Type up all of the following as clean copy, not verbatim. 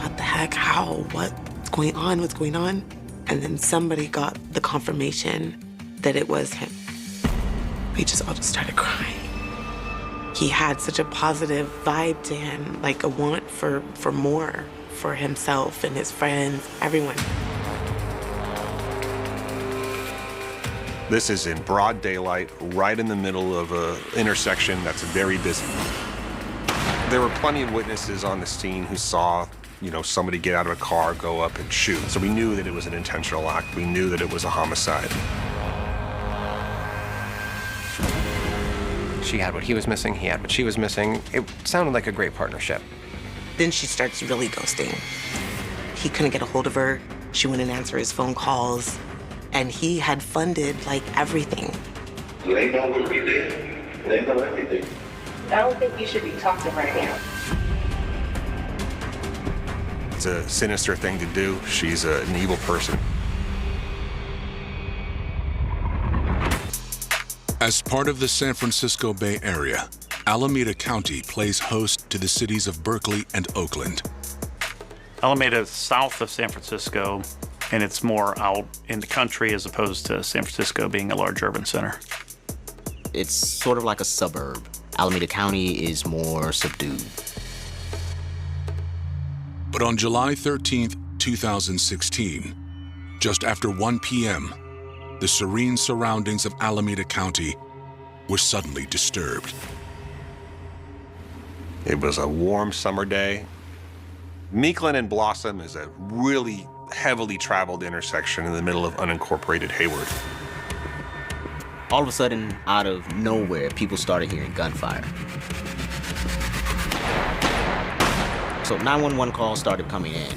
what the heck, how, what's going on, what's going on? And then somebody got the confirmation that it was him. We just all just started crying. He had such a positive vibe to him, like a want for more, for himself and his friends, everyone. This is in broad daylight, right in the middle of an intersection that's very busy. There were plenty of witnesses on the scene who saw, somebody get out of a car, go up and shoot. So we knew that it was an intentional act. We knew that it was a homicide. She had what he was missing, he had what she was missing. It sounded like a great partnership. Then she starts really ghosting. He couldn't get a hold of her. She wouldn't answer his phone calls. And he had funded, everything. They know what we did. They know everything. I don't think you should be talking right now. It's a sinister thing to do. She's an evil person. As part of the San Francisco Bay Area, Alameda County plays host to the cities of Berkeley and Oakland. Alameda is south of San Francisco, and it's more out in the country as opposed to San Francisco being a large urban center. It's sort of like a suburb. Alameda County is more subdued. But on July 13th, 2016, just after 1 p.m., the serene surroundings of Alameda County were suddenly disturbed. It was a warm summer day. Meekland and Blossom is a really heavily traveled intersection in the middle of unincorporated Hayward. All of a sudden, out of nowhere, people started hearing gunfire. So 911 calls started coming in.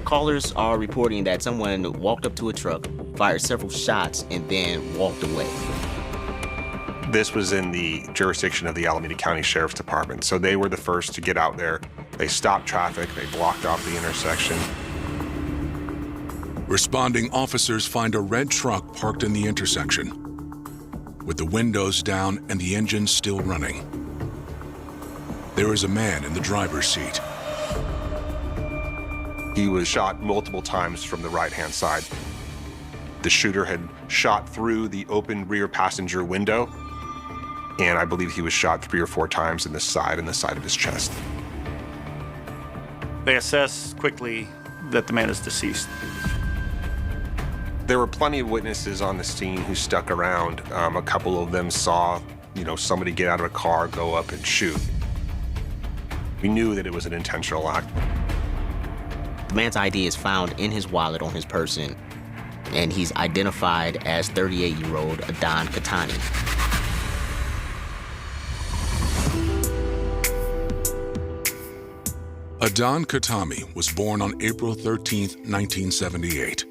Callers are reporting that someone walked up to a truck, fired several shots, and then walked away. This was in the jurisdiction of the Alameda County Sheriff's Department, so they were the first to get out there. They stopped traffic, they blocked off the intersection. Responding officers find a red truck parked in the intersection, with the windows down and the engine still running. There is a man in the driver's seat. He was shot multiple times from the right-hand side. The shooter had shot through the open rear passenger window, and I believe he was shot 3 or 4 times in the side of his chest. They assess quickly that the man is deceased. There were plenty of witnesses on the scene who stuck around. A couple of them saw, somebody get out of a car, go up and shoot. We knew that it was an intentional act. The man's ID is found in his wallet on his person, and he's identified as 38-year-old Adon Khatani. Adon Khatami was born on April 13, 1978.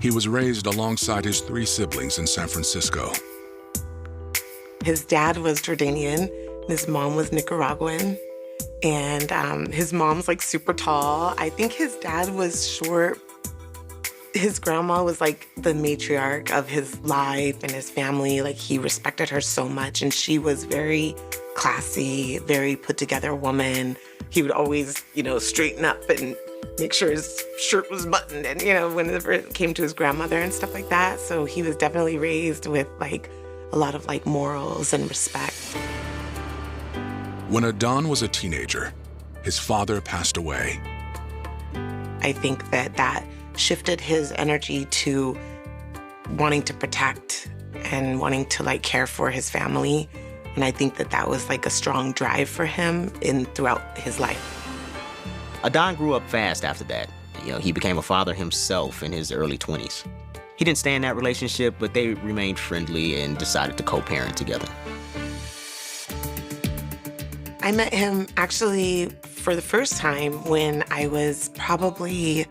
He was raised alongside his 3 siblings in San Francisco. His dad was Jordanian, and his mom was Nicaraguan. And his mom's super tall. I think his dad was short. His grandma was the matriarch of his life and his family. He respected her so much, and she was very classy, very put together woman. He would always, straighten up and make sure his shirt was buttoned, and whenever it came to his grandmother and stuff like that. So he was definitely raised with a lot of morals and respect. When Adon was a teenager, his father passed away. I think that shifted his energy to wanting to protect and wanting to care for his family. And I think that was a strong drive for him throughout his life. Adon grew up fast after that. He became a father himself in his early 20s. He didn't stay in that relationship, but they remained friendly and decided to co-parent together. I met him actually for the first time when I was probably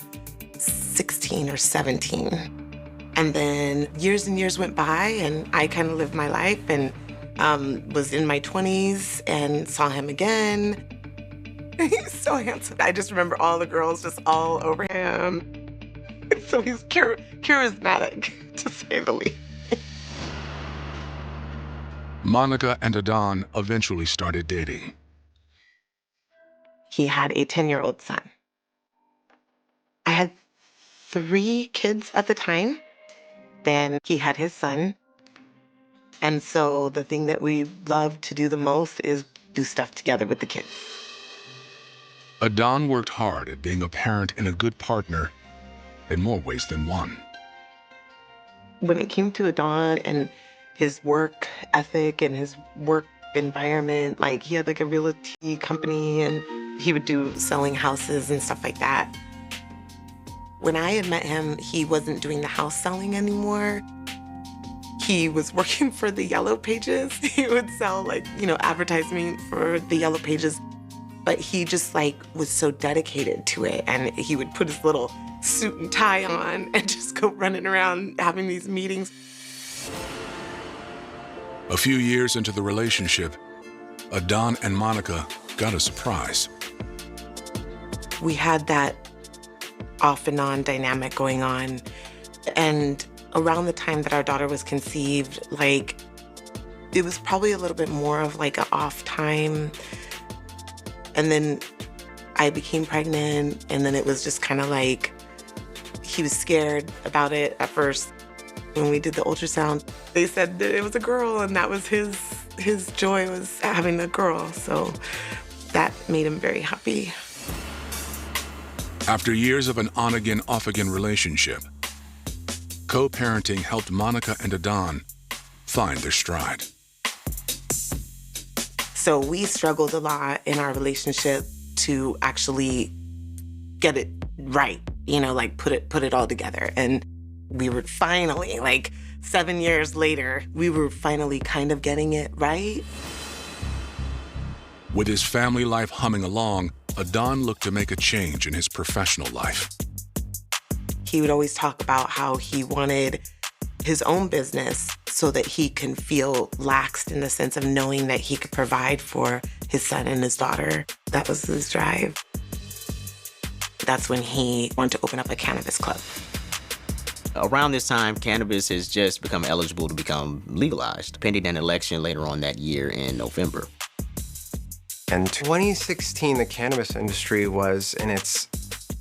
16 or 17. And then years and years went by, and I kind of lived my life and was in my 20s and saw him again. He's so handsome. I just remember all the girls just all over him. So he's charismatic, to say the least. Monica and Adon eventually started dating. He had a 10-year-old son. I had 3 kids at the time. Then he had his son. And so the thing that we love to do the most is do stuff together with the kids. Adon worked hard at being a parent and a good partner in more ways than one. When it came to Adon and his work ethic and his work environment, like he had like a realty company and he would do selling houses and stuff like that. When I had met him, he wasn't doing the house selling anymore. He was working for the Yellow Pages. He would sell like, advertising for the Yellow Pages. But he just like was so dedicated to it. And he would put his little suit and tie on and just go running around having these meetings. A few years into the relationship, Adon and Monica got a surprise. We had that off and on dynamic going on. And around the time that our daughter was conceived, like it was probably a little bit more of like an off time. And then I became pregnant, and then it was just kind of like he was scared about it at first. When we did the ultrasound, they said that it was a girl, and that was his joy was having a girl. So that made him very happy. After years of an on-again, off-again relationship, co-parenting helped Monica and Adon find their stride. So we struggled a lot in our relationship to actually get it right, like put it all together. And we were finally, like 7 years later, we were finally kind of getting it right. With his family life humming along, Adon looked to make a change in his professional life. He would always talk about how he wanted his own business so that he can feel laxed in the sense of knowing that he could provide for his son and his daughter. That was his drive. That's when he wanted to open up a cannabis club. Around this time, cannabis has just become eligible to become legalized, pending an election later on that year in November. In 2016, the cannabis industry was in its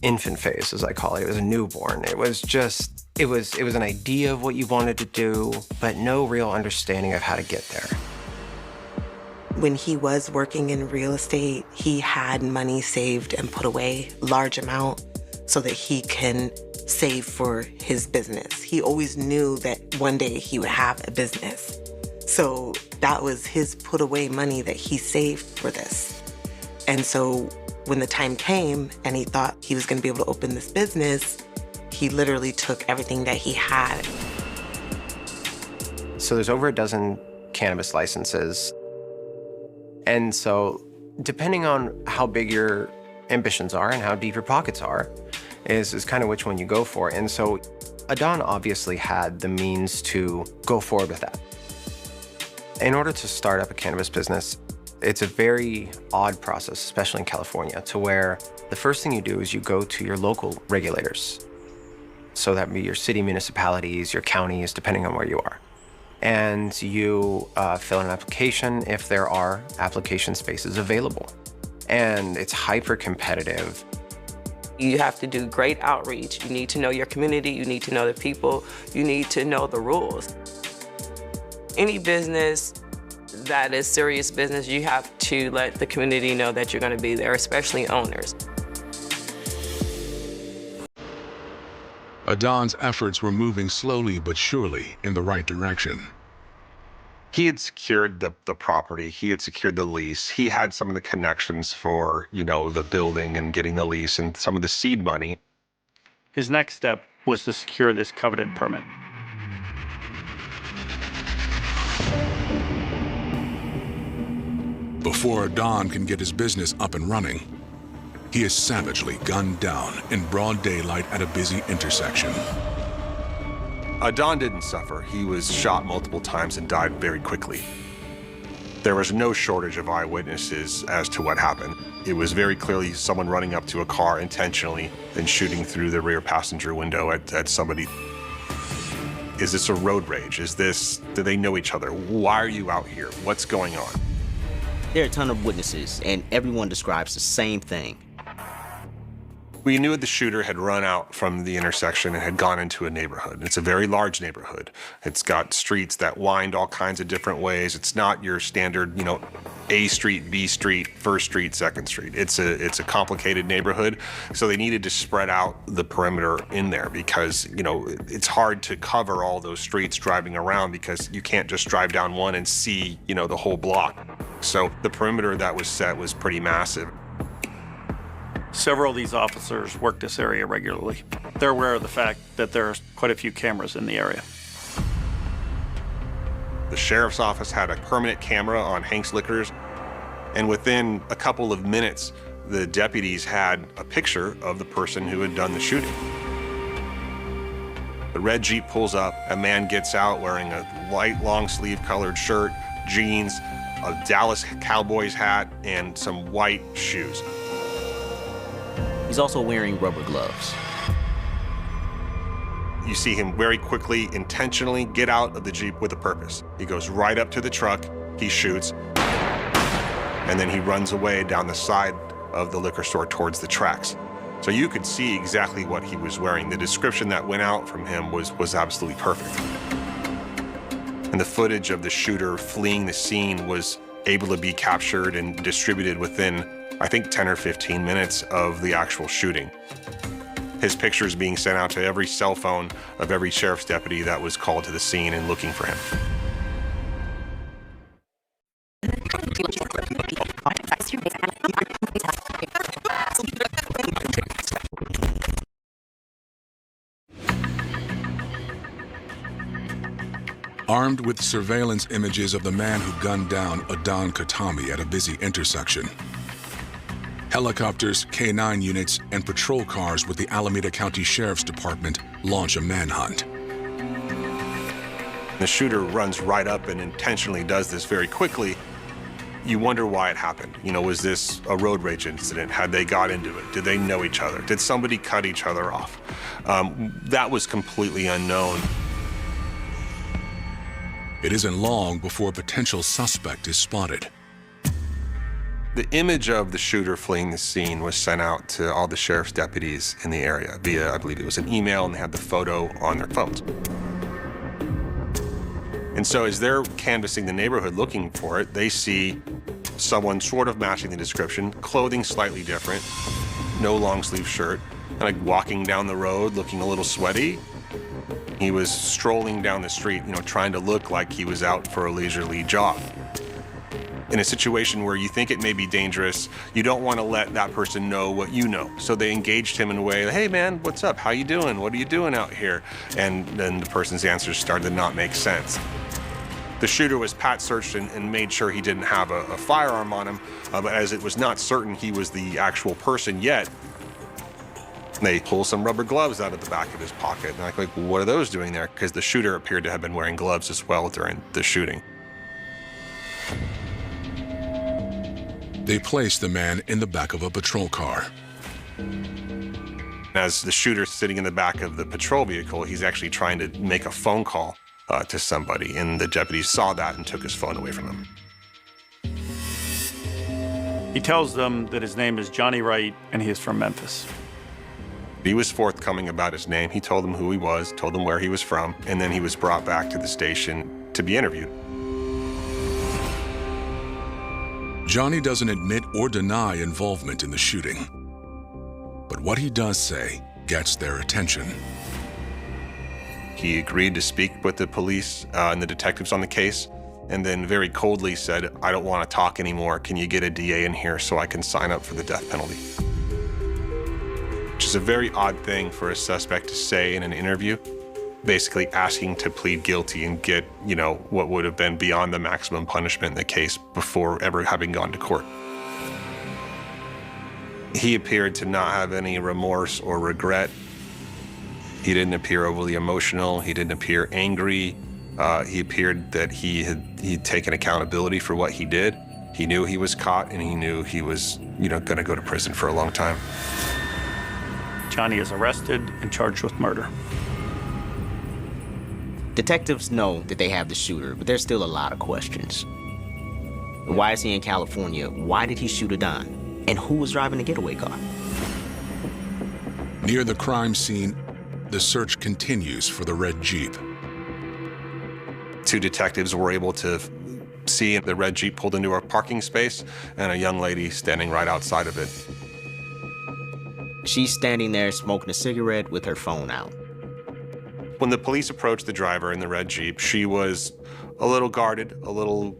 infant phase, as I call it. It was a newborn. It was an idea of what you wanted to do, but no real understanding of how to get there. When he was working in real estate, he had money saved and put away, large amount, so that he can save for his business. He always knew that one day he would have a business. So that was his put away money that he saved for this. And so when the time came and he thought he was going to be able to open this business, he literally took everything that he had. So there's over a dozen cannabis licenses. And so depending on how big your ambitions are and how deep your pockets are is kind of which one you go for. And so Adon obviously had the means to go forward with that. In order to start up a cannabis business, it's a very odd process, especially in California, to where the first thing you do is you go to your local regulators. So that would be your city municipalities, your counties, depending on where you are. And you fill in an application if there are application spaces available. And it's hyper competitive. You have to do great outreach. You need to know your community, you need to know the people, you need to know the rules. Any business that is serious business, you have to let the community know that you're going to be there, especially owners. Adon's efforts were moving slowly but surely in the right direction. He had secured the property. He had secured the lease. He had some of the connections for, the building and getting the lease and some of the seed money. His next step was to secure this coveted permit. Before Adon can get his business up and running, he is savagely gunned down in broad daylight at a busy intersection. Adon didn't suffer. He was shot multiple times and died very quickly. There was no shortage of eyewitnesses as to what happened. It was very clearly someone running up to a car intentionally and shooting through the rear passenger window at somebody. Is this a road rage? Do they know each other? Why are you out here? What's going on? There are a ton of witnesses, and everyone describes the same thing. We knew the shooter had run out from the intersection and had gone into a neighborhood. It's a very large neighborhood. It's got streets that wind all kinds of different ways. It's not your standard, A street, B street, first street, second street. It's a complicated neighborhood. So they needed to spread out the perimeter in there because, it's hard to cover all those streets driving around because you can't just drive down one and see, the whole block. So the perimeter that was set was pretty massive. Several of these officers work this area regularly. They're aware of the fact that there are quite a few cameras in the area. The sheriff's office had a permanent camera on Hank's Liquors, and within a couple of minutes, the deputies had a picture of the person who had done the shooting. The red Jeep pulls up, a man gets out wearing a white long-sleeve colored shirt, jeans, a Dallas Cowboys hat, and some white shoes. He's also wearing rubber gloves. You see him very quickly, intentionally get out of the Jeep with a purpose. He goes right up to the truck, he shoots, and then he runs away down the side of the liquor store towards the tracks. So you could see exactly what he was wearing. The description that went out from him was absolutely perfect. And the footage of the shooter fleeing the scene was able to be captured and distributed within, I think, 10 or 15 minutes of the actual shooting. His pictures being sent out to every cell phone of every sheriff's deputy that was called to the scene and looking for him. Armed with surveillance images of the man who gunned down Adan Khatami at a busy intersection, helicopters, K-9 units, and patrol cars with the Alameda County Sheriff's Department launch a manhunt. The shooter runs right up and intentionally does this very quickly. You wonder why it happened. Was this a road rage incident? Had they got into it? Did they know each other? Did somebody cut each other off? That was completely unknown. It isn't long before a potential suspect is spotted. The image of the shooter fleeing the scene was sent out to all the sheriff's deputies in the area via, I believe it was an email, and they had the photo on their phones. And so as they're canvassing the neighborhood looking for it, they see someone sort of matching the description, clothing slightly different, no long sleeve shirt, and like walking down the road looking a little sweaty. He was strolling down the street, trying to look like he was out for a leisurely jog. In a situation where you think it may be dangerous, you don't want to let that person know what you know. So they engaged him in a way, hey man, what's up? How you doing? What are you doing out here? And then the person's answers started to not make sense. The shooter was pat searched and made sure he didn't have a firearm on him, but as it was not certain he was the actual person yet, they pull some rubber gloves out of the back of his pocket. And I'm like, what are those doing there? Because the shooter appeared to have been wearing gloves as well during the shooting. They place the man in the back of a patrol car. As the shooter's sitting in the back of the patrol vehicle, he's actually trying to make a phone call to somebody, and the deputies saw that and took his phone away from him. He tells them that his name is Johnny Wright and he is from Memphis. He was forthcoming about his name. He told them who he was, told them where he was from, and then he was brought back to the station to be interviewed. Johnny doesn't admit or deny involvement in the shooting. But what he does say gets their attention. He agreed to speak with the police and the detectives on the case, and then very coldly said, I don't want to talk anymore. Can you get a DA in here so I can sign up for the death penalty? Which is a very odd thing for a suspect to say in an interview, basically asking to plead guilty and get, what would have been beyond the maximum punishment in the case before ever having gone to court. He appeared to not have any remorse or regret. He didn't appear overly emotional. He didn't appear angry. He appeared that he'd taken accountability for what he did. He knew he was caught, and he knew he was, going to go to prison for a long time. Johnny is arrested and charged with murder. Detectives know that they have the shooter, but there's still a lot of questions. Why is he in California? Why did he shoot Adan? And who was driving the getaway car? Near the crime scene, the search continues for the red Jeep. 2 detectives were able to see the red Jeep pulled into a parking space and a young lady standing right outside of it. She's standing there smoking a cigarette with her phone out. When the police approached the driver in the red Jeep, she was a little guarded, a little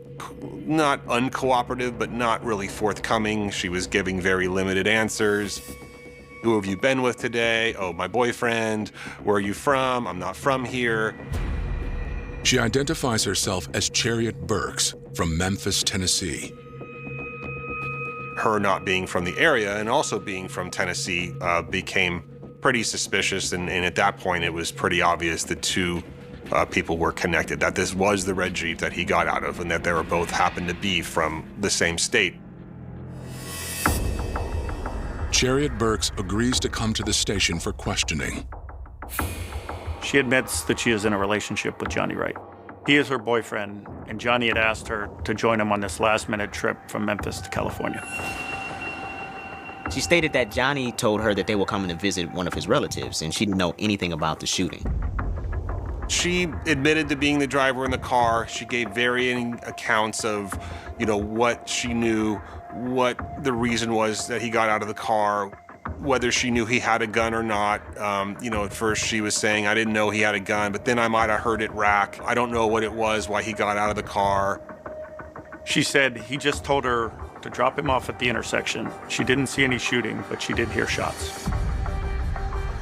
not uncooperative, but not really forthcoming. She was giving very limited answers. Who have you been with today? Oh, my boyfriend. Where are you from? I'm not from here. She identifies herself as Chariot Burks from Memphis, Tennessee. Her not being from the area and also being from Tennessee became pretty suspicious, and at that point it was pretty obvious that 2 people were connected, that this was the red Jeep that he got out of and that they were both happened to be from the same state. Chariot Burks agrees to come to the station for questioning. She admits that she is in a relationship with Johnny Wright. He is her boyfriend, and Johnny had asked her to join him on this last-minute trip from Memphis to California. She stated that Johnny told her that they were coming to visit one of his relatives, and she didn't know anything about the shooting. She admitted to being the driver in the car. She gave varying accounts of, what she knew, what the reason was that he got out of the car, whether she knew he had a gun or not. At first she was saying, I didn't know he had a gun, but then I might have heard it rack. I don't know what it was, why he got out of the car. She said he just told her to drop him off at the intersection. She didn't see any shooting, but she did hear shots.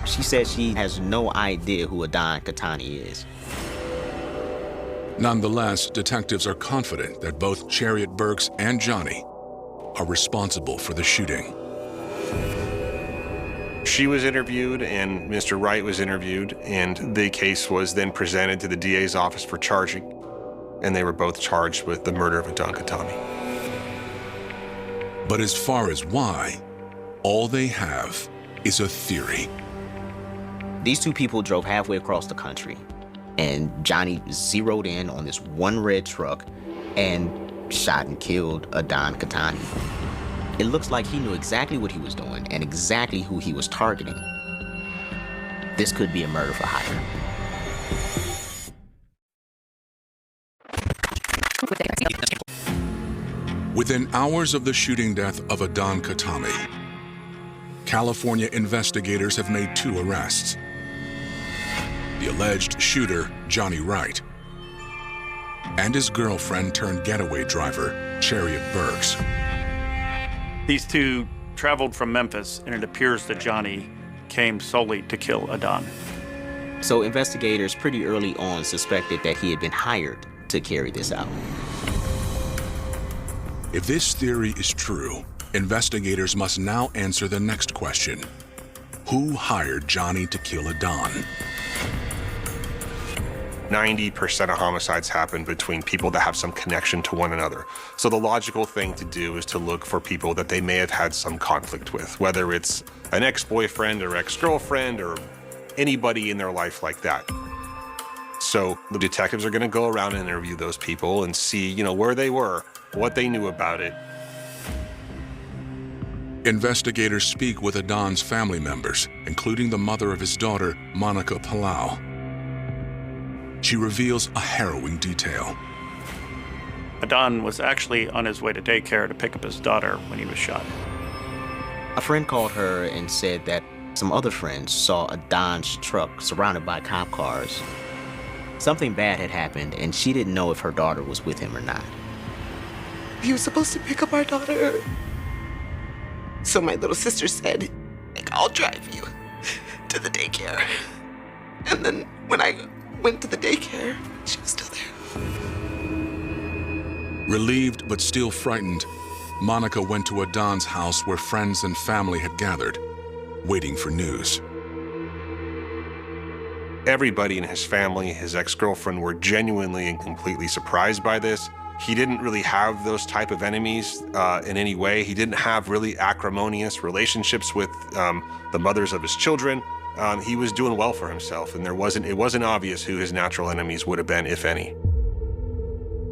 She said she has no idea who Adon Khatani is. Nonetheless, detectives are confident that both Chariot Burks and Johnny are responsible for the shooting. She was interviewed and Mr. Wright was interviewed, and the case was then presented to the DA's office for charging, and they were both charged with the murder of Adon Khatami. But as far as why, all they have is a theory. These 2 people drove halfway across the country, and Johnny zeroed in on this one red truck and shot and killed Adon Khatani. It looks like he knew exactly what he was doing and exactly who he was targeting. This could be a murder for hire. Within hours of the shooting death of Adon Khatami, California investigators have made 2 arrests. The alleged shooter, Johnny Wright, and his girlfriend turned getaway driver, Chariot Burks. These 2 traveled from Memphis, and it appears that Johnny came solely to kill Adon. So investigators pretty early on suspected that he had been hired to carry this out. If this theory is true, investigators must now answer the next question. Who hired Johnny to kill Adon? 90% of homicides happen between people that have some connection to one another. So the logical thing to do is to look for people that they may have had some conflict with, whether it's an ex-boyfriend or ex-girlfriend or anybody in their life like that. So the detectives are going to go around and interview those people and see, where they were, what they knew about it. Investigators speak with Adon's family members, including the mother of his daughter, Monica Palau. She reveals a harrowing detail. Adon was actually on his way to daycare to pick up his daughter when he was shot. A friend called her and said that some other friends saw Adon's truck surrounded by cop cars. Something bad had happened, and she didn't know if her daughter was with him or not. He was supposed to pick up our daughter. So my little sister said, I'll drive you to the daycare. And then when I went to the daycare, she was still there. Relieved but still frightened, Monica went to Adon's house where friends and family had gathered, waiting for news. Everybody in his family, his ex-girlfriend, were genuinely and completely surprised by this. He didn't really have those type of enemies in any way. He didn't have really acrimonious relationships with the mothers of his children. He was doing well for himself, and it wasn't obvious who his natural enemies would have been, if any.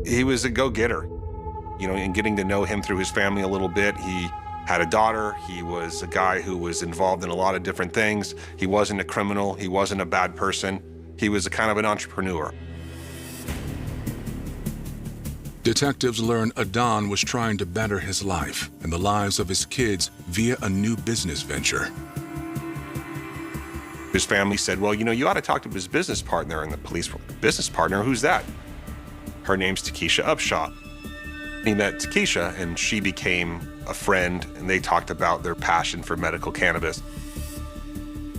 He was a go-getter, and getting to know him through his family a little bit, he had a daughter. He was a guy who was involved in a lot of different things. He wasn't a criminal. He wasn't a bad person. He was a kind of an entrepreneur. Detectives learn Adon was trying to better his life and the lives of his kids via a new business venture. His family said, well, you ought to talk to his business partner. And the police were, business partner, who's that? Her name's Takesha Upshaw. He met Takesha and she became a friend, and they talked about their passion for medical cannabis.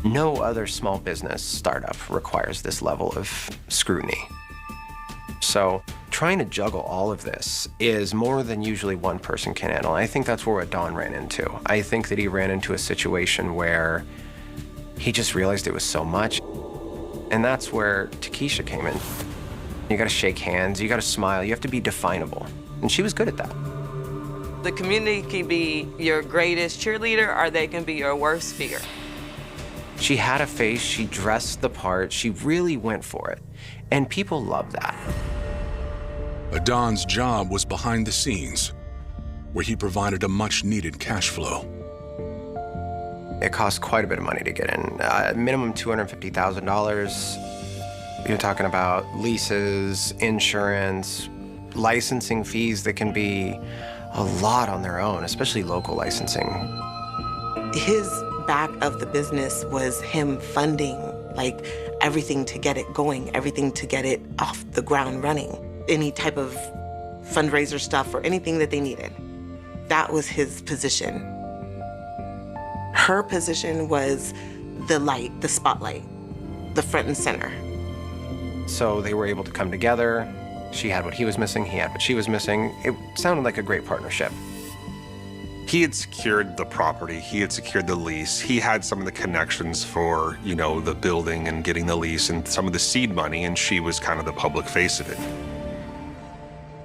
No other small business startup requires this level of scrutiny. So trying to juggle all of this is more than usually one person can handle. I think that's where Adon ran into. I think that he ran into a situation where he just realized it was so much. And that's where Takesha came in. You gotta shake hands, you gotta smile, you have to be definable. And she was good at that. The community can be your greatest cheerleader or they can be your worst fear. She had a face, she dressed the part, she really went for it. And people loved that. Adon's job was behind the scenes, where he provided a much-needed cash flow. It cost quite a bit of money to get in. Minimum $250,000. You're talking about leases, insurance, licensing fees that can be a lot on their own, especially local licensing. His back of the business was him funding like everything to get it going, everything to get it off the ground running, any type of fundraiser stuff or anything that they needed. That was his position. Her position was the light, the spotlight, the front and center. So they were able to come together. She had what he was missing, he had what she was missing. It sounded like a great partnership. He had secured the property, he had secured the lease, he had some of the connections for, the building and getting the lease and some of the seed money, and she was kind of the public face of it.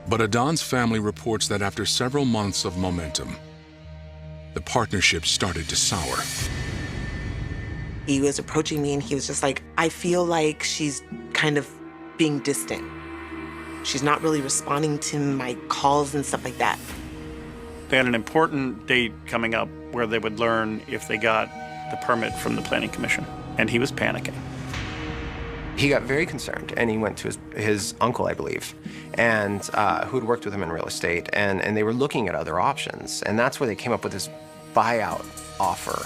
But Adon's family reports that after several months of momentum, the partnership started to sour. He was approaching me and he was just like, I feel like she's kind of being distant. She's not really responding to my calls and stuff like that. They had an important date coming up where they would learn if they got the permit from the Planning Commission, and he was panicking. He got very concerned, and he went to his uncle, I believe, and who had worked with him in real estate, and they were looking at other options, and that's where they came up with this buyout offer.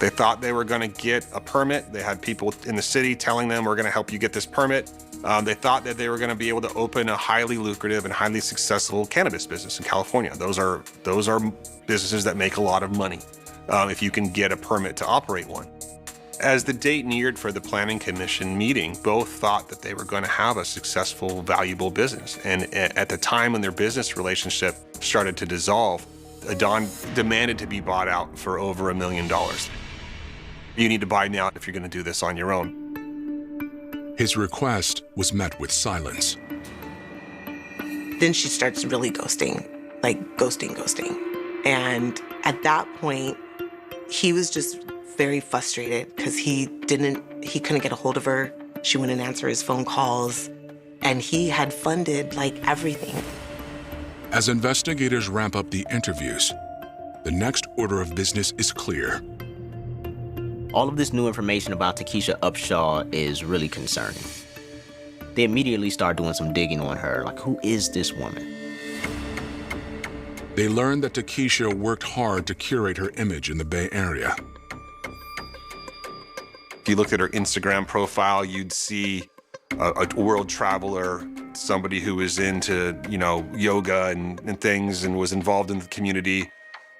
They thought they were going to get a permit. They had people in the city telling them, we're going to help you get this permit. They thought that they were going to be able to open a highly lucrative and highly successful cannabis business in California. Those are businesses that make a lot of money if you can get a permit to operate one. As the date neared for the Planning Commission meeting, both thought that they were going to have a successful, valuable business. And at the time when their business relationship started to dissolve, Adon demanded to be bought out for over $1 million. You need to buy now if you're going to do this on your own. His request was met with silence. Then she starts really ghosting. And at that point, he was just very frustrated because he couldn't get a hold of her. She wouldn't answer his phone calls. And he had funded everything. As investigators ramp up the interviews, the next order of business is clear. All of this new information about Takesha Upshaw is really concerning. They immediately start doing some digging on her, who is this woman? They learned that Takesha worked hard to curate her image in the Bay Area. If you looked at her Instagram profile, you'd see a world traveler, somebody who was into, yoga and things and was involved in the community,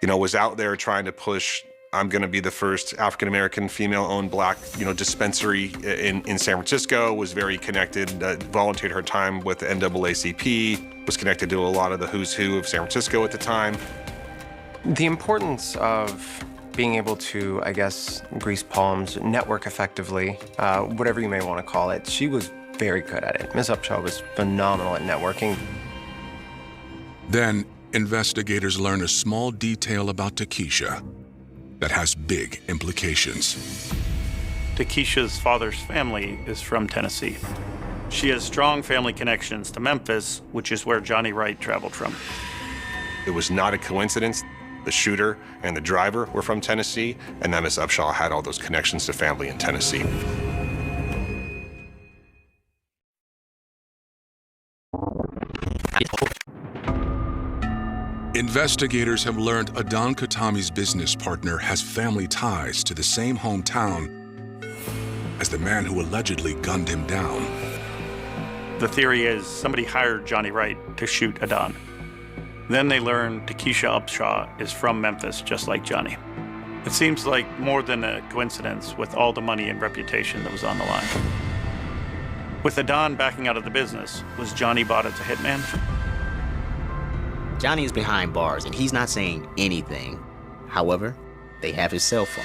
was out there trying to push, I'm going to be the first African-American female-owned black, dispensary in San Francisco, was very connected, volunteered her time with the NAACP, was connected to a lot of the who's who of San Francisco at the time. The importance of being able to, grease palms, network effectively, whatever you may want to call it, she was very good at it. Ms. Upshaw was phenomenal at networking. Then, investigators learn a small detail about Takesha that has big implications. Takesha's father's family is from Tennessee. She has strong family connections to Memphis, which is where Johnny Wright traveled from. It was not a coincidence. the shooter and the driver were from Tennessee, and that Miss Upshaw had all those connections to family in Tennessee. Investigators have learned Adan Khatami's business partner has family ties to the same hometown as the man who allegedly gunned him down. The theory is somebody hired Johnny Wright to shoot Adan. Then they learn Takesha Upshaw is from Memphis, just like Johnny. It seems like more than a coincidence with all the money and reputation that was on the line. With Adan backing out of the business, was Johnny bought as a hitman? Johnny is behind bars and he's not saying anything. However, they have his cell phone.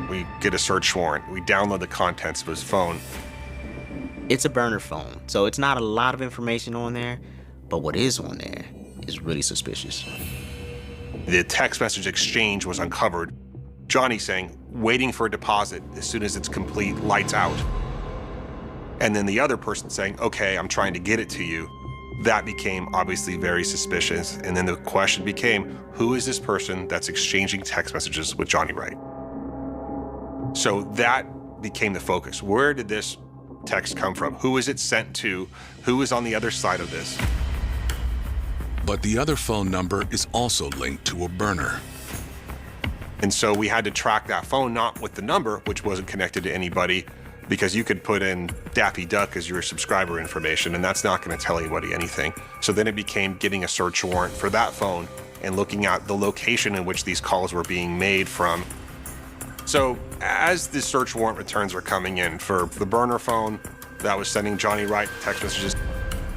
We get a search warrant. We download the contents of his phone. It's a burner phone, so it's not a lot of information on there, but what is on there is really suspicious. The text message exchange was uncovered. Johnny saying, waiting for a deposit, as soon as it's complete, lights out. And then the other person saying, okay, I'm trying to get it to you. That became obviously very suspicious. And then the question became, who is this person that's exchanging text messages with Johnny Wright? So that became the focus. Where did this text come from? Who is it sent to? Who is on the other side of this? But the other phone number is also linked to a burner. And so we had to track that phone, not with the number, which wasn't connected to anybody, because you could put in Daffy Duck as your subscriber information, and that's not going to tell anybody anything. So then it became getting a search warrant for that phone and looking at the location in which these calls were being made from. So as the search warrant returns were coming in for the burner phone that was sending Johnny Wright text messages,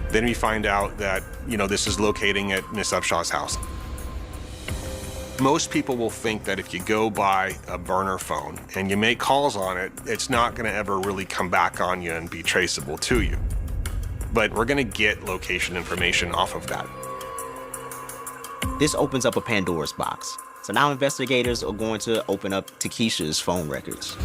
then we find out that, this is locating at Miss Upshaw's house. Most people will think that if you go buy a burner phone and you make calls on it, it's not going to ever really come back on you and be traceable to you. But we're going to get location information off of that. This opens up a Pandora's box. So now investigators are going to open up Takesha's phone records.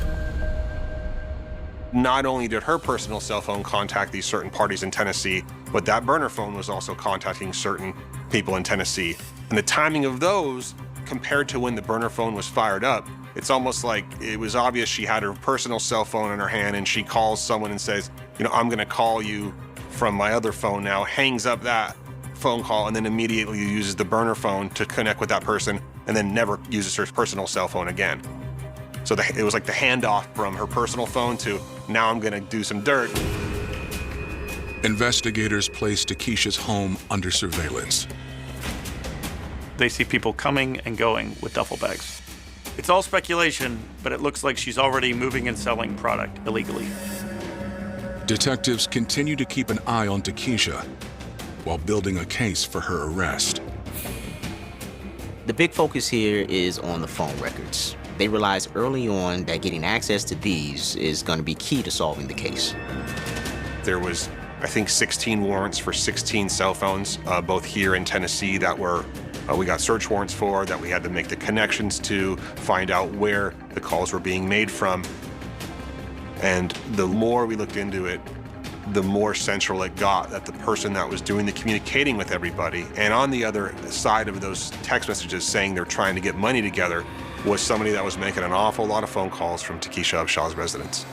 Not only did her personal cell phone contact these certain parties in Tennessee, but that burner phone was also contacting certain people in Tennessee. And the timing of those, compared to when the burner phone was fired up, it's almost like it was obvious she had her personal cell phone in her hand and she calls someone and says, I'm gonna call you from my other phone now, hangs up that phone call and then immediately uses the burner phone to connect with that person and then never uses her personal cell phone again. So it was like the handoff from her personal phone to, now I'm gonna do some dirt. Investigators placed Takesha's home under surveillance. They see people coming and going with duffel bags. It's all speculation, but it looks like she's already moving and selling product illegally. Detectives continue to keep an eye on Takesha while building a case for her arrest. The big focus here is on the phone records. They realized early on that getting access to these is going to be key to solving the case. There was, I think, 16 warrants for 16 cell phones, both here in Tennessee that were we got search warrants for, that we had to make the connections to find out where the calls were being made from. And the more we looked into it, the more central it got that the person that was doing the communicating with everybody and on the other side of those text messages saying they're trying to get money together was somebody that was making an awful lot of phone calls from Takesha Upshaw's residence.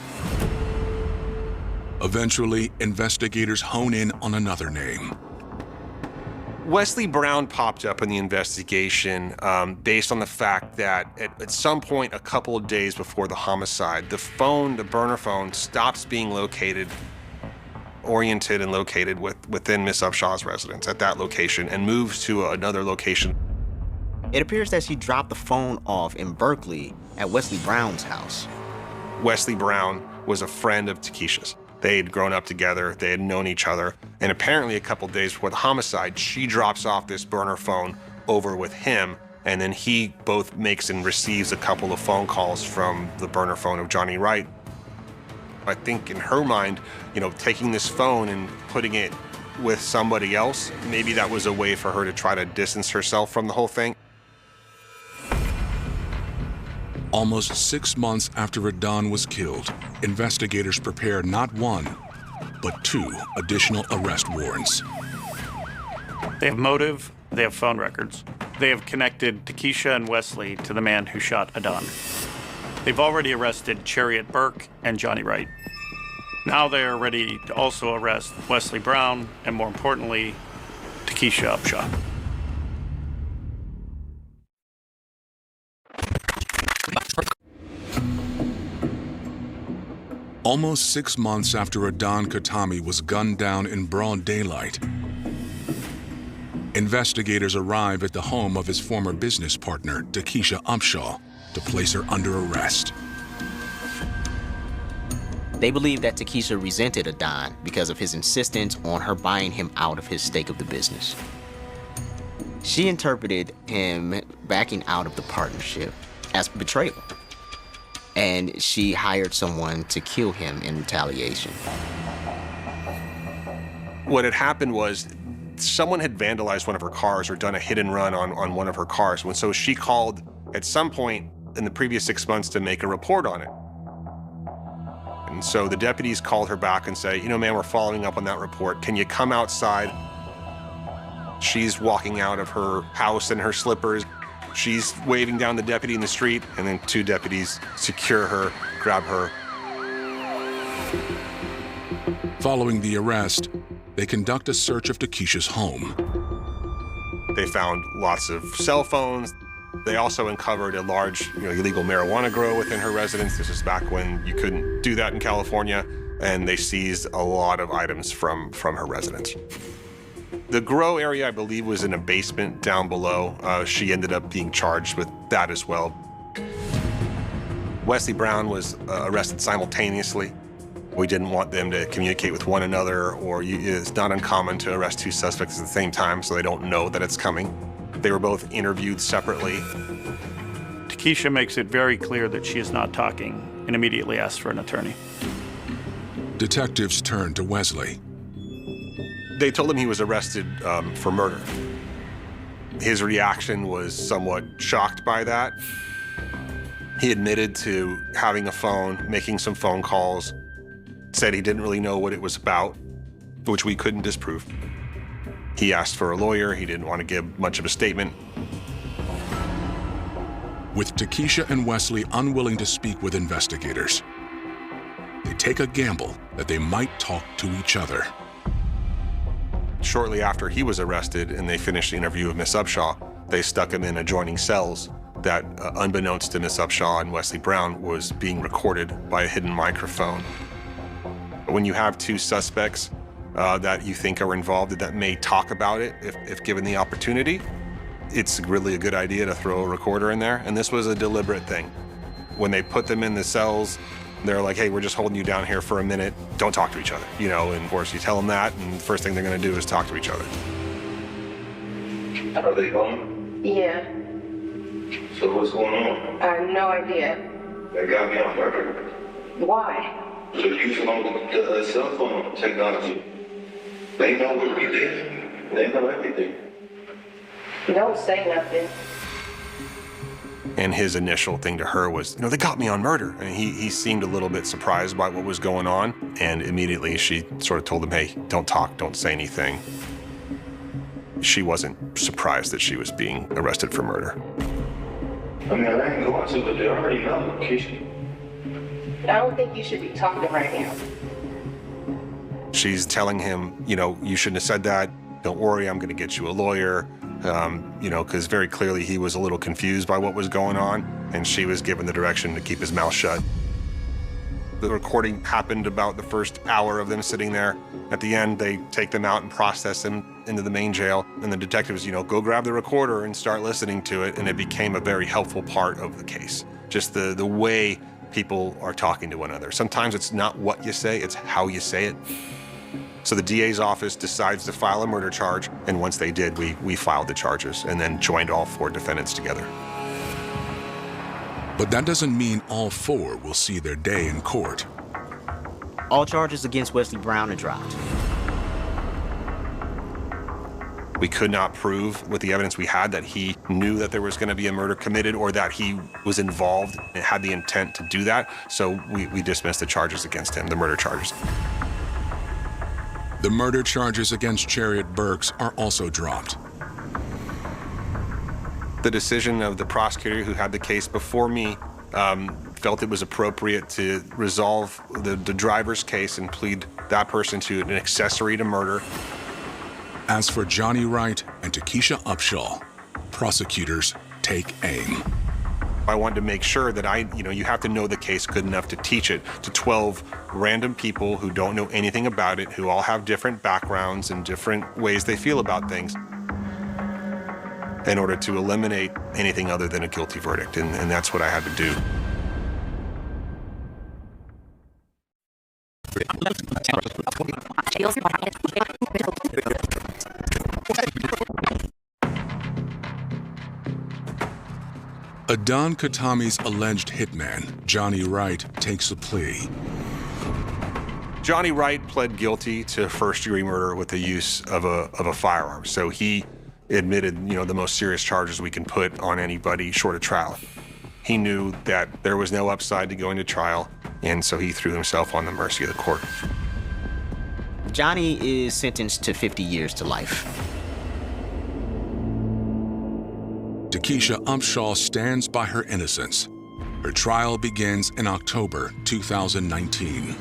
Eventually, investigators hone in on another name. Wesley Brown popped up in the investigation based on the fact that at some point a couple of days before the homicide, the burner phone, stops being oriented and located within Miss Upshaw's residence at that location and moves to another location. It appears that she dropped the phone off in Berkeley at Wesley Brown's house. Wesley Brown was a friend of Takesha's. They had grown up together, they had known each other, and apparently a couple days before the homicide, she drops off this burner phone over with him, and then he both makes and receives a couple of phone calls from the burner phone of Johnny Wright. I think in her mind, taking this phone and putting it with somebody else, maybe that was a way for her to try to distance herself from the whole thing. Almost 6 months after Adan was killed, investigators prepared not one, but 2 additional arrest warrants. They have motive, they have phone records. They have connected Takesha and Wesley to the man who shot Adon. They've already arrested Chariot Burke and Johnny Wright. Now they are ready to also arrest Wesley Brown and, more importantly, Takesha Upshaw. Almost 6 months after Adon Khatami was gunned down in broad daylight, investigators arrive at the home of his former business partner, Takesha Upshaw, to place her under arrest. They believe that Takesha resented Adon because of his insistence on her buying him out of his stake of the business. She interpreted him backing out of the partnership as betrayal, and she hired someone to kill him in retaliation. What had happened was someone had vandalized one of her cars or done a hit and run on one of her cars. And so she called at some point in the previous 6 months to make a report on it. And so the deputies called her back and say, you know, ma'am, we're following up on that report. Can you come outside? She's walking out of her house in her slippers. She's waving down the deputy in the street, and then 2 deputies secure her, grab her. Following the arrest, they conduct a search of Takesha's home. They found lots of cell phones. They also uncovered a large, illegal marijuana grow within her residence. This is back when you couldn't do that in California. And they seized a lot of items from her residence. The grow area, I believe, was in a basement down below. She ended up being charged with that as well. Wesley Brown was arrested simultaneously. We didn't want them to communicate with one another, or it's not uncommon to arrest 2 suspects at the same time so they don't know that it's coming. They were both interviewed separately. Takesha makes it very clear that she is not talking and immediately asks for an attorney. Detectives turn to Wesley. They told him he was arrested for murder. His reaction was somewhat shocked by that. He admitted to having a phone, making some phone calls, said he didn't really know what it was about, which we couldn't disprove. He asked for a lawyer. He didn't want to give much of a statement. With Takesha and Wesley unwilling to speak with investigators, they take a gamble that they might talk to each other. Shortly after he was arrested and they finished the interview with Miss Upshaw, they stuck him in adjoining cells that, unbeknownst to Miss Upshaw and Wesley Brown, was being recorded by a hidden microphone. When you have 2 suspects that you think are involved that may talk about it if given the opportunity, it's really a good idea to throw a recorder in there. And this was a deliberate thing. When they put them in the cells, they're like, hey, we're just holding you down here for a minute. Don't talk to each other. And of course you tell them that, and the first thing they're gonna do is talk to each other. Are they home? Yeah, So what's going on? I have no idea. They got me on murder. Why? So using all the cell phone technology. They know what we did. They know everything. Don't say nothing. And his initial thing to her was, they got me on murder. And he seemed a little bit surprised by what was going on. And immediately she sort of told him, hey, don't talk, don't say anything. She wasn't surprised that she was being arrested for murder. I mean, I ain't going to, but they already know, Keisha. I don't think you should be talking right now. She's telling him, you shouldn't have said that. Don't worry, I'm gonna get you a lawyer. Because very clearly he was a little confused by what was going on, and she was given the direction to keep his mouth shut. The recording happened about the first hour of them sitting there. At the end, they take them out and process them into the main jail, and the detectives, go grab the recorder and start listening to it, and it became a very helpful part of the case. Just the way people are talking to one another. Sometimes it's not what you say, it's how you say it. So the DA's office decides to file a murder charge, and once they did, we filed the charges and then joined all 4 defendants together. But that doesn't mean all 4 will see their day in court. All charges against Wesley Brown are dropped. We could not prove with the evidence we had that he knew that there was going to be a murder committed or that he was involved and had the intent to do that. So we dismissed the charges against him, the murder charges. The murder charges against Chariot Burks are also dropped. The decision of the prosecutor who had the case before me felt it was appropriate to resolve the driver's case and plead that person to an accessory to murder. As for Johnny Wright and Takesha Upshaw, prosecutors take aim. I wanted to make sure that you have to know the case good enough to teach it to 12 random people who don't know anything about it, who all have different backgrounds and different ways they feel about things, in order to eliminate anything other than a guilty verdict, and that's what I had to do. Adan Khatami's alleged hitman, Johnny Wright, takes a plea. Johnny Wright pled guilty to first-degree murder with the use of a firearm, so he admitted, the most serious charges we can put on anybody short of trial. He knew that there was no upside to going to trial, and so he threw himself on the mercy of the court. Johnny is sentenced to 50 years to life. Takesha Upshaw stands by her innocence. Her trial begins in October 2019.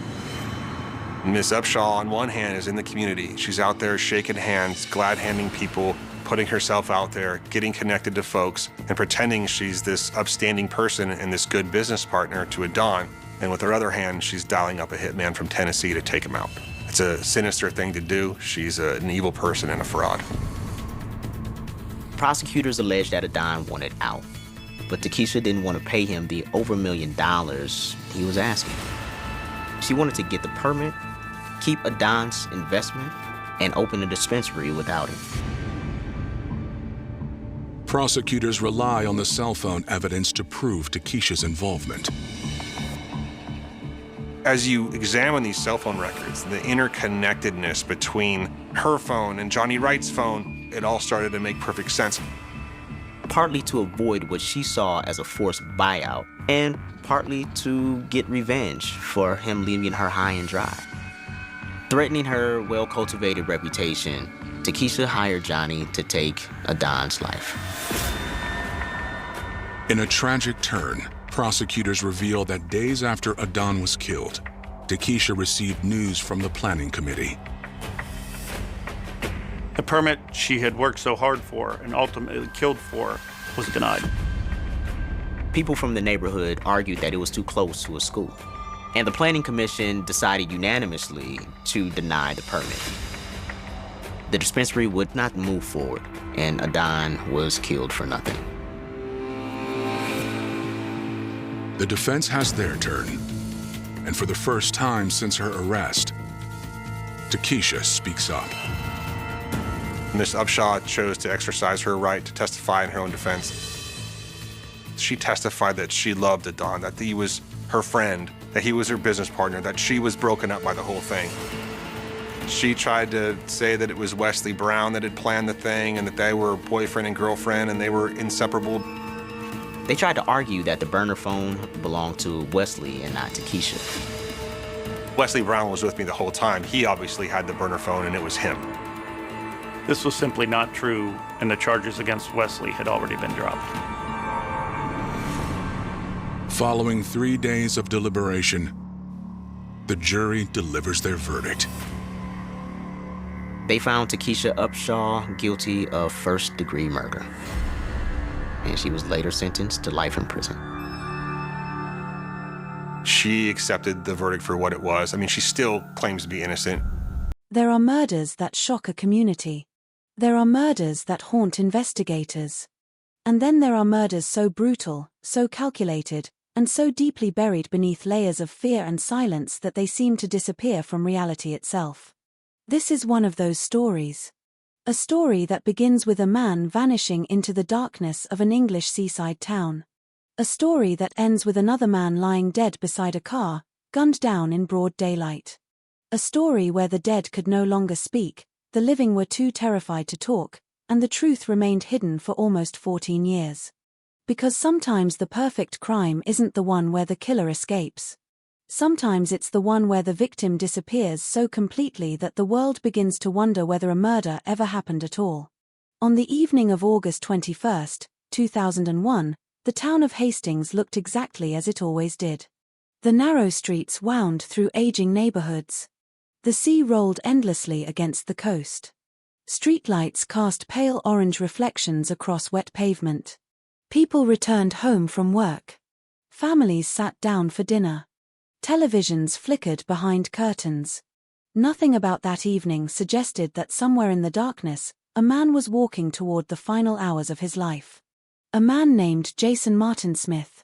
Miss Upshaw, on one hand, is in the community. She's out there shaking hands, glad-handing people, putting herself out there, getting connected to folks, and pretending she's this upstanding person and this good business partner to Adan. And with her other hand, she's dialing up a hitman from Tennessee to take him out. It's a sinister thing to do. She's an evil person and a fraud. Prosecutors alleged that Adan wanted out, but Takesha didn't want to pay him the over $1 million he was asking. She wanted to get the permit, keep Adan's investment, and open a dispensary without him. Prosecutors rely on the cell phone evidence to prove Takesha's involvement. As you examine these cell phone records, the interconnectedness between her phone and Johnny Wright's phone, it all started to make perfect sense. Partly to avoid what she saw as a forced buyout, and partly to get revenge for him leaving her high and dry. Threatening her well-cultivated reputation, Takesha hired Johnny to take Adan's life. In a tragic turn, prosecutors reveal that days after Adan was killed, Takesha received news from the planning committee. The permit she had worked so hard for and ultimately killed for was denied. People from the neighborhood argued that it was too close to a school, and the planning commission decided unanimously to deny the permit. The dispensary would not move forward, and Adan was killed for nothing. The defense has their turn, and for the first time since her arrest, Takesha speaks up. Miss Upshaw chose to exercise her right to testify in her own defense. She testified that she loved Adan, that he was her friend, that he was her business partner, that she was broken up by the whole thing. She tried to say that it was Wesley Brown that had planned the thing and that they were boyfriend and girlfriend and they were inseparable. They tried to argue that the burner phone belonged to Wesley and not Takesha. Wesley Brown was with me the whole time. He obviously had the burner phone and it was him. This was simply not true, and the charges against Wesley had already been dropped. Following 3 days of deliberation, the jury delivers their verdict. They found Takesha Upshaw guilty of first-degree murder, and she was later sentenced to life in prison. She accepted the verdict for what it was. I mean, she still claims to be innocent. There are murders that shock a community. There are murders that haunt investigators. And then there are murders so brutal, so calculated, and so deeply buried beneath layers of fear and silence that they seem to disappear from reality itself. This is one of those stories. A story that begins with a man vanishing into the darkness of an English seaside town. A story that ends with another man lying dead beside a car, gunned down in broad daylight. A story where the dead could no longer speak, the living were too terrified to talk, and the truth remained hidden for almost 14 years. Because sometimes the perfect crime isn't the one where the killer escapes. Sometimes it's the one where the victim disappears so completely that the world begins to wonder whether a murder ever happened at all. On the evening of August 21st, 2001, the town of Hastings looked exactly as it always did. The narrow streets wound through aging neighborhoods. The sea rolled endlessly against the coast. Streetlights cast pale orange reflections across wet pavement. People returned home from work. Families sat down for dinner. Televisions flickered behind curtains. Nothing about that evening suggested that somewhere in the darkness, a man was walking toward the final hours of his life. A man named Jason Martin Smith.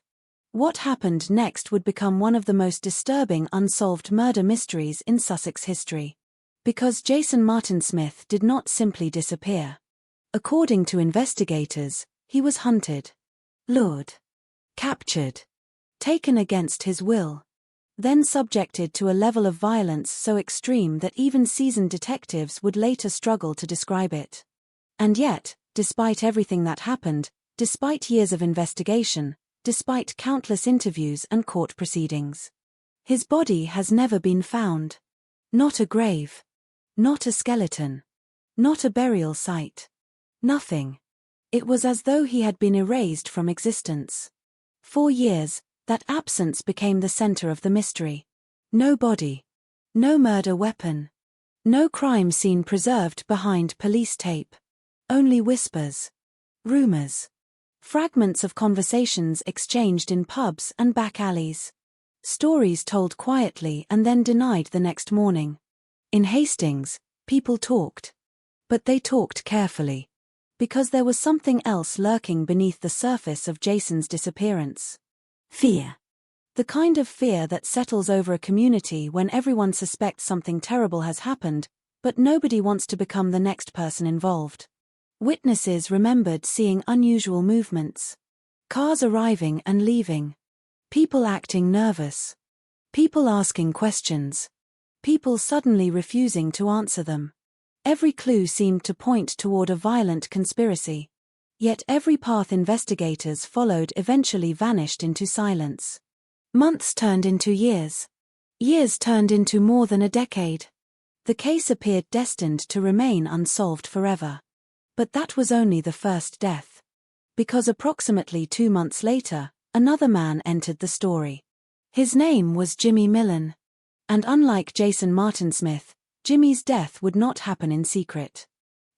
What happened next would become one of the most disturbing unsolved murder mysteries in Sussex history. Because Jason Martin Smith did not simply disappear. According to investigators, he was hunted, lured, captured, taken against his will, then subjected to a level of violence so extreme that even seasoned detectives would later struggle to describe it. And yet, despite everything that happened, despite years of investigation, despite countless interviews and court proceedings, his body has never been found. Not a grave. Not a skeleton. Not a burial site. Nothing. It was as though he had been erased from existence. For years, that absence became the center of the mystery. No body. No murder weapon. No crime scene preserved behind police tape. Only whispers. Rumors. Fragments of conversations exchanged in pubs and back alleys. Stories told quietly and then denied the next morning. In Hastings, people talked. But they talked carefully. Because there was something else lurking beneath the surface of Jason's disappearance. Fear. The kind of fear that settles over a community when everyone suspects something terrible has happened, but nobody wants to become the next person involved. Witnesses remembered seeing unusual movements. Cars arriving and leaving. People acting nervous. People asking questions. People suddenly refusing to answer them. Every clue seemed to point toward a violent conspiracy. Yet every path investigators followed eventually vanished into silence. Months turned into years. Years turned into more than a decade. The case appeared destined to remain unsolved forever. But that was only the first death. Because approximately 2 months later, another man entered the story. His name was Jimmy Millen. And unlike Jason Martin Smith, Jimmy's death would not happen in secret.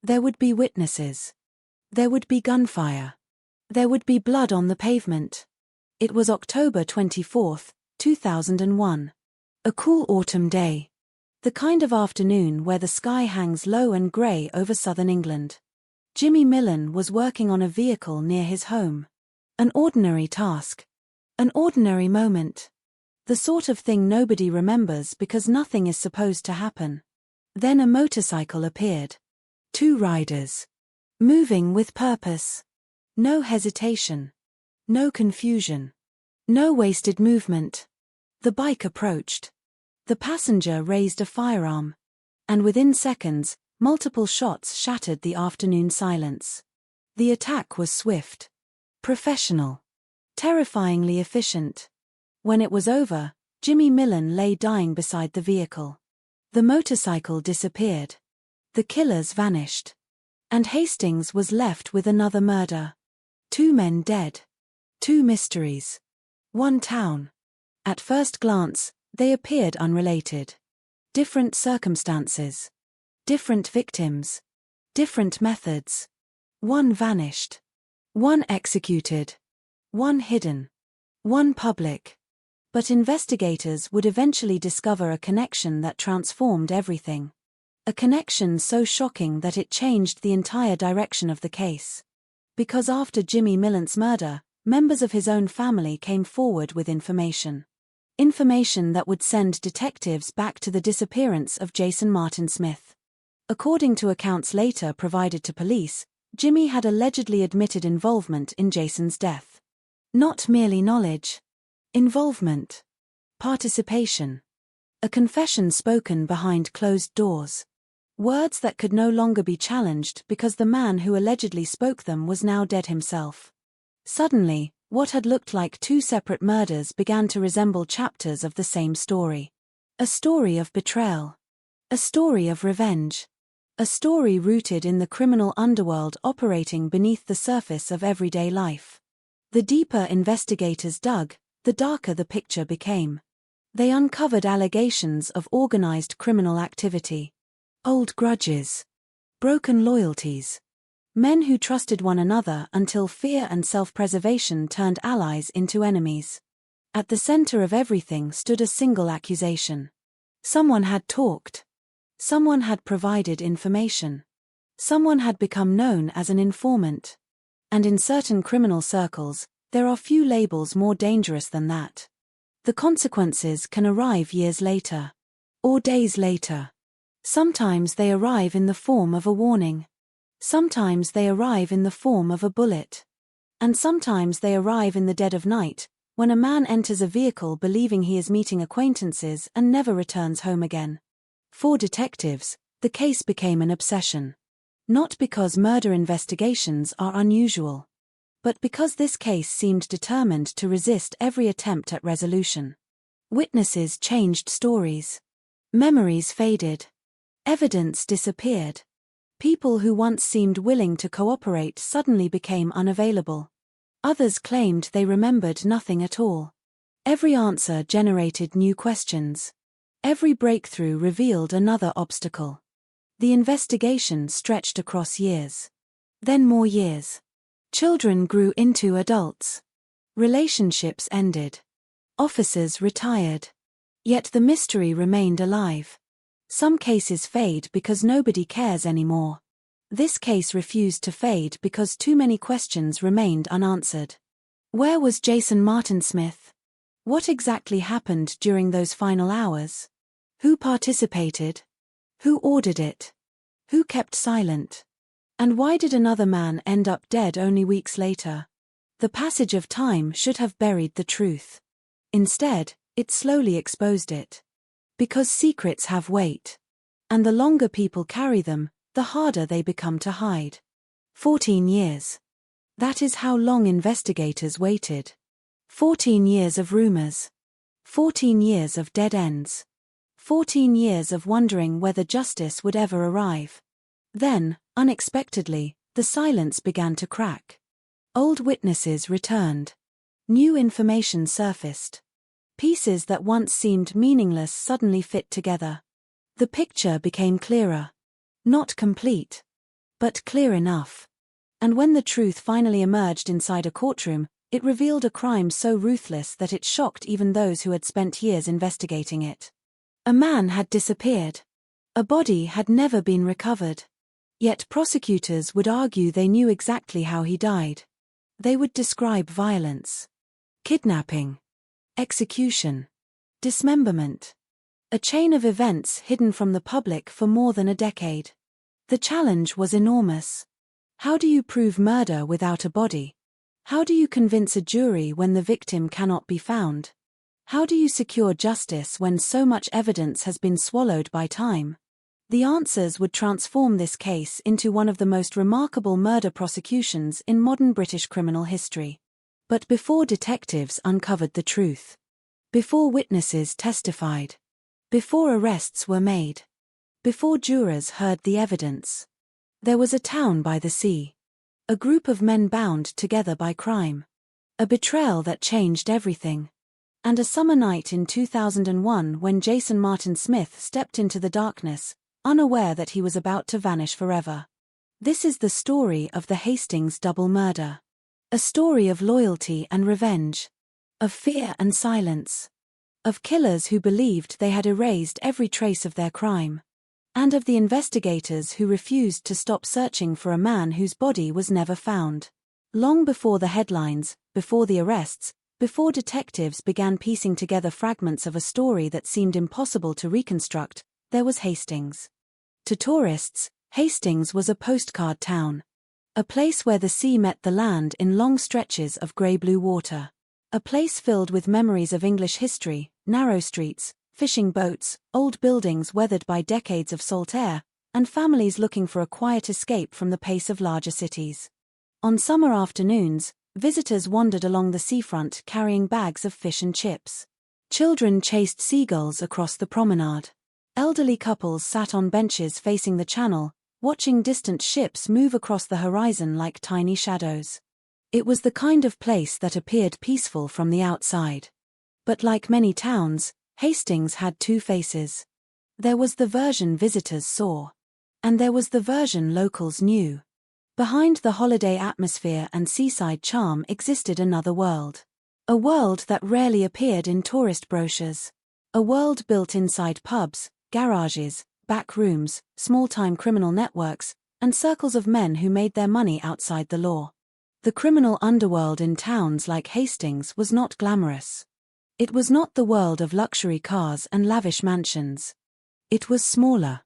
There would be witnesses. There would be gunfire. There would be blood on the pavement. It was October 24, 2001. A cool autumn day. The kind of afternoon where the sky hangs low and grey over southern England. Jimmy Millen was working on a vehicle near his home. An ordinary task. An ordinary moment. The sort of thing nobody remembers because nothing is supposed to happen. Then a motorcycle appeared. 2 riders. Moving with purpose. No hesitation. No confusion. No wasted movement. The bike approached. The passenger raised a firearm. And within seconds, multiple shots shattered the afternoon silence. The attack was swift. Professional. Terrifyingly efficient. When it was over, Jimmy Millen lay dying beside the vehicle. The motorcycle disappeared. The killers vanished. And Hastings was left with another murder. 2 men dead. 2 mysteries. 1 town. At first glance, they appeared unrelated. Different circumstances. Different victims. Different methods. 1 vanished. 1 executed. 1 hidden. 1 public. But investigators would eventually discover a connection that transformed everything. A connection so shocking that it changed the entire direction of the case. Because after Jimmy Millen's murder, members of his own family came forward with information. Information that would send detectives back to the disappearance of Jason Martin Smith. According to accounts later provided to police, Jimmy had allegedly admitted involvement in Jason's death. Not merely knowledge. Involvement. Participation. A confession spoken behind closed doors. Words that could no longer be challenged because the man who allegedly spoke them was now dead himself. Suddenly, what had looked like 2 separate murders began to resemble chapters of the same story. A story of betrayal. A story of revenge. A story rooted in the criminal underworld operating beneath the surface of everyday life. The deeper investigators dug, the darker the picture became. They uncovered allegations of organized criminal activity, old grudges, broken loyalties, men who trusted one another until fear and self-preservation turned allies into enemies. At the center of everything stood a single accusation. Someone had talked. Someone had provided information. Someone had become known as an informant. And in certain criminal circles, there are few labels more dangerous than that. The consequences can arrive years later. Or days later. Sometimes they arrive in the form of a warning. Sometimes they arrive in the form of a bullet. And sometimes they arrive in the dead of night, when a man enters a vehicle believing he is meeting acquaintances and never returns home again. For detectives, the case became an obsession. Not because murder investigations are unusual, but because this case seemed determined to resist every attempt at resolution. Witnesses changed stories. Memories faded. Evidence disappeared. People who once seemed willing to cooperate suddenly became unavailable. Others claimed they remembered nothing at all. Every answer generated new questions. Every breakthrough revealed another obstacle. The investigation stretched across years. Then more years. Children grew into adults. Relationships ended. Officers retired. Yet the mystery remained alive. Some cases fade because nobody cares anymore. This case refused to fade because too many questions remained unanswered. Where was Jason Martin Smith? What exactly happened during those final hours? Who participated? Who ordered it? Who kept silent? And why did another man end up dead only weeks later? The passage of time should have buried the truth. Instead, it slowly exposed it. Because secrets have weight. And the longer people carry them, the harder they become to hide. 14 years. That is how long investigators waited. 14 years of rumors. 14 years of dead ends. 14 years of wondering whether justice would ever arrive. Then, unexpectedly, the silence began to crack. Old witnesses returned. New information surfaced. Pieces that once seemed meaningless suddenly fit together. The picture became clearer. Not complete, but clear enough. And when the truth finally emerged inside a courtroom, it revealed a crime so ruthless that it shocked even those who had spent years investigating it. A man had disappeared. A body had never been recovered. Yet prosecutors would argue they knew exactly how he died. They would describe violence. Kidnapping. Execution. Dismemberment. A chain of events hidden from the public for more than a decade. The challenge was enormous. How do you prove murder without a body? How do you convince a jury when the victim cannot be found? How do you secure justice when so much evidence has been swallowed by time? The answers would transform this case into one of the most remarkable murder prosecutions in modern British criminal history. But before detectives uncovered the truth, before witnesses testified, before arrests were made, before jurors heard the evidence, there was a town by the sea. A group of men bound together by crime. A betrayal that changed everything. And a summer night in 2001 when Jason Martin Smith stepped into the darkness, unaware that he was about to vanish forever. This is the story of the Hastings double murder. A story of loyalty and revenge. Of fear and silence. Of killers who believed they had erased every trace of their crime. And of the investigators who refused to stop searching for a man whose body was never found. Long before the headlines, before the arrests, before detectives began piecing together fragments of a story that seemed impossible to reconstruct, there was Hastings. To tourists, Hastings was a postcard town. A place where the sea met the land in long stretches of grey-blue water. A place filled with memories of English history, narrow streets, fishing boats, old buildings weathered by decades of salt air, and families looking for a quiet escape from the pace of larger cities. On summer afternoons, visitors wandered along the seafront carrying bags of fish and chips. Children chased seagulls across the promenade. Elderly couples sat on benches facing the channel, watching distant ships move across the horizon like tiny shadows. It was the kind of place that appeared peaceful from the outside. But like many towns, Hastings had two faces. There was the version visitors saw. And there was the version locals knew. Behind the holiday atmosphere and seaside charm existed another world. A world that rarely appeared in tourist brochures. A world built inside pubs, garages, back rooms, small-time criminal networks, and circles of men who made their money outside the law. The criminal underworld in towns like Hastings was not glamorous. It was not the world of luxury cars and lavish mansions. It was smaller,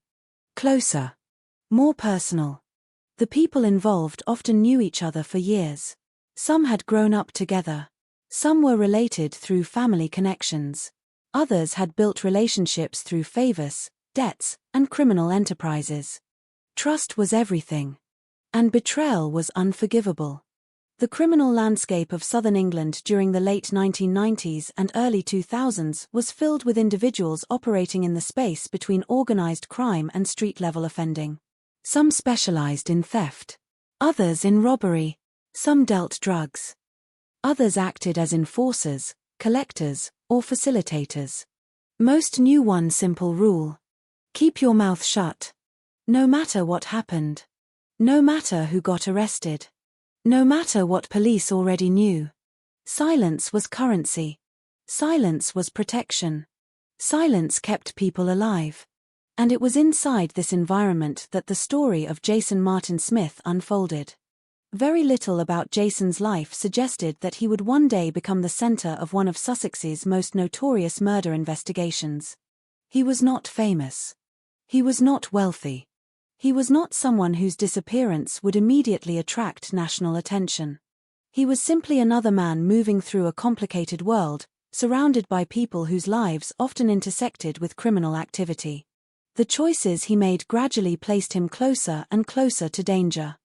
closer, more personal. The people involved often knew each other for years. Some had grown up together. Some were related through family connections. Others had built relationships through favors, debts, and criminal enterprises. Trust was everything. And betrayal was unforgivable. The criminal landscape of southern England during the late 1990s and early 2000s was filled with individuals operating in the space between organized crime and street-level offending. Some specialized in theft. Others in robbery. Some dealt drugs. Others acted as enforcers, collectors, or facilitators. Most knew one simple rule. Keep your mouth shut. No matter what happened. No matter who got arrested. No matter what police already knew. Silence was currency. Silence was protection. Silence kept people alive. And it was inside this environment that the story of Jason Martin Smith unfolded. Very little about Jason's life suggested that he would one day become the center of one of Sussex's most notorious murder investigations. He was not famous. He was not wealthy. He was not someone whose disappearance would immediately attract national attention. He was simply another man moving through a complicated world, surrounded by people whose lives often intersected with criminal activity. The choices he made gradually placed him closer and closer to danger.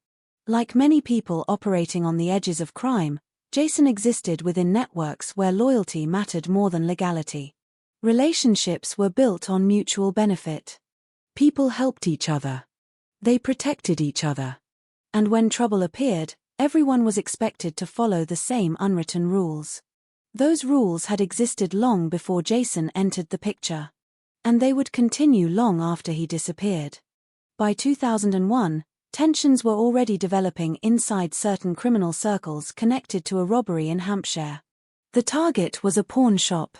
Like many people operating on the edges of crime, Jason existed within networks where loyalty mattered more than legality. Relationships were built on mutual benefit. People helped each other. They protected each other. And when trouble appeared, everyone was expected to follow the same unwritten rules. Those rules had existed long before Jason entered the picture. And they would continue long after he disappeared. By 2001, tensions were already developing inside certain criminal circles connected to a robbery in Hampshire. The target was a pawn shop.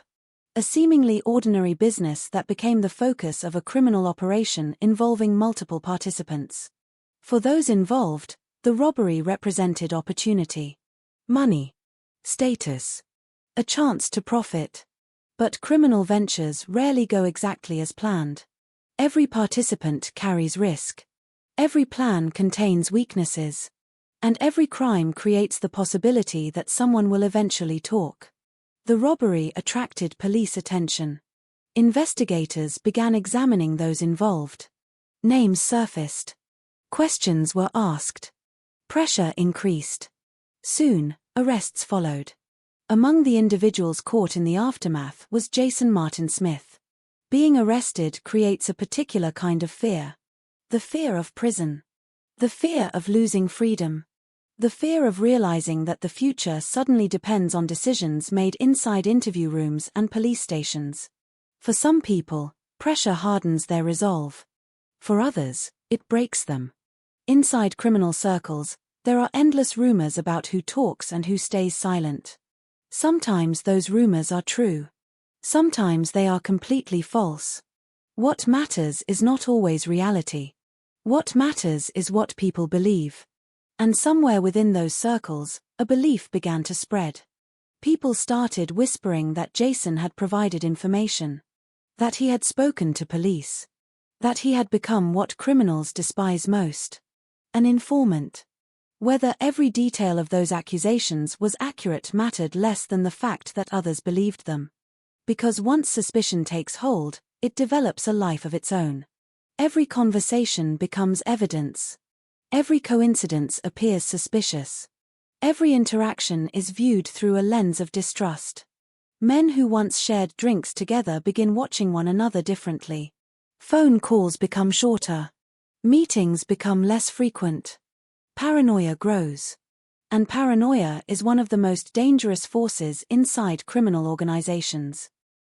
A seemingly ordinary business that became the focus of a criminal operation involving multiple participants. For those involved, the robbery represented opportunity. Money. Status. A chance to profit. But criminal ventures rarely go exactly as planned. Every participant carries risk. Every plan contains weaknesses. And every crime creates the possibility that someone will eventually talk. The robbery attracted police attention. Investigators began examining those involved. Names surfaced. Questions were asked. Pressure increased. Soon, arrests followed. Among the individuals caught in the aftermath was Jason Martin Smith. Being arrested creates a particular kind of fear. The fear of prison. The fear of losing freedom. The fear of realizing that the future suddenly depends on decisions made inside interview rooms and police stations. For some people, pressure hardens their resolve. For others, it breaks them. Inside criminal circles, there are endless rumors about who talks and who stays silent. Sometimes those rumors are true. Sometimes they are completely false. What matters is not always reality. What matters is what people believe. And somewhere within those circles, a belief began to spread. People started whispering that Jason had provided information. That he had spoken to police. That he had become what criminals despise most. An informant. Whether every detail of those accusations was accurate mattered less than the fact that others believed them. Because once suspicion takes hold, it develops a life of its own. Every conversation becomes evidence. Every coincidence appears suspicious. Every interaction is viewed through a lens of distrust. Men who once shared drinks together begin watching one another differently. Phone calls become shorter. Meetings become less frequent. Paranoia grows. And paranoia is one of the most dangerous forces inside criminal organizations.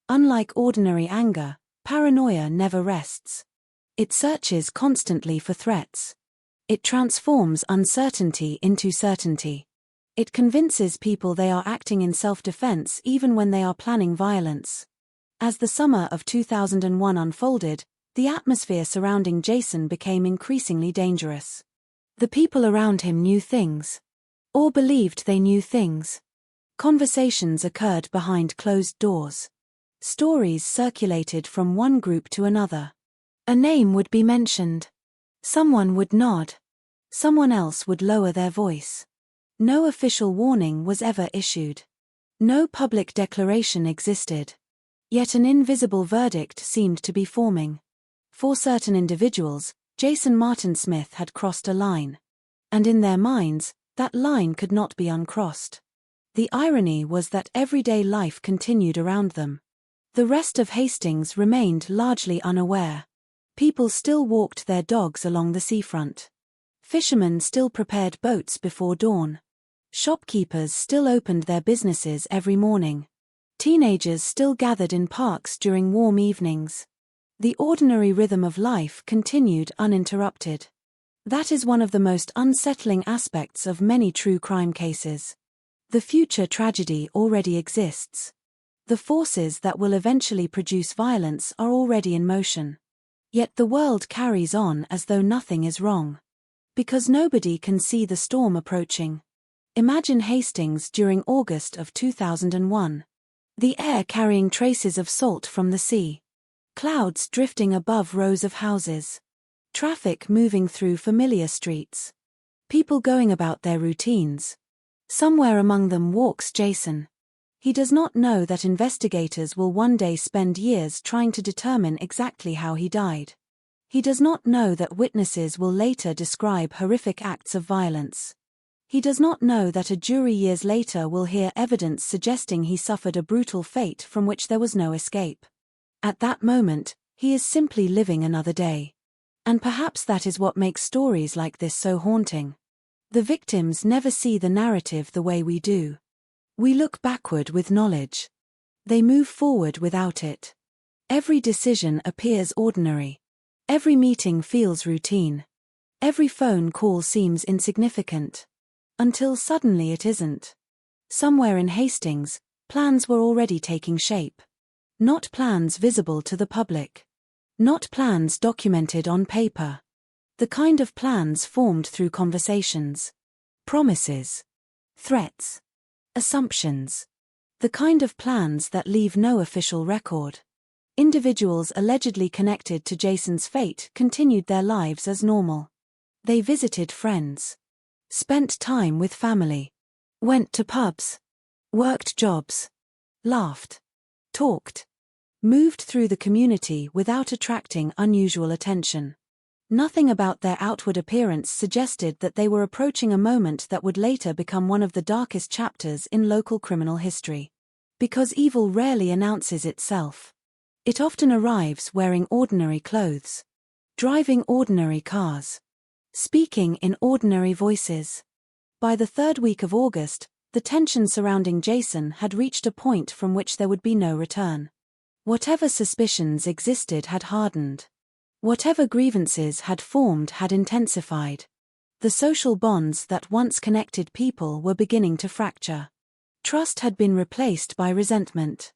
Unlike ordinary anger, paranoia never rests. It searches constantly for threats. It transforms uncertainty into certainty. It convinces people they are acting in self-defense even when they are planning violence. As the summer of 2001 unfolded, the atmosphere surrounding Jason became increasingly dangerous. The people around him knew things. Or believed they knew things. Conversations occurred behind closed doors. Stories circulated from one group to another. A name would be mentioned. Someone would nod. Someone else would lower their voice. No official warning was ever issued. No public declaration existed. Yet an invisible verdict seemed to be forming. For certain individuals, Jason Martin Smith had crossed a line. And in their minds, that line could not be uncrossed. The irony was that everyday life continued around them. The rest of Hastings remained largely unaware. People still walked their dogs along the seafront. Fishermen still prepared boats before dawn. Shopkeepers still opened their businesses every morning. Teenagers still gathered in parks during warm evenings. The ordinary rhythm of life continued uninterrupted. That is one of the most unsettling aspects of many true crime cases. The future tragedy already exists. The forces that will eventually produce violence are already in motion. Yet the world carries on as though nothing is wrong. Because nobody can see the storm approaching. Imagine Hastings during August of 2001. The air carrying traces of salt from the sea. Clouds drifting above rows of houses. Traffic moving through familiar streets. People going about their routines. Somewhere among them walks Jason. He does not know that investigators will one day spend years trying to determine exactly how he died. He does not know that witnesses will later describe horrific acts of violence. He does not know that a jury years later will hear evidence suggesting he suffered a brutal fate from which there was no escape. At that moment, he is simply living another day. And perhaps that is what makes stories like this so haunting. The victims never see the narrative the way we do. We look backward with knowledge. They move forward without it. Every decision appears ordinary. Every meeting feels routine. Every phone call seems insignificant. Until suddenly it isn't. Somewhere in Hastings, plans were already taking shape. Not plans visible to the public. Not plans documented on paper. The kind of plans formed through conversations. Promises. Threats. Assumptions. The kind of plans that leave no official record. Individuals allegedly connected to Jason's fate continued their lives as normal. They visited friends. Spent time with family. Went to pubs. Worked jobs. Laughed. Talked. Moved through the community without attracting unusual attention. Nothing about their outward appearance suggested that they were approaching a moment that would later become one of the darkest chapters in local criminal history. Because evil rarely announces itself. It often arrives wearing ordinary clothes. Driving ordinary cars. Speaking in ordinary voices. By the third week of August, the tension surrounding Jason had reached a point from which there would be no return. Whatever suspicions existed had hardened. Whatever grievances had formed had intensified. The social bonds that once connected people were beginning to fracture. Trust had been replaced by resentment.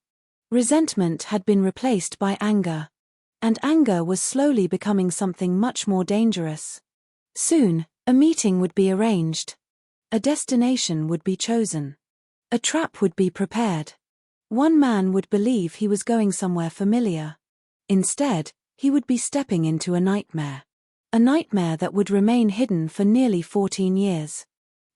Resentment had been replaced by anger. And anger was slowly becoming something much more dangerous. Soon, a meeting would be arranged. A destination would be chosen. A trap would be prepared. One man would believe he was going somewhere familiar. Instead, he would be stepping into a nightmare. A nightmare that would remain hidden for nearly 14 years.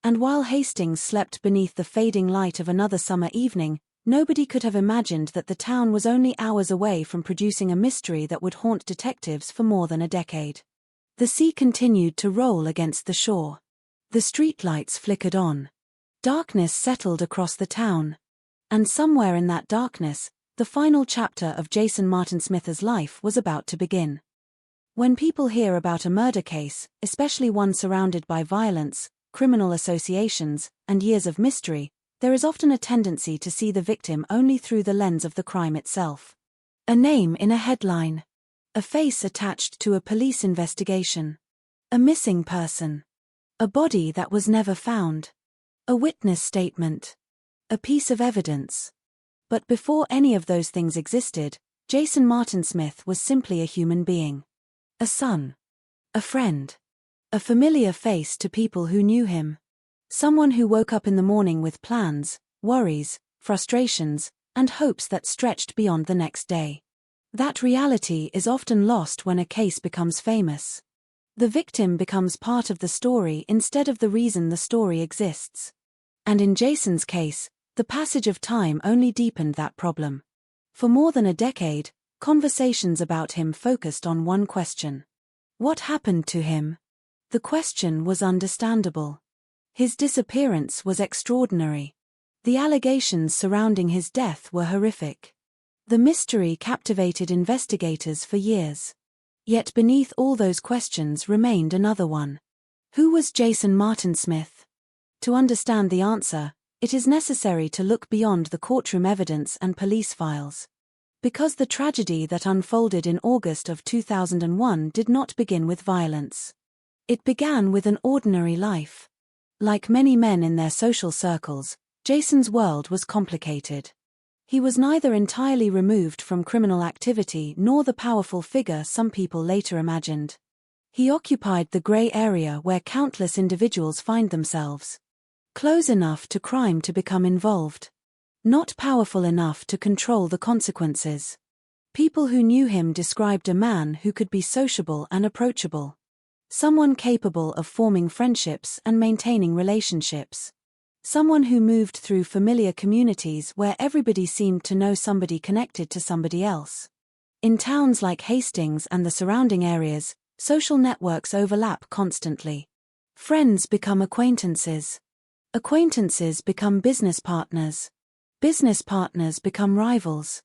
And while Hastings slept beneath the fading light of another summer evening, nobody could have imagined that the town was only hours away from producing a mystery that would haunt detectives for more than a decade. The sea continued to roll against the shore. The streetlights flickered on. Darkness settled across the town. And somewhere in that darkness, the final chapter of Jason Martin Smith's life was about to begin. When people hear about a murder case, especially one surrounded by violence, criminal associations, and years of mystery, there is often a tendency to see the victim only through the lens of the crime itself. A name in a headline. A face attached to a police investigation. A missing person. A body that was never found. A witness statement. A piece of evidence. But before any of those things existed, Jason Martin Smith was simply a human being. A son. A friend. A familiar face to people who knew him. Someone who woke up in the morning with plans, worries, frustrations, and hopes that stretched beyond the next day. That reality is often lost when a case becomes famous. The victim becomes part of the story instead of the reason the story exists. And in Jason's case, the passage of time only deepened that problem. For more than a decade, conversations about him focused on one question. What happened to him? The question was understandable. His disappearance was extraordinary. The allegations surrounding his death were horrific. The mystery captivated investigators for years. Yet beneath all those questions remained another one. Who was Jason Martin Smith? To understand the answer, it is necessary to look beyond the courtroom evidence and police files. Because the tragedy that unfolded in August of 2001 did not begin with violence. It began with an ordinary life. Like many men in their social circles, Jason's world was complicated. He was neither entirely removed from criminal activity nor the powerful figure some people later imagined. He occupied the gray area where countless individuals find themselves. Close enough to crime to become involved. Not powerful enough to control the consequences. People who knew him described a man who could be sociable and approachable. Someone capable of forming friendships and maintaining relationships. Someone who moved through familiar communities where everybody seemed to know somebody connected to somebody else. In towns like Hastings and the surrounding areas, social networks overlap constantly. Friends become acquaintances. Acquaintances become business partners. Business partners become rivals.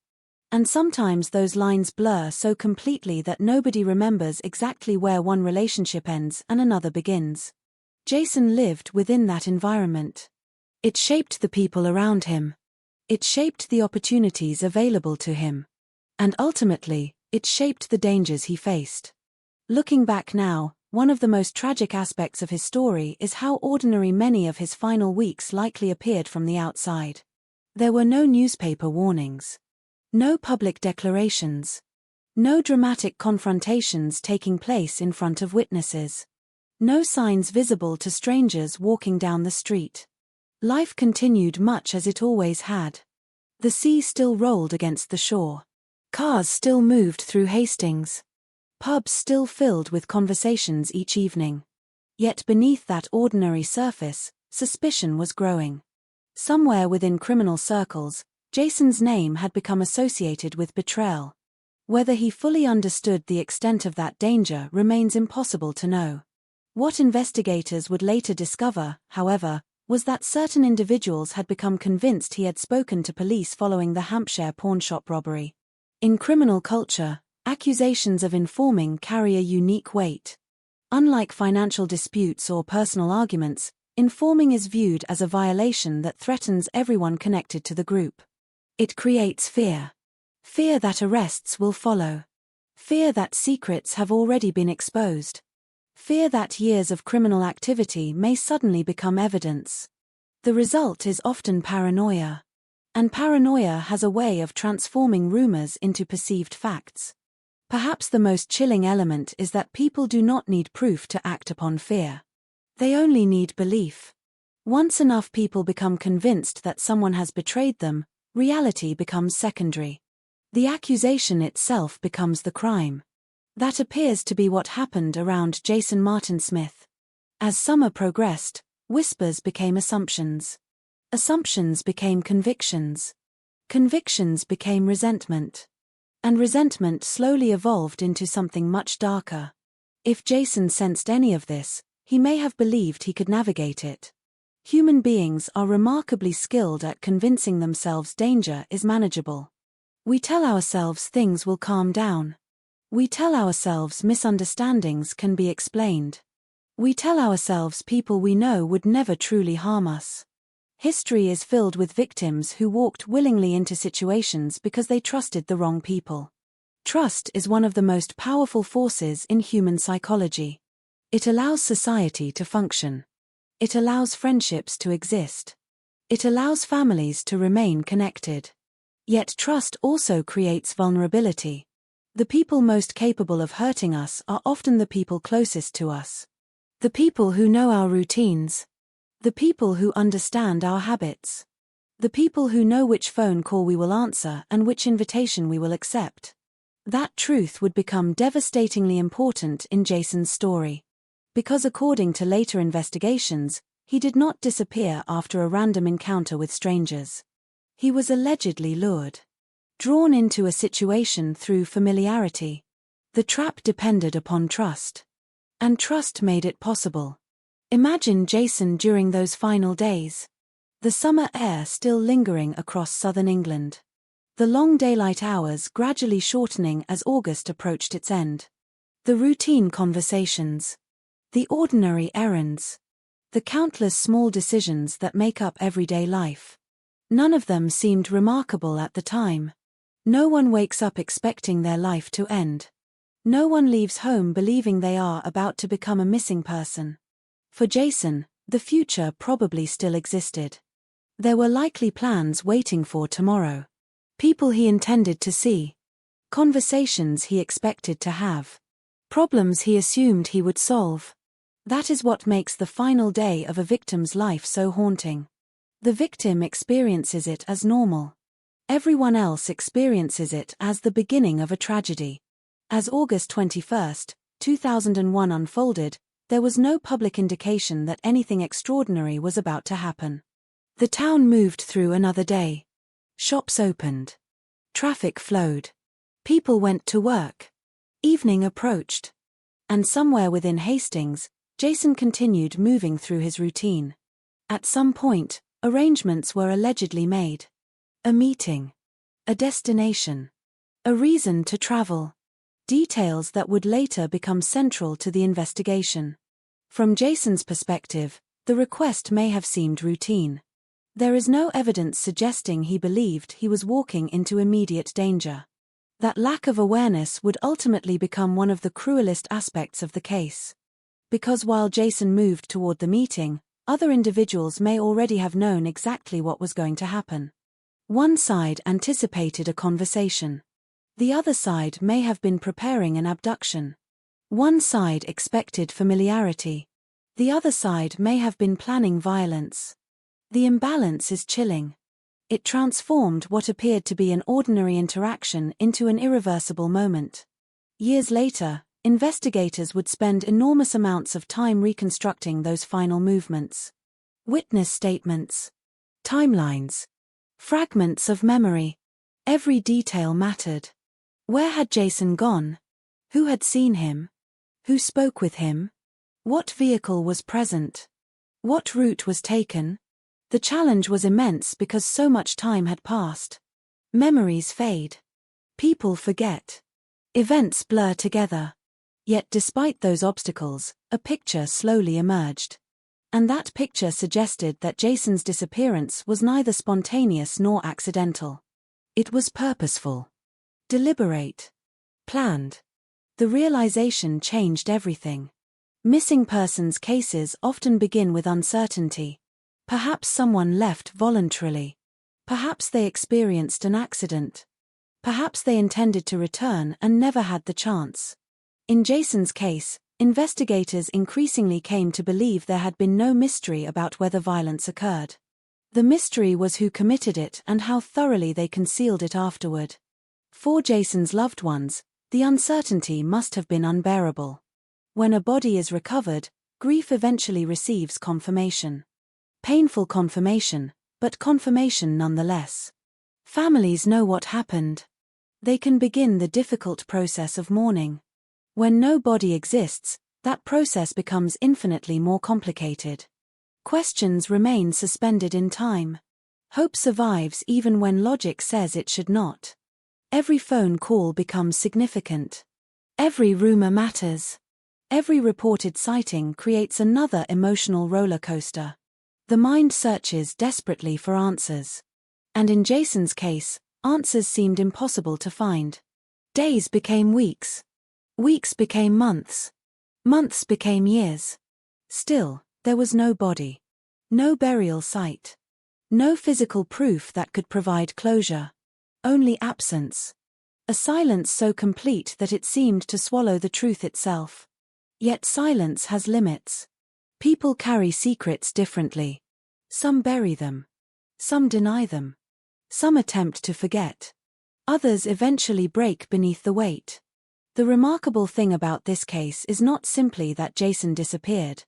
And sometimes those lines blur so completely that nobody remembers exactly where one relationship ends and another begins. Jason lived within that environment. It shaped the people around him. It shaped the opportunities available to him. And ultimately, it shaped the dangers he faced. Looking back now, one of the most tragic aspects of his story is how ordinary many of his final weeks likely appeared from the outside. There were no newspaper warnings. No public declarations. No dramatic confrontations taking place in front of witnesses. No signs visible to strangers walking down the street. Life continued much as it always had. The sea still rolled against the shore. Cars still moved through Hastings. Pubs still filled with conversations each evening. Yet beneath that ordinary surface, suspicion was growing. Somewhere within criminal circles, Jason's name had become associated with betrayal. Whether he fully understood the extent of that danger remains impossible to know. What investigators would later discover, however, was that certain individuals had become convinced he had spoken to police following the Hampshire pawnshop robbery. In criminal culture, accusations of informing carry a unique weight. Unlike financial disputes or personal arguments, informing is viewed as a violation that threatens everyone connected to the group. It creates fear. Fear that arrests will follow. Fear that secrets have already been exposed. Fear that years of criminal activity may suddenly become evidence. The result is often paranoia. And paranoia has a way of transforming rumors into perceived facts. Perhaps the most chilling element is that people do not need proof to act upon fear. They only need belief. Once enough people become convinced that someone has betrayed them, reality becomes secondary. The accusation itself becomes the crime. That appears to be what happened around Jason Martin Smith. As summer progressed, whispers became assumptions. Assumptions became convictions. Convictions became resentment. And resentment slowly evolved into something much darker. If Jason sensed any of this, he may have believed he could navigate it. Human beings are remarkably skilled at convincing themselves danger is manageable. We tell ourselves things will calm down. We tell ourselves misunderstandings can be explained. We tell ourselves people we know would never truly harm us. History is filled with victims who walked willingly into situations because they trusted the wrong people. Trust is one of the most powerful forces in human psychology. It allows society to function. It allows friendships to exist. It allows families to remain connected. Yet trust also creates vulnerability. The people most capable of hurting us are often the people closest to us. The people who know our routines. The people who understand our habits. The people who know which phone call we will answer and which invitation we will accept. That truth would become devastatingly important in Jason's story. Because according to later investigations, he did not disappear after a random encounter with strangers. He was allegedly lured. Drawn into a situation through familiarity. The trap depended upon trust. And trust made it possible. Imagine Jason during those final days. The summer air still lingering across southern England. The long daylight hours gradually shortening as August approached its end. The routine conversations. The ordinary errands. The countless small decisions that make up everyday life. None of them seemed remarkable at the time. No one wakes up expecting their life to end. No one leaves home believing they are about to become a missing person. For Jason, the future probably still existed. There were likely plans waiting for tomorrow. People he intended to see. Conversations he expected to have. Problems he assumed he would solve. That is what makes the final day of a victim's life so haunting. The victim experiences it as normal. Everyone else experiences it as the beginning of a tragedy. As August 21, 2001 unfolded, there was no public indication that anything extraordinary was about to happen. The town moved through another day. Shops opened. Traffic flowed. People went to work. Evening approached. And somewhere within Hastings, Jason continued moving through his routine. At some point, arrangements were allegedly made. A meeting. A destination. A reason to travel. Details that would later become central to the investigation. From Jason's perspective, the request may have seemed routine. There is no evidence suggesting he believed he was walking into immediate danger. That lack of awareness would ultimately become one of the cruelest aspects of the case. Because while Jason moved toward the meeting, other individuals may already have known exactly what was going to happen. One side anticipated a conversation. The other side may have been preparing an abduction. One side expected familiarity. The other side may have been planning violence. The imbalance is chilling. It transformed what appeared to be an ordinary interaction into an irreversible moment. Years later, investigators would spend enormous amounts of time reconstructing those final movements. Witness statements. Timelines. Fragments of memory. Every detail mattered. Where had Jason gone? Who had seen him? Who spoke with him? What vehicle was present? What route was taken? The challenge was immense because so much time had passed. Memories fade. People forget. Events blur together. Yet despite those obstacles, a picture slowly emerged. And that picture suggested that Jason's disappearance was neither spontaneous nor accidental. It was purposeful. Deliberate. Planned. The realization changed everything. Missing persons cases often begin with uncertainty. Perhaps someone left voluntarily. Perhaps they experienced an accident. Perhaps they intended to return and never had the chance. In Jason's case, investigators increasingly came to believe there had been no mystery about whether violence occurred. The mystery was who committed it and how thoroughly they concealed it afterward. For Jason's loved ones, the uncertainty must have been unbearable. When a body is recovered, grief eventually receives confirmation. Painful confirmation, but confirmation nonetheless. Families know what happened. They can begin the difficult process of mourning. When no body exists, that process becomes infinitely more complicated. Questions remain suspended in time. Hope survives even when logic says it should not. Every phone call becomes significant. Every rumor matters. Every reported sighting creates another emotional roller coaster. The mind searches desperately for answers. And in Jason's case, answers seemed impossible to find. Days became weeks. Weeks became months. Months became years. Still, there was no body. No burial site. No physical proof that could provide closure. Only absence. A silence so complete that it seemed to swallow the truth itself. Yet silence has limits. People carry secrets differently. Some bury them. Some deny them. Some attempt to forget. Others eventually break beneath the weight. The remarkable thing about this case is not simply that Jason disappeared.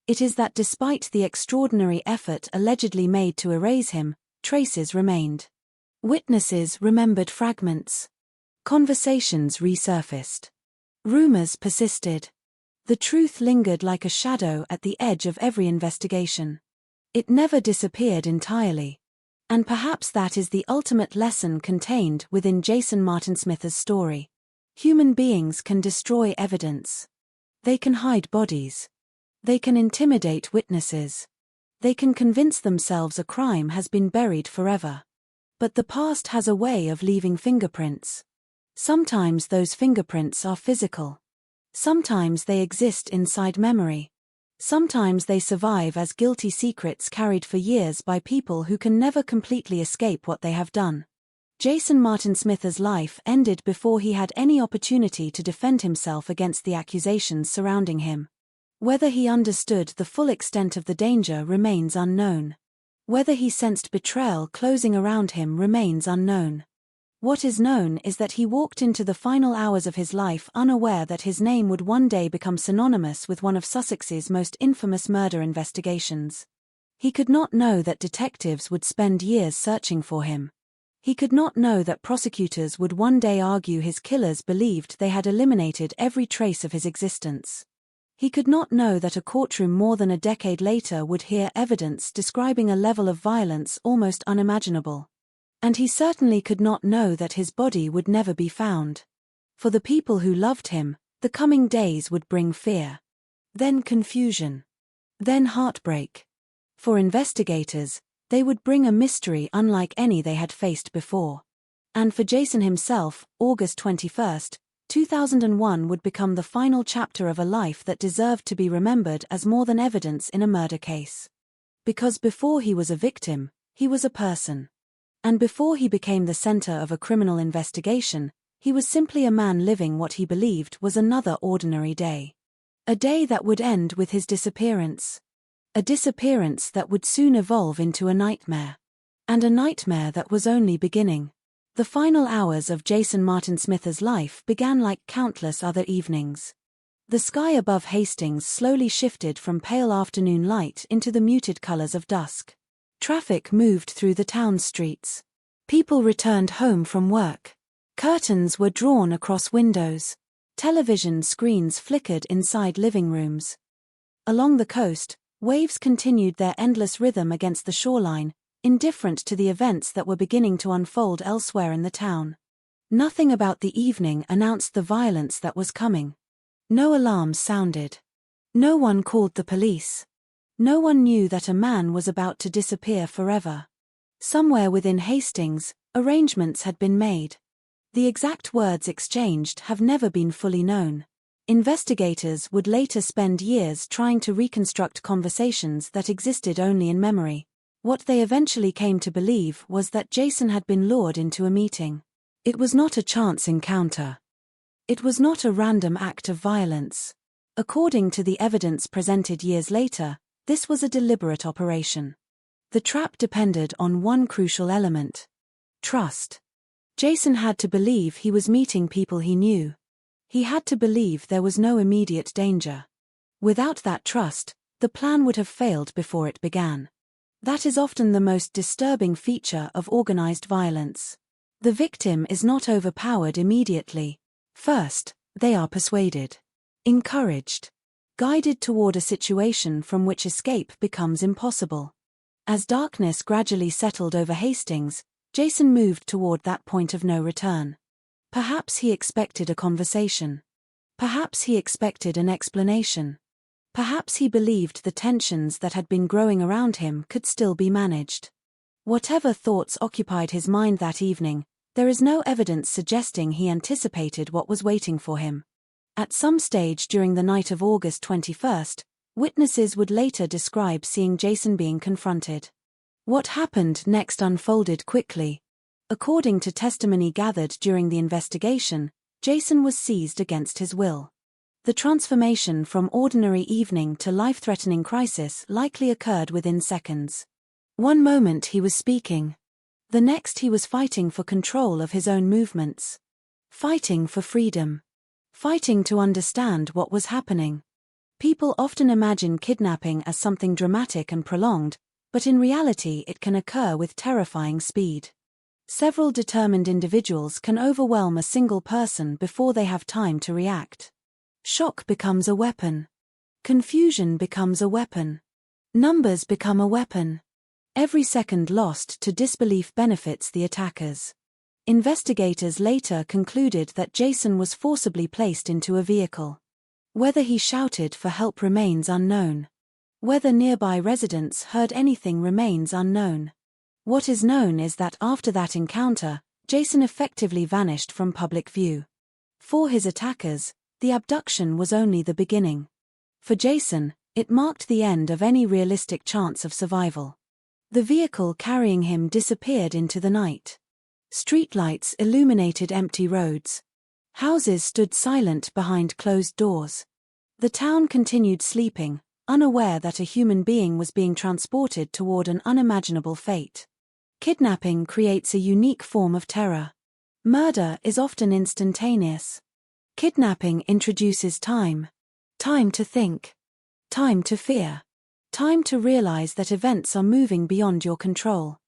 It is that despite the extraordinary effort allegedly made to erase him, traces remained. Witnesses remembered fragments. Conversations resurfaced. Rumors persisted. The truth lingered like a shadow at the edge of every investigation. It never disappeared entirely. And perhaps that is the ultimate lesson contained within Jason Martin Smith's story. Human beings can destroy evidence. They can hide bodies. They can intimidate witnesses. They can convince themselves a crime has been buried forever. But the past has a way of leaving fingerprints. Sometimes those fingerprints are physical. Sometimes they exist inside memory. Sometimes they survive as guilty secrets carried for years by people who can never completely escape what they have done. Jason Martin Smith's life ended before he had any opportunity to defend himself against the accusations surrounding him. Whether he understood the full extent of the danger remains unknown. Whether he sensed betrayal closing around him remains unknown. What is known is that he walked into the final hours of his life unaware that his name would one day become synonymous with one of Sussex's most infamous murder investigations. He could not know that detectives would spend years searching for him. He could not know that prosecutors would one day argue his killers believed they had eliminated every trace of his existence. He could not know that a courtroom more than a decade later would hear evidence describing a level of violence almost unimaginable. And he certainly could not know that his body would never be found. For the people who loved him, the coming days would bring fear. Then confusion. Then heartbreak. For investigators, they would bring a mystery unlike any they had faced before. And for Jason himself, August 21, 2001 would become the final chapter of a life that deserved to be remembered as more than evidence in a murder case. Because before he was a victim, he was a person. And before he became the center of a criminal investigation, he was simply a man living what he believed was another ordinary day. A day that would end with his disappearance. A disappearance that would soon evolve into a nightmare. And a nightmare that was only beginning. The final hours of Jason Martin Smith's life began like countless other evenings. The sky above Hastings slowly shifted from pale afternoon light into the muted colors of dusk. Traffic moved through the town's streets. People returned home from work. Curtains were drawn across windows. Television screens flickered inside living rooms. Along the coast, waves continued their endless rhythm against the shoreline, indifferent to the events that were beginning to unfold elsewhere in the town. Nothing about the evening announced the violence that was coming. No alarms sounded. No one called the police. No one knew that a man was about to disappear forever. Somewhere within Hastings, arrangements had been made. The exact words exchanged have never been fully known. Investigators would later spend years trying to reconstruct conversations that existed only in memory. What they eventually came to believe was that Jason had been lured into a meeting. It was not a chance encounter. It was not a random act of violence. According to the evidence presented years later, this was a deliberate operation. The trap depended on one crucial element: trust. Jason had to believe he was meeting people he knew. He had to believe there was no immediate danger. Without that trust, the plan would have failed before it began. That is often the most disturbing feature of organized violence. The victim is not overpowered immediately. First, they are persuaded, encouraged, guided toward a situation from which escape becomes impossible. As darkness gradually settled over Hastings, Jason moved toward that point of no return. Perhaps he expected a conversation. Perhaps he expected an explanation. Perhaps he believed the tensions that had been growing around him could still be managed. Whatever thoughts occupied his mind that evening, there is no evidence suggesting he anticipated what was waiting for him. At some stage during the night of August 21st, witnesses would later describe seeing Jason being confronted. What happened next unfolded quickly. According to testimony gathered during the investigation, Jason was seized against his will. The transformation from ordinary evening to life-threatening crisis likely occurred within seconds. One moment he was speaking. The next he was fighting for control of his own movements. Fighting for freedom. Fighting to understand what was happening. People often imagine kidnapping as something dramatic and prolonged, but in reality it can occur with terrifying speed. Several determined individuals can overwhelm a single person before they have time to react. Shock becomes a weapon. Confusion becomes a weapon. Numbers become a weapon. Every second lost to disbelief benefits the attackers. Investigators later concluded that Jason was forcibly placed into a vehicle. Whether he shouted for help remains unknown. Whether nearby residents heard anything remains unknown. What is known is that after that encounter, Jason effectively vanished from public view. For his attackers, the abduction was only the beginning. For Jason, it marked the end of any realistic chance of survival. The vehicle carrying him disappeared into the night. Streetlights illuminated empty roads. Houses stood silent behind closed doors. The town continued sleeping, unaware that a human being was being transported toward an unimaginable fate. Kidnapping creates a unique form of terror. Murder is often instantaneous. Kidnapping introduces time. Time to think. Time to fear. Time to realize that events are moving beyond your control.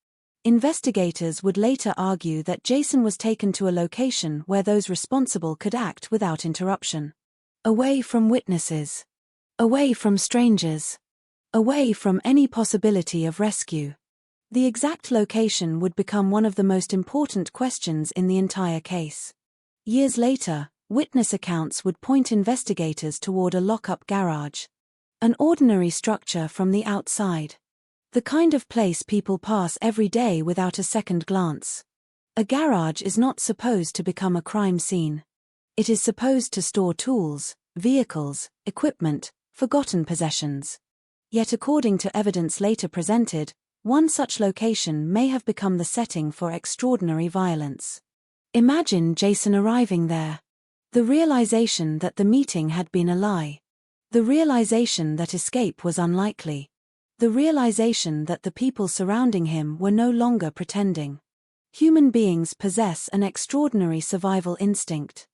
Investigators would later argue that Jason was taken to a location where those responsible could act without interruption. Away from witnesses. Away from strangers. Away from any possibility of rescue. The exact location would become one of the most important questions in the entire case. Years later, witness accounts would point investigators toward a lock-up garage. An ordinary structure from the outside. The kind of place people pass every day without a second glance. A garage is not supposed to become a crime scene. It is supposed to store tools, vehicles, equipment, forgotten possessions. Yet according to evidence later presented, one such location may have become the setting for extraordinary violence. Imagine Jason arriving there. The realization that the meeting had been a lie. The realization that escape was unlikely. The realization that the people surrounding him were no longer pretending. Human beings possess an extraordinary survival instinct.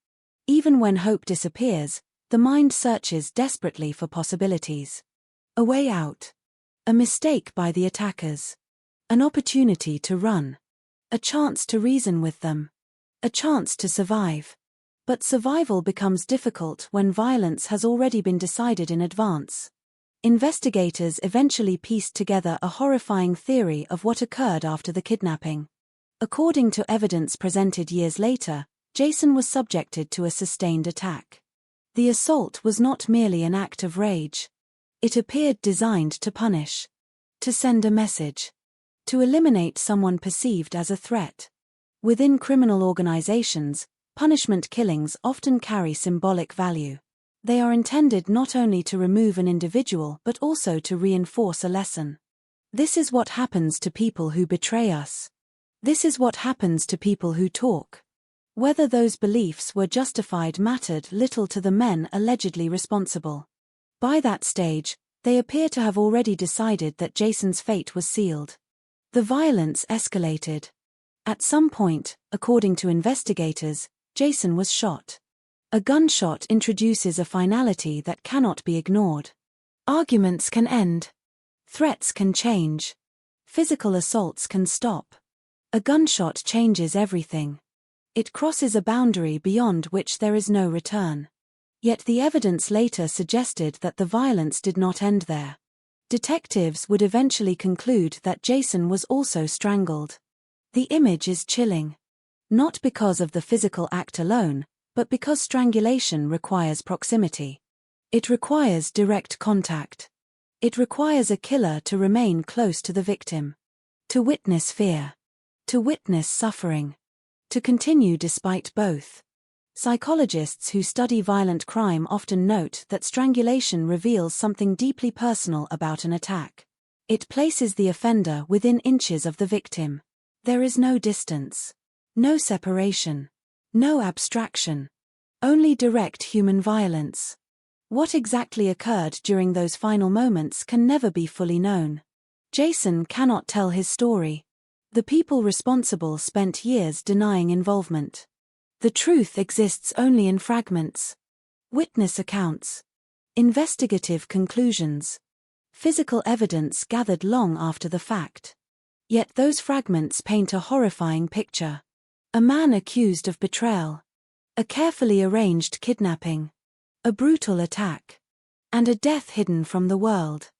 Even when hope disappears, the mind searches desperately for possibilities. A way out. A mistake by the attackers. An opportunity to run. A chance to reason with them. A chance to survive. But survival becomes difficult when violence has already been decided in advance. Investigators eventually pieced together a horrifying theory of what occurred after the kidnapping. According to evidence presented years later, Jason was subjected to a sustained attack. The assault was not merely an act of rage. It appeared designed to punish. To send a message. To eliminate someone perceived as a threat. Within criminal organizations, punishment killings often carry symbolic value. They are intended not only to remove an individual but also to reinforce a lesson. This is what happens to people who betray us. This is what happens to people who talk. Whether those beliefs were justified mattered little to the men allegedly responsible. By that stage, they appear to have already decided that Jason's fate was sealed. The violence escalated. At some point, according to investigators, Jason was shot. A gunshot introduces a finality that cannot be ignored. Arguments can end. Threats can change. Physical assaults can stop. A gunshot changes everything. It crosses a boundary beyond which there is no return. Yet the evidence later suggested that the violence did not end there. Detectives would eventually conclude that Jason was also strangled. The image is chilling. Not because of the physical act alone, but because strangulation requires proximity. It requires direct contact. It requires a killer to remain close to the victim, to witness fear, to witness suffering, to continue despite both. Psychologists who study violent crime often note that strangulation reveals something deeply personal about an attack. It places the offender within inches of the victim. There is no distance, no separation, no abstraction, only direct human violence. What exactly occurred during those final moments can never be fully known. Jason cannot tell his story. The people responsible spent years denying involvement. The truth exists only in fragments. Witness accounts, investigative conclusions, physical evidence gathered long after the fact. Yet those fragments paint a horrifying picture. A man accused of betrayal, a carefully arranged kidnapping, a brutal attack, and a death hidden from the world.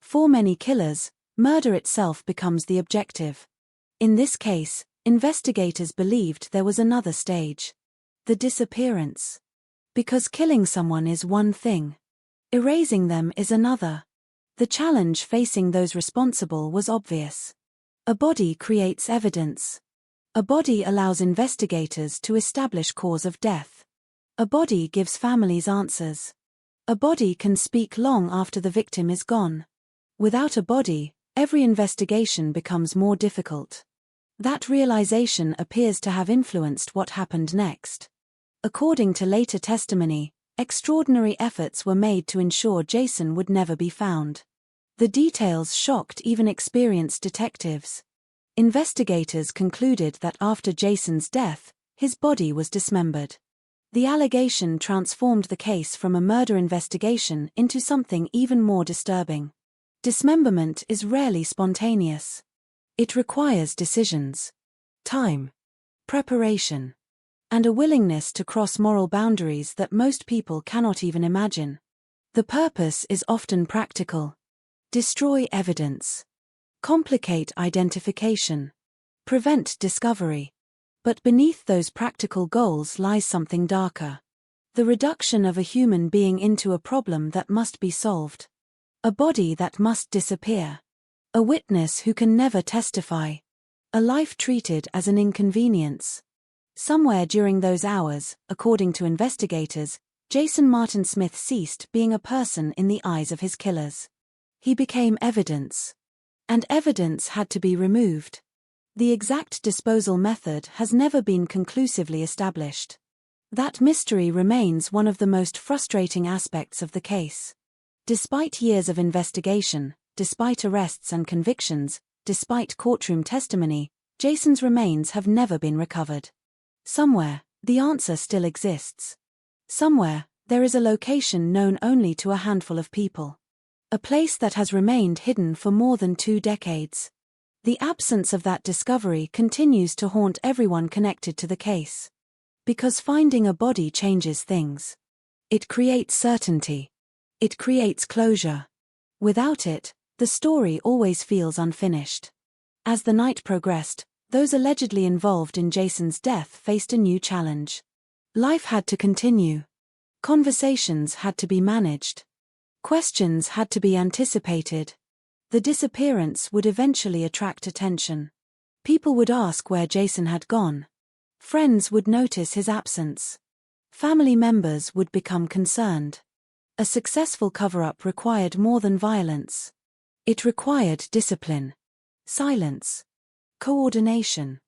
For many killers, murder itself becomes the objective. In this case, investigators believed there was another stage. The disappearance. Because killing someone is one thing, erasing them is another. The challenge facing those responsible was obvious. A body creates evidence. A body allows investigators to establish cause of death. A body gives families answers. A body can speak long after the victim is gone. Without a body, every investigation becomes more difficult. That realization appears to have influenced what happened next. According to later testimony, extraordinary efforts were made to ensure Jason would never be found. The details shocked even experienced detectives. Investigators concluded that after Jason's death, his body was dismembered. The allegation transformed the case from a murder investigation into something even more disturbing. Dismemberment is rarely spontaneous. It requires decisions, time, preparation, and a willingness to cross moral boundaries that most people cannot even imagine. The purpose is often practical. Destroy evidence. Complicate identification. Prevent discovery. But beneath those practical goals lies something darker. The reduction of a human being into a problem that must be solved. A body that must disappear. A witness who can never testify. A life treated as an inconvenience. Somewhere during those hours, according to investigators, Jason Martin Smith ceased being a person in the eyes of his killers. He became evidence. And evidence had to be removed. The exact disposal method has never been conclusively established. That mystery remains one of the most frustrating aspects of the case. Despite years of investigation, despite arrests and convictions, despite courtroom testimony, Jason's remains have never been recovered. Somewhere, the answer still exists. Somewhere, there is a location known only to a handful of people. A place that has remained hidden for more than 2 decades. The absence of that discovery continues to haunt everyone connected to the case. Because finding a body changes things. It creates certainty. It creates closure. Without it, the story always feels unfinished. As the night progressed, those allegedly involved in Jason's death faced a new challenge. Life had to continue. Conversations had to be managed. Questions had to be anticipated. The disappearance would eventually attract attention. People would ask where Jason had gone. Friends would notice his absence. Family members would become concerned. A successful cover-up required more than violence. It required discipline, silence, coordination.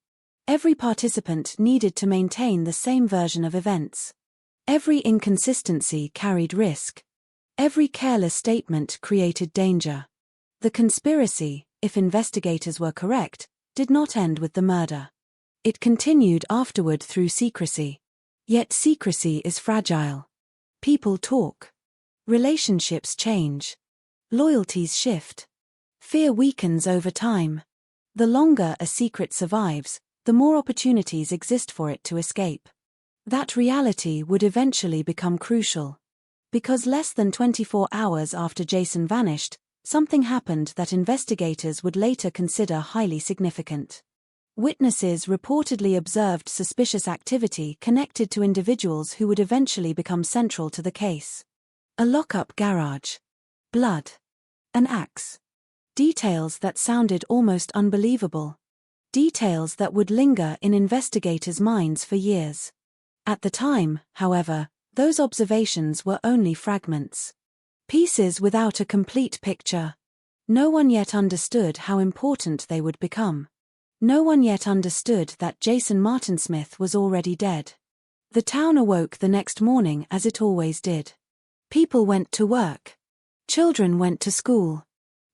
Every participant needed to maintain the same version of events. Every inconsistency carried risk. Every careless statement created danger. The conspiracy, if investigators were correct, did not end with the murder. It continued afterward through secrecy. Yet secrecy is fragile. People talk. Relationships change. Loyalties shift. Fear weakens over time. The longer a secret survives, the more opportunities exist for it to escape. That reality would eventually become crucial. Because less than 24 hours after Jason vanished, something happened that investigators would later consider highly significant. Witnesses reportedly observed suspicious activity connected to individuals who would eventually become central to the case. A lock-up garage. Blood. An axe. Details that sounded almost unbelievable. Details that would linger in investigators' minds for years. At the time, however, those observations were only fragments. Pieces without a complete picture. No one yet understood how important they would become. No one yet understood that Jason Martin Smith was already dead. The town awoke the next morning as it always did. People went to work. Children went to school.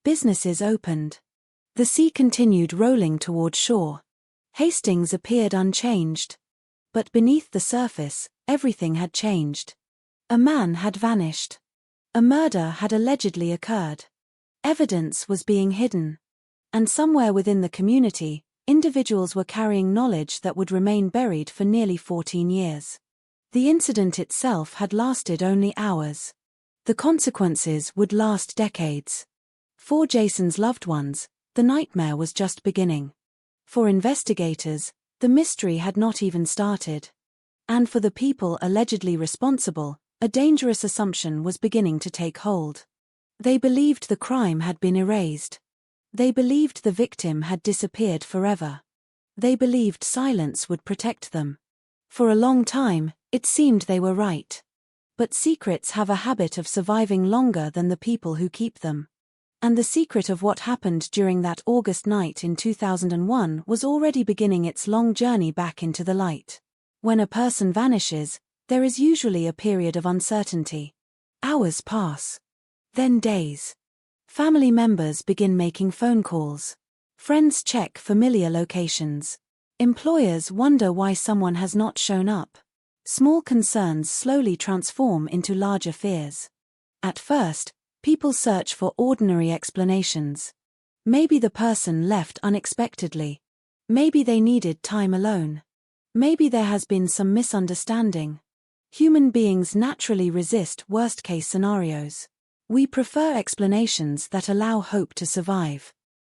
Businesses opened. The sea continued rolling toward shore. Hastings appeared unchanged. But beneath the surface, everything had changed. A man had vanished. A murder had allegedly occurred. Evidence was being hidden. And somewhere within the community, individuals were carrying knowledge that would remain buried for nearly 14 years. The incident itself had lasted only hours. The consequences would last decades. For Jason's loved ones, the nightmare was just beginning. For investigators, the mystery had not even started. And for the people allegedly responsible, a dangerous assumption was beginning to take hold. They believed the crime had been erased. They believed the victim had disappeared forever. They believed silence would protect them. For a long time, it seemed they were right. But secrets have a habit of surviving longer than the people who keep them. And the secret of what happened during that August night in 2001 was already beginning its long journey back into the light. When a person vanishes, there is usually a period of uncertainty. Hours pass. Then days. Family members begin making phone calls. Friends check familiar locations. Employers wonder why someone has not shown up. Small concerns slowly transform into larger fears. At first, people search for ordinary explanations. Maybe the person left unexpectedly. Maybe they needed time alone. Maybe there has been some misunderstanding. Human beings naturally resist worst-case scenarios. We prefer explanations that allow hope to survive.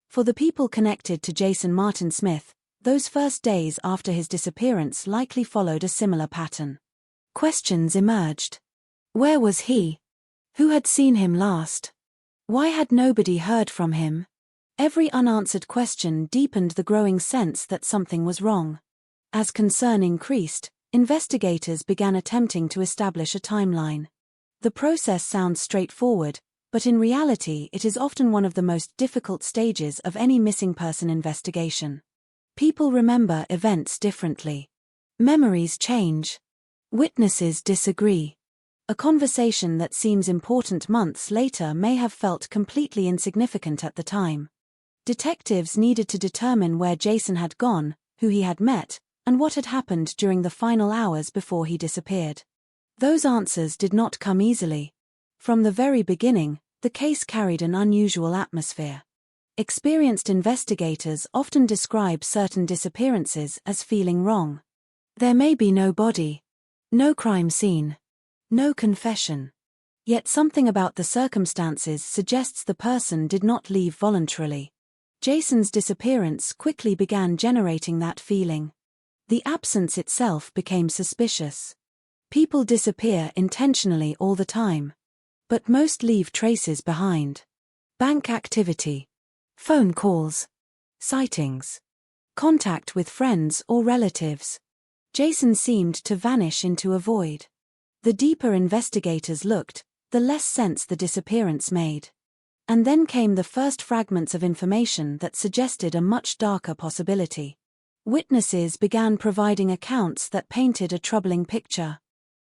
For the people connected to Jason Martin Smith, those first days after his disappearance likely followed a similar pattern. Questions emerged. Where was he? Who had seen him last? Why had nobody heard from him? Every unanswered question deepened the growing sense that something was wrong. As concern increased, investigators began attempting to establish a timeline. The process sounds straightforward, but in reality it is often one of the most difficult stages of any missing person investigation. People remember events differently. Memories change. Witnesses disagree. A conversation that seems important months later may have felt completely insignificant at the time. Detectives needed to determine where Jason had gone, who he had met, and what had happened during the final hours before he disappeared. Those answers did not come easily. From the very beginning, the case carried an unusual atmosphere. Experienced investigators often describe certain disappearances as feeling wrong. There may be no body, no crime scene, no confession. Yet something about the circumstances suggests the person did not leave voluntarily. Jason's disappearance quickly began generating that feeling. The absence itself became suspicious. People disappear intentionally all the time. But most leave traces behind. Bank activity. Phone calls. Sightings. Contact with friends or relatives. Jason seemed to vanish into a void. The deeper investigators looked, the less sense the disappearance made. And then came the first fragments of information that suggested a much darker possibility. Witnesses began providing accounts that painted a troubling picture.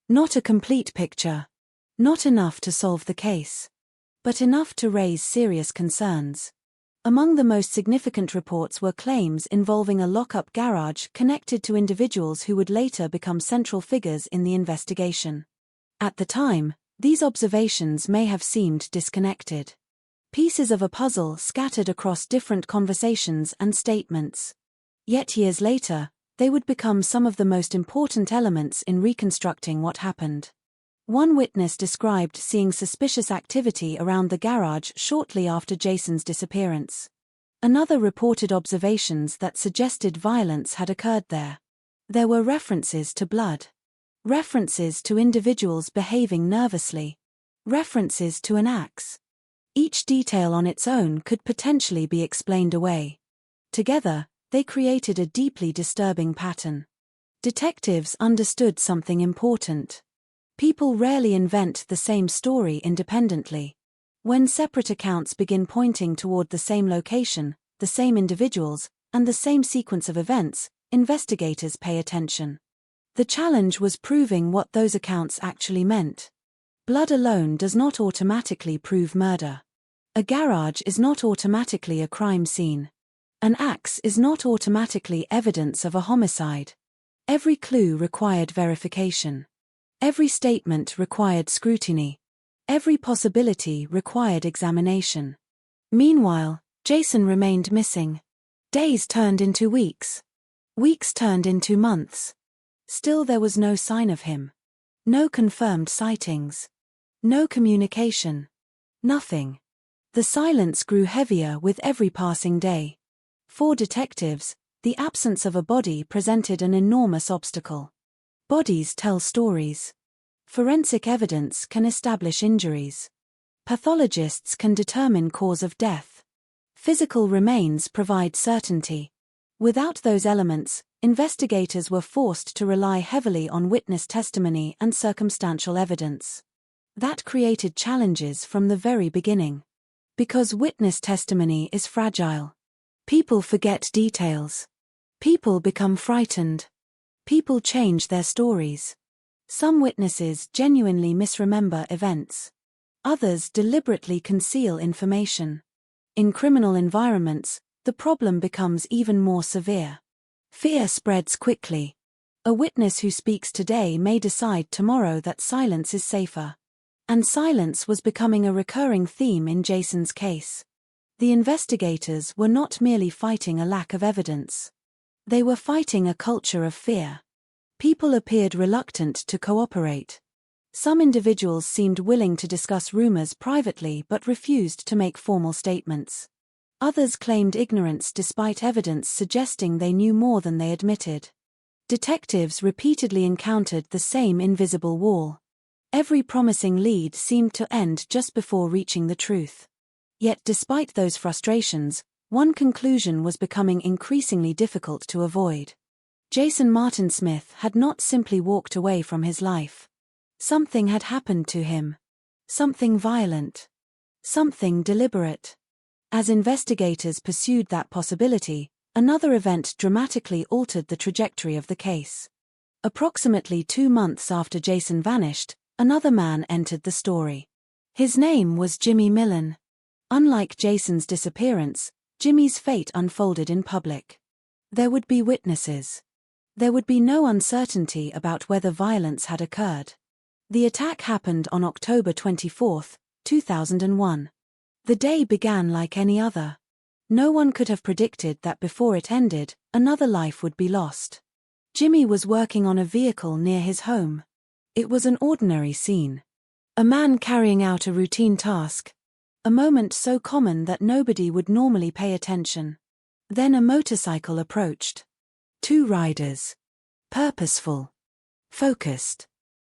Not a complete picture. Not enough to solve the case. But enough to raise serious concerns. Among the most significant reports were claims involving a lock-up garage connected to individuals who would later become central figures in the investigation. At the time, these observations may have seemed disconnected. Pieces of a puzzle scattered across different conversations and statements. Yet years later, they would become some of the most important elements in reconstructing what happened. One witness described seeing suspicious activity around the garage shortly after Jason's disappearance. Another reported observations that suggested violence had occurred there. There were references to blood, references to individuals behaving nervously, references to an axe. Each detail on its own could potentially be explained away. Together, they created a deeply disturbing pattern. Detectives understood something important. People rarely invent the same story independently. When separate accounts begin pointing toward the same location, the same individuals, and the same sequence of events, investigators pay attention. The challenge was proving what those accounts actually meant. Blood alone does not automatically prove murder. A garage is not automatically a crime scene. An axe is not automatically evidence of a homicide. Every clue required verification. Every statement required scrutiny. Every possibility required examination. Meanwhile, Jason remained missing. Days turned into weeks. Weeks turned into months. Still there was no sign of him. No confirmed sightings. No communication. Nothing. The silence grew heavier with every passing day. For detectives, the absence of a body presented an enormous obstacle. Bodies tell stories. Forensic evidence can establish injuries. Pathologists can determine cause of death. Physical remains provide certainty. Without those elements, investigators were forced to rely heavily on witness testimony and circumstantial evidence. That created challenges from the very beginning. Because witness testimony is fragile. People forget details. People become frightened. People change their stories. Some witnesses genuinely misremember events. Others deliberately conceal information. In criminal environments, the problem becomes even more severe. Fear spreads quickly. A witness who speaks today may decide tomorrow that silence is safer. And silence was becoming a recurring theme in Jason's case. The investigators were not merely fighting a lack of evidence. They were fighting a culture of fear. People appeared reluctant to cooperate. Some individuals seemed willing to discuss rumors privately but refused to make formal statements. Others claimed ignorance despite evidence suggesting they knew more than they admitted. Detectives repeatedly encountered the same invisible wall. Every promising lead seemed to end just before reaching the truth. Yet despite those frustrations, one conclusion was becoming increasingly difficult to avoid. Jason Martin Smith had not simply walked away from his life. Something had happened to him. Something violent. Something deliberate. As investigators pursued that possibility, another event dramatically altered the trajectory of the case. Approximately 2 months after Jason vanished, another man entered the story. His name was Jimmy Millen. Unlike Jason's disappearance, Jimmy's fate unfolded in public. There would be witnesses. There would be no uncertainty about whether violence had occurred. The attack happened on October 24, 2001. The day began like any other. No one could have predicted that before it ended, another life would be lost. Jimmy was working on a vehicle near his home. It was an ordinary scene. A man carrying out a routine task. A moment so common that nobody would normally pay attention. Then a motorcycle approached. 2 riders. Purposeful. Focused.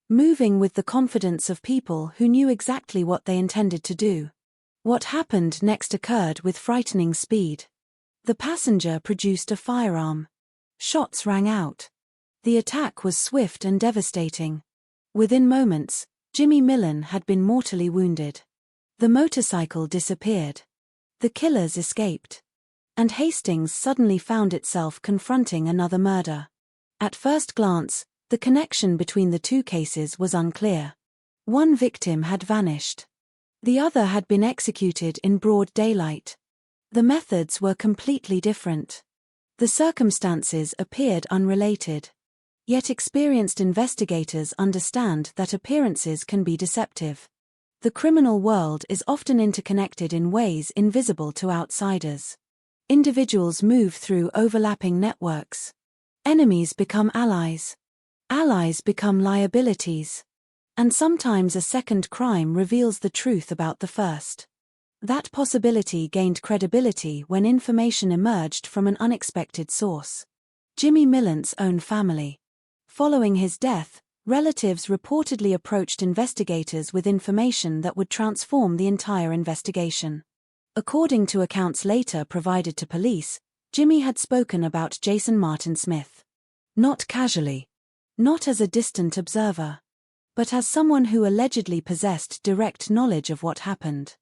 Moving with the confidence of people who knew exactly what they intended to do. What happened next occurred with frightening speed. The passenger produced a firearm. Shots rang out. The attack was swift and devastating. Within moments, Jimmy Millen had been mortally wounded. The motorcycle disappeared. The killers escaped. And Hastings suddenly found itself confronting another murder. At first glance, the connection between the 2 cases was unclear. One victim had vanished. The other had been executed in broad daylight. The methods were completely different. The circumstances appeared unrelated. Yet experienced investigators understand that appearances can be deceptive. The criminal world is often interconnected in ways invisible to outsiders. Individuals move through overlapping networks. Enemies become allies. Allies become liabilities. And sometimes a second crime reveals the truth about the first. That possibility gained credibility when information emerged from an unexpected source: Jimmy Millant's own family. Following his death, relatives reportedly approached investigators with information that would transform the entire investigation. According to accounts later provided to police, Jimmy had spoken about Jason Martin Smith. Not casually. Not as a distant observer. But as someone who allegedly possessed direct knowledge of what happened.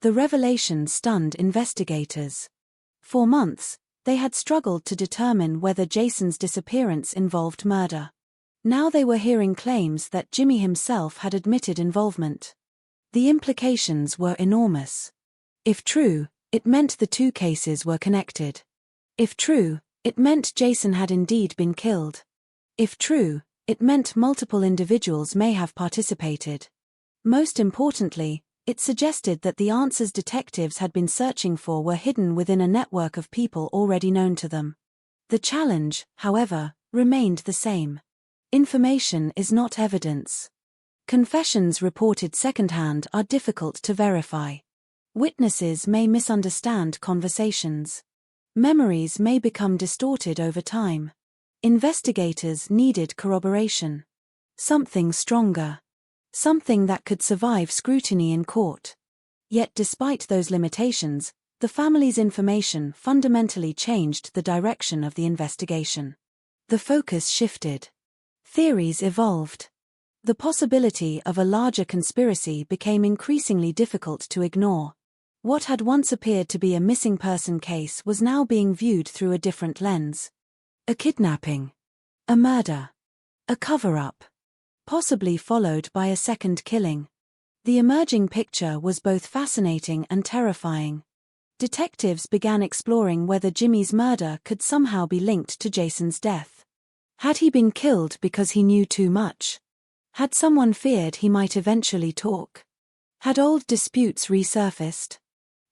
The revelation stunned investigators. For months, they had struggled to determine whether Jason's disappearance involved murder. Now they were hearing claims that Jimmy himself had admitted involvement. The implications were enormous. If true, it meant the two cases were connected. If true, it meant Jason had indeed been killed. If true, it meant multiple individuals may have participated. Most importantly, it suggested that the answers detectives had been searching for were hidden within a network of people already known to them. The challenge, however, remained the same. Information is not evidence. Confessions reported secondhand are difficult to verify. Witnesses may misunderstand conversations. Memories may become distorted over time. Investigators needed corroboration. Something stronger. Something that could survive scrutiny in court. Yet despite those limitations, the family's information fundamentally changed the direction of the investigation. The focus shifted. Theories evolved. The possibility of a larger conspiracy became increasingly difficult to ignore. What had once appeared to be a missing person case was now being viewed through a different lens. A kidnapping. A murder. A cover-up. Possibly followed by a second killing. The emerging picture was both fascinating and terrifying. Detectives began exploring whether Jimmy's murder could somehow be linked to Jason's death. Had he been killed because he knew too much? Had someone feared he might eventually talk? Had old disputes resurfaced?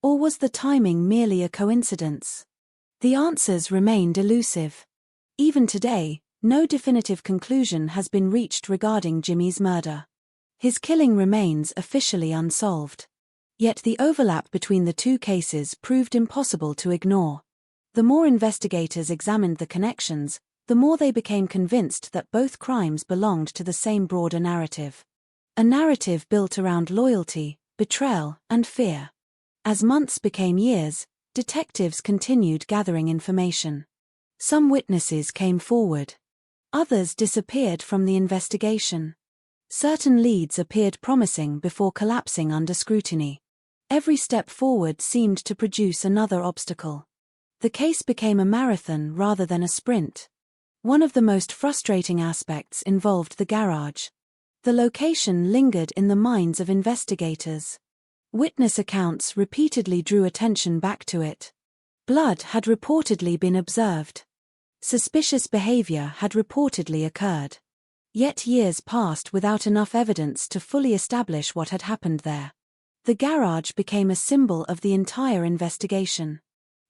Or was the timing merely a coincidence? The answers remained elusive. Even today, no definitive conclusion has been reached regarding Jimmy's murder. His killing remains officially unsolved. Yet the overlap between the two cases proved impossible to ignore. The more investigators examined the connections, the more they became convinced that both crimes belonged to the same broader narrative. A narrative built around loyalty, betrayal, and fear. As months became years, detectives continued gathering information. Some witnesses came forward. Others disappeared from the investigation. Certain leads appeared promising before collapsing under scrutiny. Every step forward seemed to produce another obstacle. The case became a marathon rather than a sprint. One of the most frustrating aspects involved the garage. The location lingered in the minds of investigators. Witness accounts repeatedly drew attention back to it. Blood had reportedly been observed. Suspicious behavior had reportedly occurred. Yet years passed without enough evidence to fully establish what had happened there. The garage became a symbol of the entire investigation.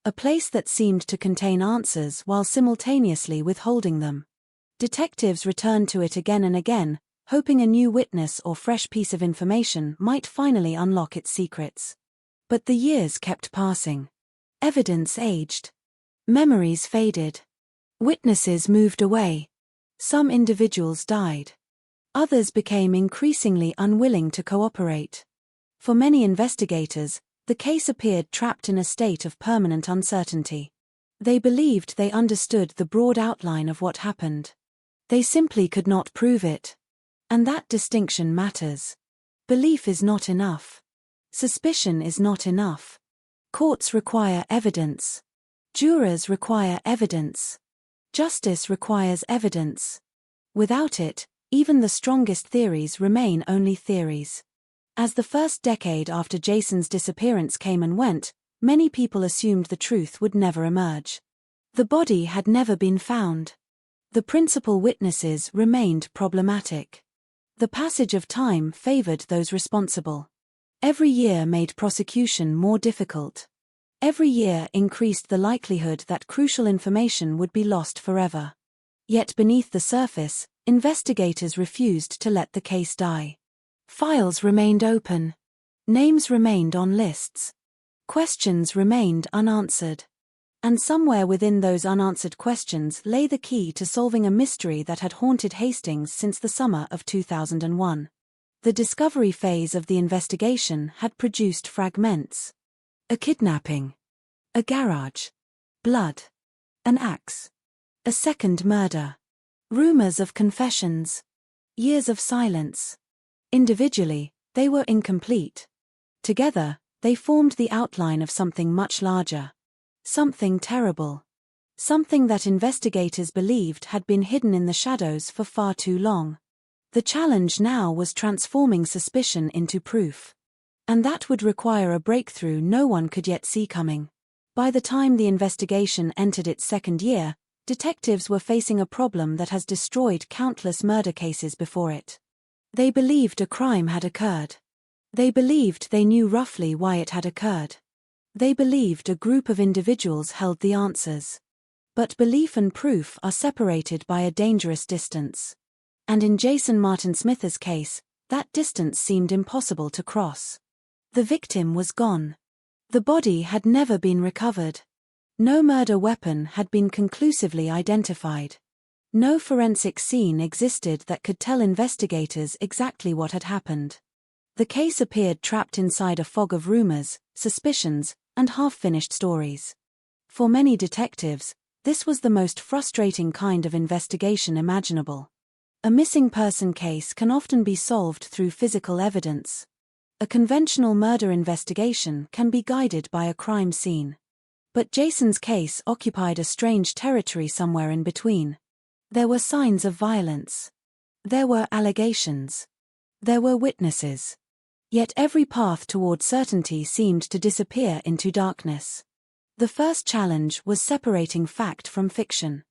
A place that seemed to contain answers while simultaneously withholding them. Detectives returned to it again and again, hoping a new witness or fresh piece of information might finally unlock its secrets. But the years kept passing. Evidence aged. Memories faded. Witnesses moved away. Some individuals died. Others became increasingly unwilling to cooperate. For many investigators, the case appeared trapped in a state of permanent uncertainty. They believed they understood the broad outline of what happened. They simply could not prove it. And that distinction matters. Belief is not enough. Suspicion is not enough. Courts require evidence. Jurors require evidence. Justice requires evidence. Without it, even the strongest theories remain only theories. As the first decade after Jason's disappearance came and went, many people assumed the truth would never emerge. The body had never been found. The principal witnesses remained problematic. The passage of time favored those responsible. Every year made prosecution more difficult. Every year increased the likelihood that crucial information would be lost forever. Yet beneath the surface, investigators refused to let the case die. Files remained open. Names remained on lists. Questions remained unanswered. And somewhere within those unanswered questions lay the key to solving a mystery that had haunted Hastings since the summer of 2001. The discovery phase of the investigation had produced fragments. A kidnapping. A garage. Blood. An axe. A second murder. Rumors of confessions. Years of silence. Individually, they were incomplete. Together, they formed the outline of something much larger. Something terrible. Something that investigators believed had been hidden in the shadows for far too long. The challenge now was transforming suspicion into proof. And that would require a breakthrough no one could yet see coming. By the time the investigation entered its second year, detectives were facing a problem that has destroyed countless murder cases before it. They believed a crime had occurred. They believed they knew roughly why it had occurred. They believed a group of individuals held the answers. But belief and proof are separated by a dangerous distance. And in Jason Martin Smith's case, that distance seemed impossible to cross. The victim was gone. The body had never been recovered. No murder weapon had been conclusively identified. No forensic scene existed that could tell investigators exactly what had happened. The case appeared trapped inside a fog of rumors, suspicions, and half-finished stories. For many detectives, this was the most frustrating kind of investigation imaginable. A missing person case can often be solved through physical evidence. A conventional murder investigation can be guided by a crime scene. But Jason's case occupied a strange territory somewhere in between. There were signs of violence. There were allegations. There were witnesses. Yet every path toward certainty seemed to disappear into darkness. The first challenge was separating fact from fiction.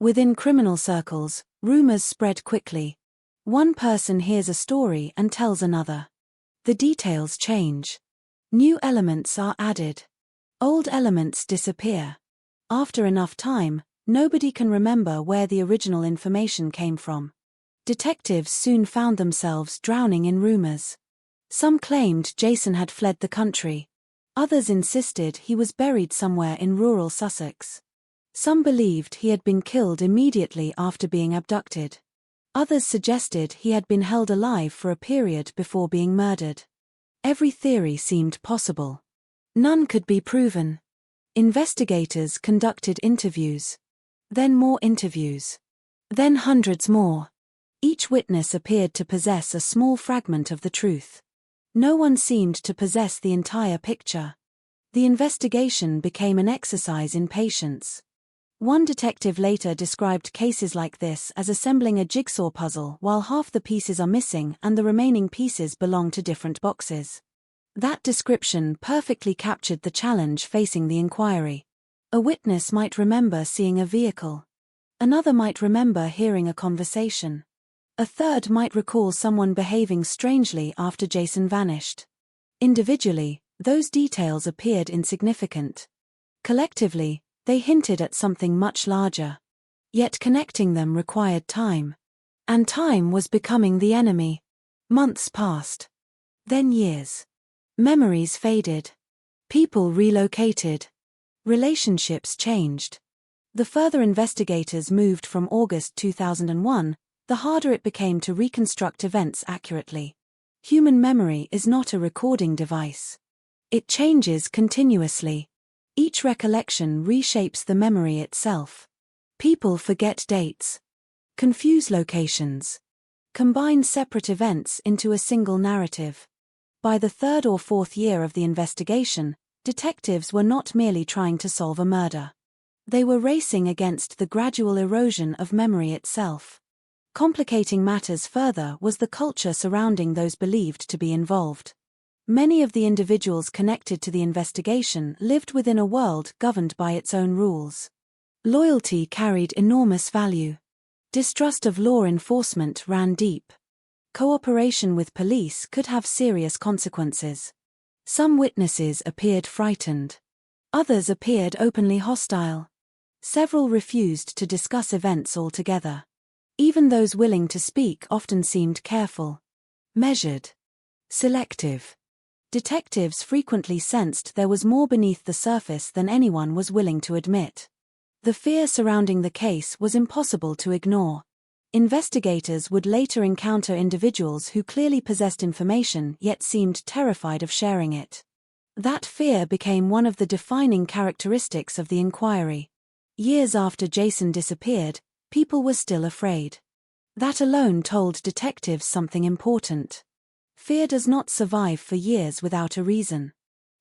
Within criminal circles, rumors spread quickly. One person hears a story and tells another. The details change. New elements are added. Old elements disappear. After enough time, nobody can remember where the original information came from. Detectives soon found themselves drowning in rumors. Some claimed Jason had fled the country. Others insisted he was buried somewhere in rural Sussex. Some believed he had been killed immediately after being abducted. Others suggested he had been held alive for a period before being murdered. Every theory seemed possible. None could be proven. Investigators conducted interviews. Then more interviews. Then hundreds more. Each witness appeared to possess a small fragment of the truth. No one seemed to possess the entire picture. The investigation became an exercise in patience. One detective later described cases like this as assembling a jigsaw puzzle while half the pieces are missing and the remaining pieces belong to different boxes. That description perfectly captured the challenge facing the inquiry. A witness might remember seeing a vehicle. Another might remember hearing a conversation. A third might recall someone behaving strangely after Jason vanished. Individually, those details appeared insignificant. Collectively, they hinted at something much larger. Yet connecting them required time. And time was becoming the enemy. Months passed. Then years. Memories faded. People relocated. Relationships changed. The further investigators moved from August 2001, the harder it became to reconstruct events accurately. Human memory is not a recording device. It changes continuously. Each recollection reshapes the memory itself. People forget dates. Confuse locations. Combine separate events into a single narrative. By the third or fourth year of the investigation, detectives were not merely trying to solve a murder. They were racing against the gradual erosion of memory itself. Complicating matters further was the culture surrounding those believed to be involved. Many of the individuals connected to the investigation lived within a world governed by its own rules. Loyalty carried enormous value. Distrust of law enforcement ran deep. Cooperation with police could have serious consequences. Some witnesses appeared frightened. Others appeared openly hostile. Several refused to discuss events altogether. Even those willing to speak often seemed careful, measured, selective. Detectives frequently sensed there was more beneath the surface than anyone was willing to admit. The fear surrounding the case was impossible to ignore. Investigators would later encounter individuals who clearly possessed information yet seemed terrified of sharing it. That fear became one of the defining characteristics of the inquiry. Years after Jason disappeared, people were still afraid. That alone told detectives something important. Fear does not survive for years without a reason.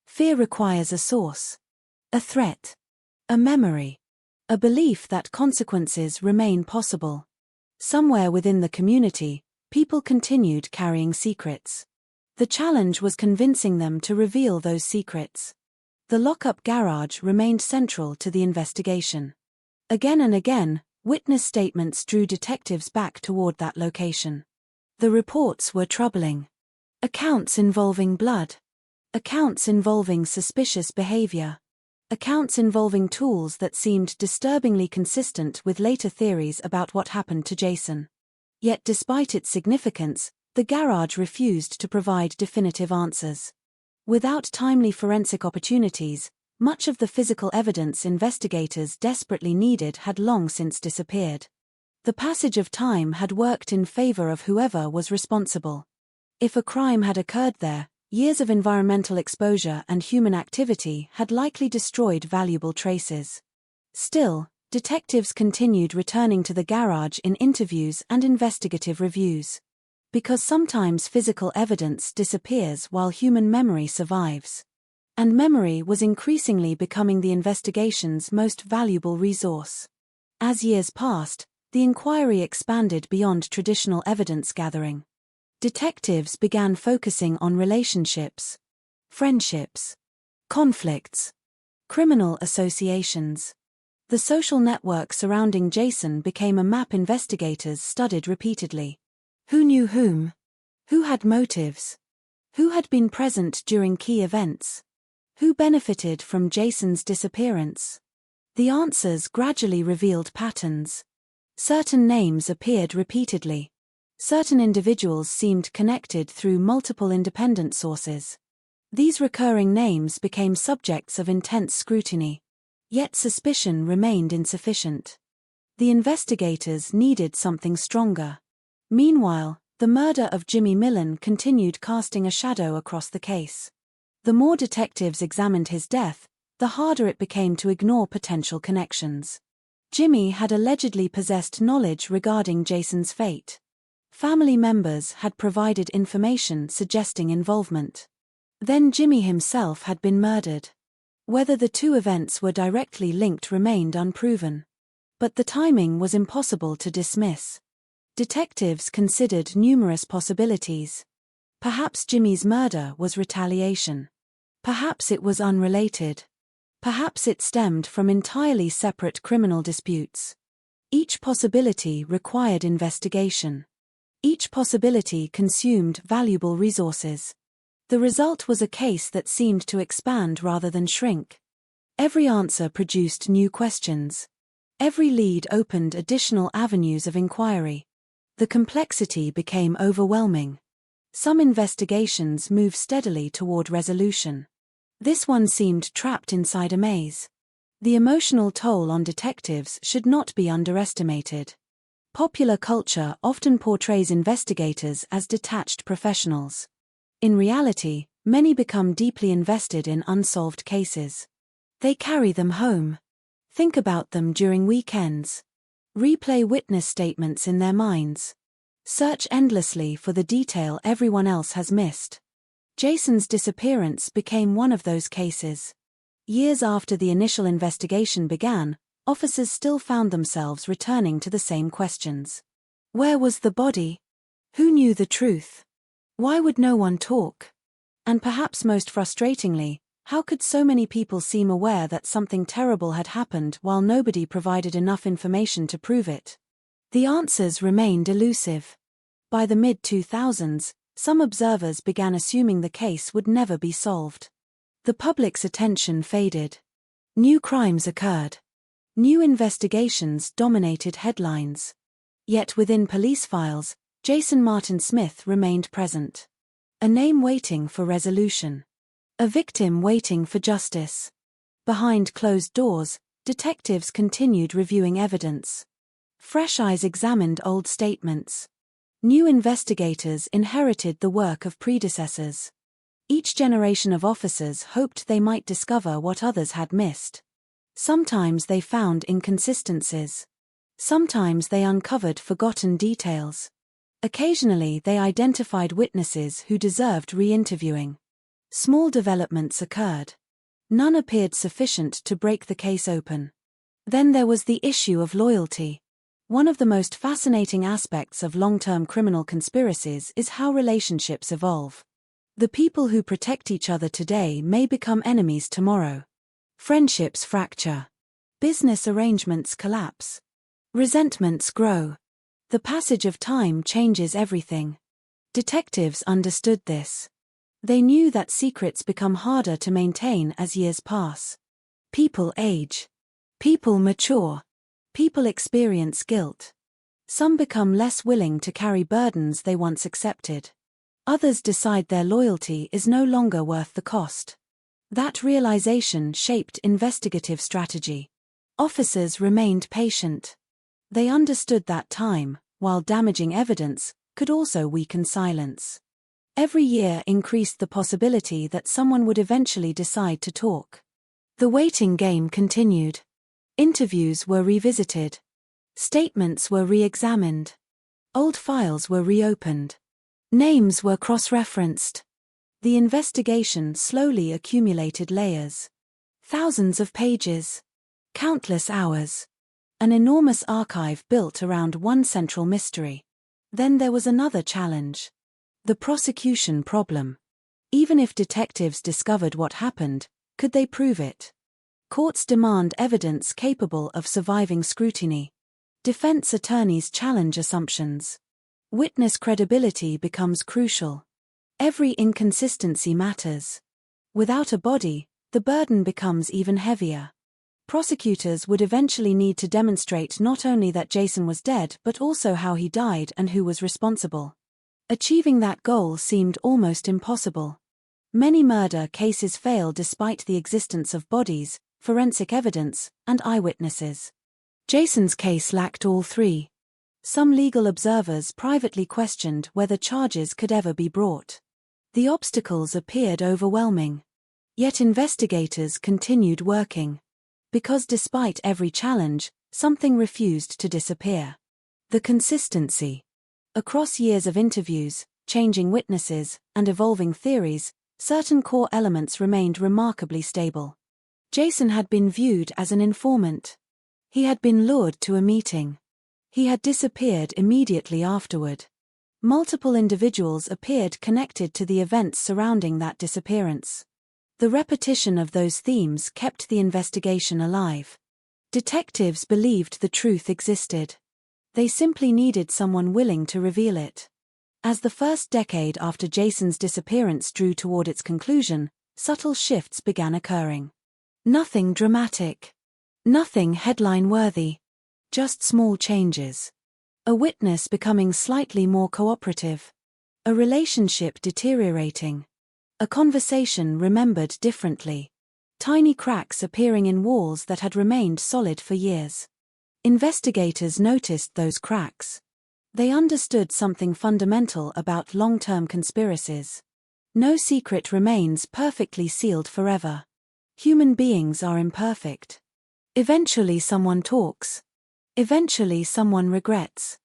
Fear requires a source, a threat, a memory, a belief that consequences remain possible. Somewhere within the community, people continued carrying secrets. The challenge was convincing them to reveal those secrets. The lockup garage remained central to the investigation. Again and again, witness statements drew detectives back toward that location. The reports were troubling. Accounts involving blood. Accounts involving suspicious behavior. Accounts involving tools that seemed disturbingly consistent with later theories about what happened to Jason. Yet despite its significance, the garage refused to provide definitive answers. Without timely forensic opportunities, much of the physical evidence investigators desperately needed had long since disappeared. The passage of time had worked in favor of whoever was responsible. If a crime had occurred there, years of environmental exposure and human activity had likely destroyed valuable traces. Still, detectives continued returning to the garage in interviews and investigative reviews. Because sometimes physical evidence disappears while human memory survives. And memory was increasingly becoming the investigation's most valuable resource. As years passed, the inquiry expanded beyond traditional evidence gathering. Detectives began focusing on relationships, friendships, conflicts, criminal associations. The social network surrounding Jason became a map investigators studied repeatedly. Who knew whom? Who had motives? Who had been present during key events? Who benefited from Jason's disappearance? The answers gradually revealed patterns. Certain names appeared repeatedly. Certain individuals seemed connected through multiple independent sources. These recurring names became subjects of intense scrutiny. Yet suspicion remained insufficient. The investigators needed something stronger. Meanwhile, the murder of Jimmy Millen continued casting a shadow across the case. The more detectives examined his death, the harder it became to ignore potential connections. Jimmy had allegedly possessed knowledge regarding Jason's fate. Family members had provided information suggesting involvement. Then Jimmy himself had been murdered. Whether the two events were directly linked remained unproven. But the timing was impossible to dismiss. Detectives considered numerous possibilities. Perhaps Jimmy's murder was retaliation. Perhaps it was unrelated. Perhaps it stemmed from entirely separate criminal disputes. Each possibility required investigation. Each possibility consumed valuable resources. The result was a case that seemed to expand rather than shrink. Every answer produced new questions. Every lead opened additional avenues of inquiry. The complexity became overwhelming. Some investigations moved steadily toward resolution. This one seemed trapped inside a maze. The emotional toll on detectives should not be underestimated. Popular culture often portrays investigators as detached professionals. In reality, many become deeply invested in unsolved cases. They carry them home. Think about them during weekends. Replay witness statements in their minds. Search endlessly for the detail everyone else has missed. Jason's disappearance became one of those cases. Years after the initial investigation began, officers still found themselves returning to the same questions. Where was the body? Who knew the truth? Why would no one talk? And perhaps most frustratingly, how could so many people seem aware that something terrible had happened while nobody provided enough information to prove it? The answers remained elusive. By the mid-2000s, some observers began assuming the case would never be solved. The public's attention faded. New crimes occurred. New investigations dominated headlines. Yet within police files, Jason Martin Smith remained present. A name waiting for resolution. A victim waiting for justice. Behind closed doors, detectives continued reviewing evidence. Fresh eyes examined old statements. New investigators inherited the work of predecessors. Each generation of officers hoped they might discover what others had missed. Sometimes they found inconsistencies. Sometimes they uncovered forgotten details. Occasionally they identified witnesses who deserved re-interviewing. Small developments occurred. None appeared sufficient to break the case open. Then there was the issue of loyalty. One of the most fascinating aspects of long-term criminal conspiracies is how relationships evolve. The people who protect each other today may become enemies tomorrow. Friendships fracture. Business arrangements collapse. Resentments grow. The passage of time changes everything. Detectives understood this. They knew that secrets become harder to maintain as years pass. People age. People mature. People experience guilt. Some become less willing to carry burdens they once accepted. Others decide their loyalty is no longer worth the cost. That realization shaped investigative strategy. Officers remained patient. They understood that time, while damaging evidence, could also weaken silence. Every year increased the possibility that someone would eventually decide to talk. The waiting game continued. Interviews were revisited. Statements were re-examined. Old files were reopened. Names were cross-referenced. The investigation slowly accumulated layers. Thousands of pages. Countless hours. An enormous archive built around one central mystery. Then there was another challenge. The prosecution problem. Even if detectives discovered what happened, could they prove it? Courts demand evidence capable of surviving scrutiny. Defense attorneys challenge assumptions. Witness credibility becomes crucial. Every inconsistency matters. Without a body, the burden becomes even heavier. Prosecutors would eventually need to demonstrate not only that Jason was dead but also how he died and who was responsible. Achieving that goal seemed almost impossible. Many murder cases fail despite the existence of bodies, forensic evidence, and eyewitnesses. Jason's case lacked all three. Some legal observers privately questioned whether charges could ever be brought. The obstacles appeared overwhelming. Yet investigators continued working. Because despite every challenge, something refused to disappear. The consistency. Across years of interviews, changing witnesses, and evolving theories, certain core elements remained remarkably stable. Jason had been viewed as an informant. He had been lured to a meeting. He had disappeared immediately afterward. Multiple individuals appeared connected to the events surrounding that disappearance. The repetition of those themes kept the investigation alive. Detectives believed the truth existed. They simply needed someone willing to reveal it. As the first decade after Jason's disappearance drew toward its conclusion, subtle shifts began occurring. Nothing dramatic. Nothing headline-worthy. Just small changes. A witness becoming slightly more cooperative. A relationship deteriorating. A conversation remembered differently. Tiny cracks appearing in walls that had remained solid for years. Investigators noticed those cracks. They understood something fundamental about long-term conspiracies. No secret remains perfectly sealed forever. Human beings are imperfect. Eventually someone talks. Eventually someone regrets.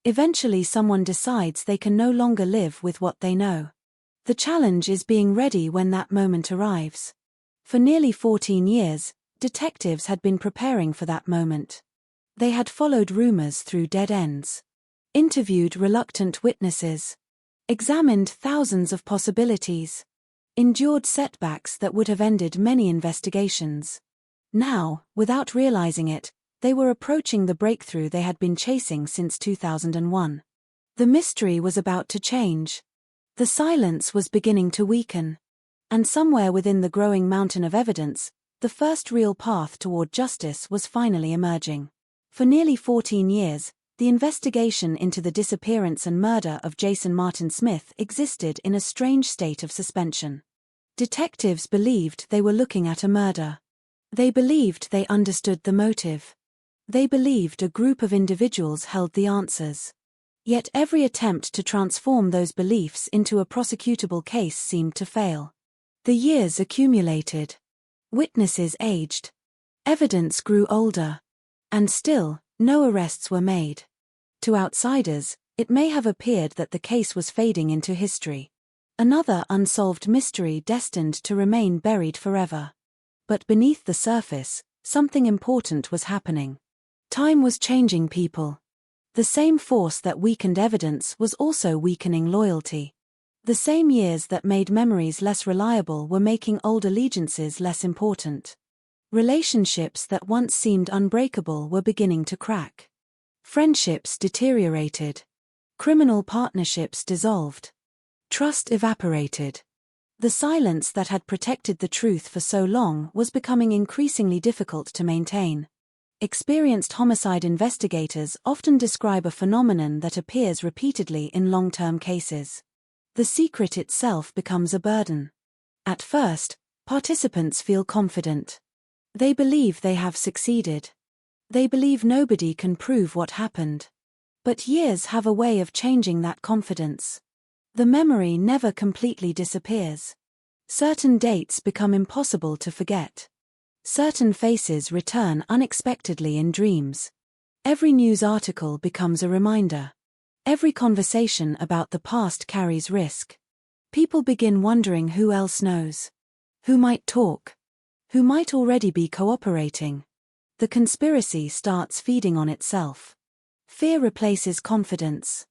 Eventually someone decides they can no longer live with what they know. The challenge is being ready when that moment arrives. For nearly 14 years, detectives had been preparing for that moment. They had followed rumors through dead ends. Interviewed reluctant witnesses. Examined thousands of possibilities. Endured setbacks that would have ended many investigations. Now, without realizing it, they were approaching the breakthrough they had been chasing since 2001. The mystery was about to change. The silence was beginning to weaken. And somewhere within the growing mountain of evidence, the first real path toward justice was finally emerging. For nearly 14 years, the investigation into the disappearance and murder of Jason Martin Smith existed in a strange state of suspension. Detectives believed they were looking at a murder. They believed they understood the motive. They believed a group of individuals held the answers. Yet every attempt to transform those beliefs into a prosecutable case seemed to fail. The years accumulated. Witnesses aged. Evidence grew older. And still, no arrests were made. To outsiders, it may have appeared that the case was fading into history. Another unsolved mystery destined to remain buried forever. But beneath the surface, something important was happening. Time was changing people. The same force that weakened evidence was also weakening loyalty. The same years that made memories less reliable were making old allegiances less important. Relationships that once seemed unbreakable were beginning to crack. Friendships deteriorated. Criminal partnerships dissolved. Trust evaporated. The silence that had protected the truth for so long was becoming increasingly difficult to maintain. Experienced homicide investigators often describe a phenomenon that appears repeatedly in long-term cases. The secret itself becomes a burden. At first, participants feel confident. They believe they have succeeded. They believe nobody can prove what happened. But years have a way of changing that confidence. The memory never completely disappears. Certain dates become impossible to forget. Certain faces return unexpectedly in dreams. Every news article becomes a reminder. Every conversation about the past carries risk. People begin wondering who else knows. Who might talk? Who might already be cooperating? The conspiracy starts feeding on itself. Fear replaces confidence.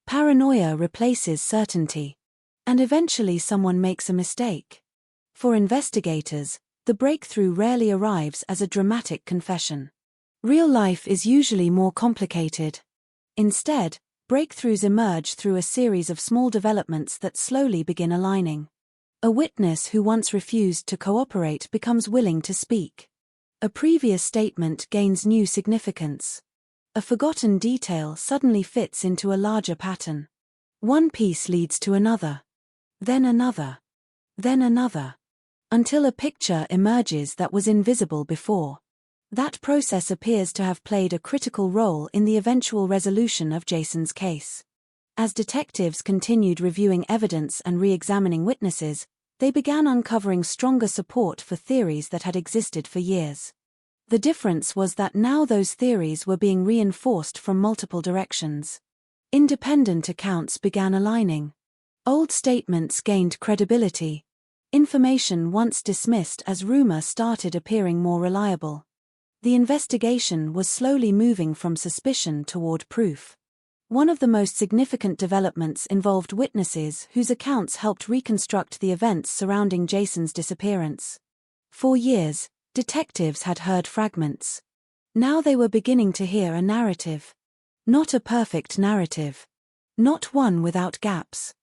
Paranoia replaces certainty. And eventually someone makes a mistake. For investigators, the breakthrough rarely arrives as a dramatic confession. Real life is usually more complicated. Instead, breakthroughs emerge through a series of small developments that slowly begin aligning. A witness who once refused to cooperate becomes willing to speak. A previous statement gains new significance. A forgotten detail suddenly fits into a larger pattern. One piece leads to another. Then another. Then another. Until a picture emerges that was invisible before. That process appears to have played a critical role in the eventual resolution of Jason's case. As detectives continued reviewing evidence and re-examining witnesses, they began uncovering stronger support for theories that had existed for years. The difference was that now those theories were being reinforced from multiple directions. Independent accounts began aligning. Old statements gained credibility. Information once dismissed as rumor started appearing more reliable. The investigation was slowly moving from suspicion toward proof. One of the most significant developments involved witnesses whose accounts helped reconstruct the events surrounding Jason's disappearance. For years, detectives had heard fragments. Now they were beginning to hear a narrative. Not a perfect narrative. Not one without gaps.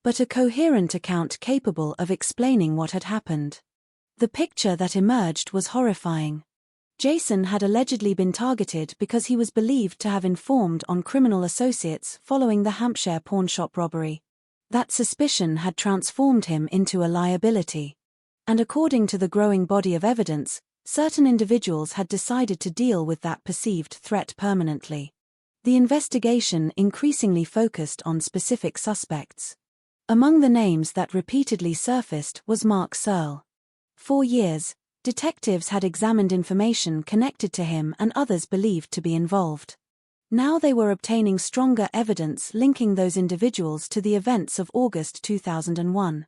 But a coherent account capable of explaining what had happened. The picture that emerged was horrifying. Jason had allegedly been targeted because he was believed to have informed on criminal associates following the Hampshire pawnshop robbery. That suspicion had transformed him into a liability. And according to the growing body of evidence, certain individuals had decided to deal with that perceived threat permanently. The investigation increasingly focused on specific suspects. Among the names that repeatedly surfaced was Mark Searle. For years, detectives had examined information connected to him and others believed to be involved. Now they were obtaining stronger evidence linking those individuals to the events of August 2001.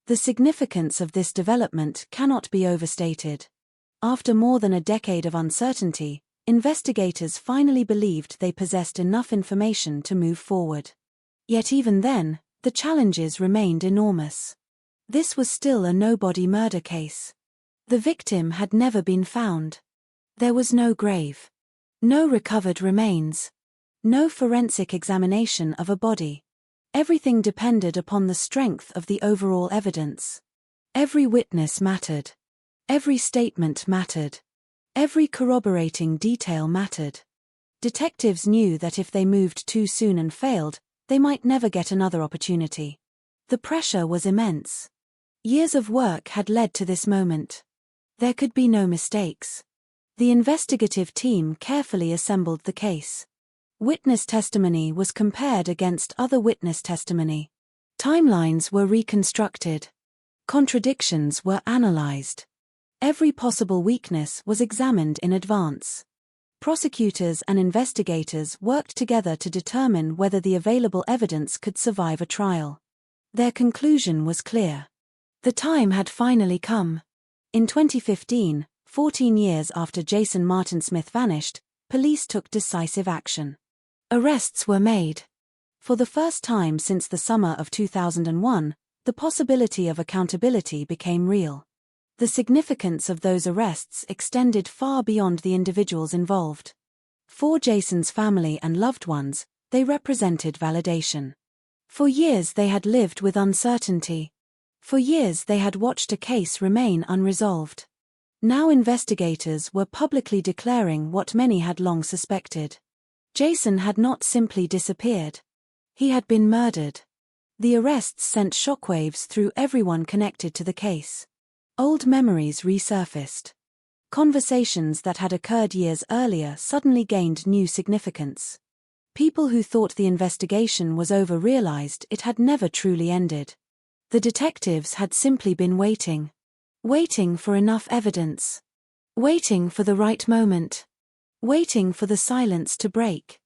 The significance of this development cannot be overstated. After more than a decade of uncertainty, investigators finally believed they possessed enough information to move forward. Yet even then, the challenges remained enormous. This was still a nobody murder case. The victim had never been found. There was no grave. No recovered remains. No forensic examination of a body. Everything depended upon the strength of the overall evidence. Every witness mattered. Every statement mattered. Every corroborating detail mattered. Detectives knew that if they moved too soon and failed, they might never get another opportunity. The pressure was immense. Years of work had led to this moment. There could be no mistakes. The investigative team carefully assembled the case. Witness testimony was compared against other witness testimony. Timelines were reconstructed. Contradictions were analyzed. Every possible weakness was examined in advance. Prosecutors and investigators worked together to determine whether the available evidence could survive a trial. Their conclusion was clear. The time had finally come. In 2015, 14 years after Jason Martin Smith vanished, police took decisive action. Arrests were made. For the first time since the summer of 2001, the possibility of accountability became real. The significance of those arrests extended far beyond the individuals involved. For Jason's family and loved ones, they represented validation. For years they had lived with uncertainty. For years they had watched a case remain unresolved. Now investigators were publicly declaring what many had long suspected. Jason had not simply disappeared. He had been murdered. The arrests sent shockwaves through everyone connected to the case. Old memories resurfaced. Conversations that had occurred years earlier suddenly gained new significance. People who thought the investigation was over realized it had never truly ended. The detectives had simply been waiting. Waiting for enough evidence. Waiting for the right moment. Waiting for the silence to break.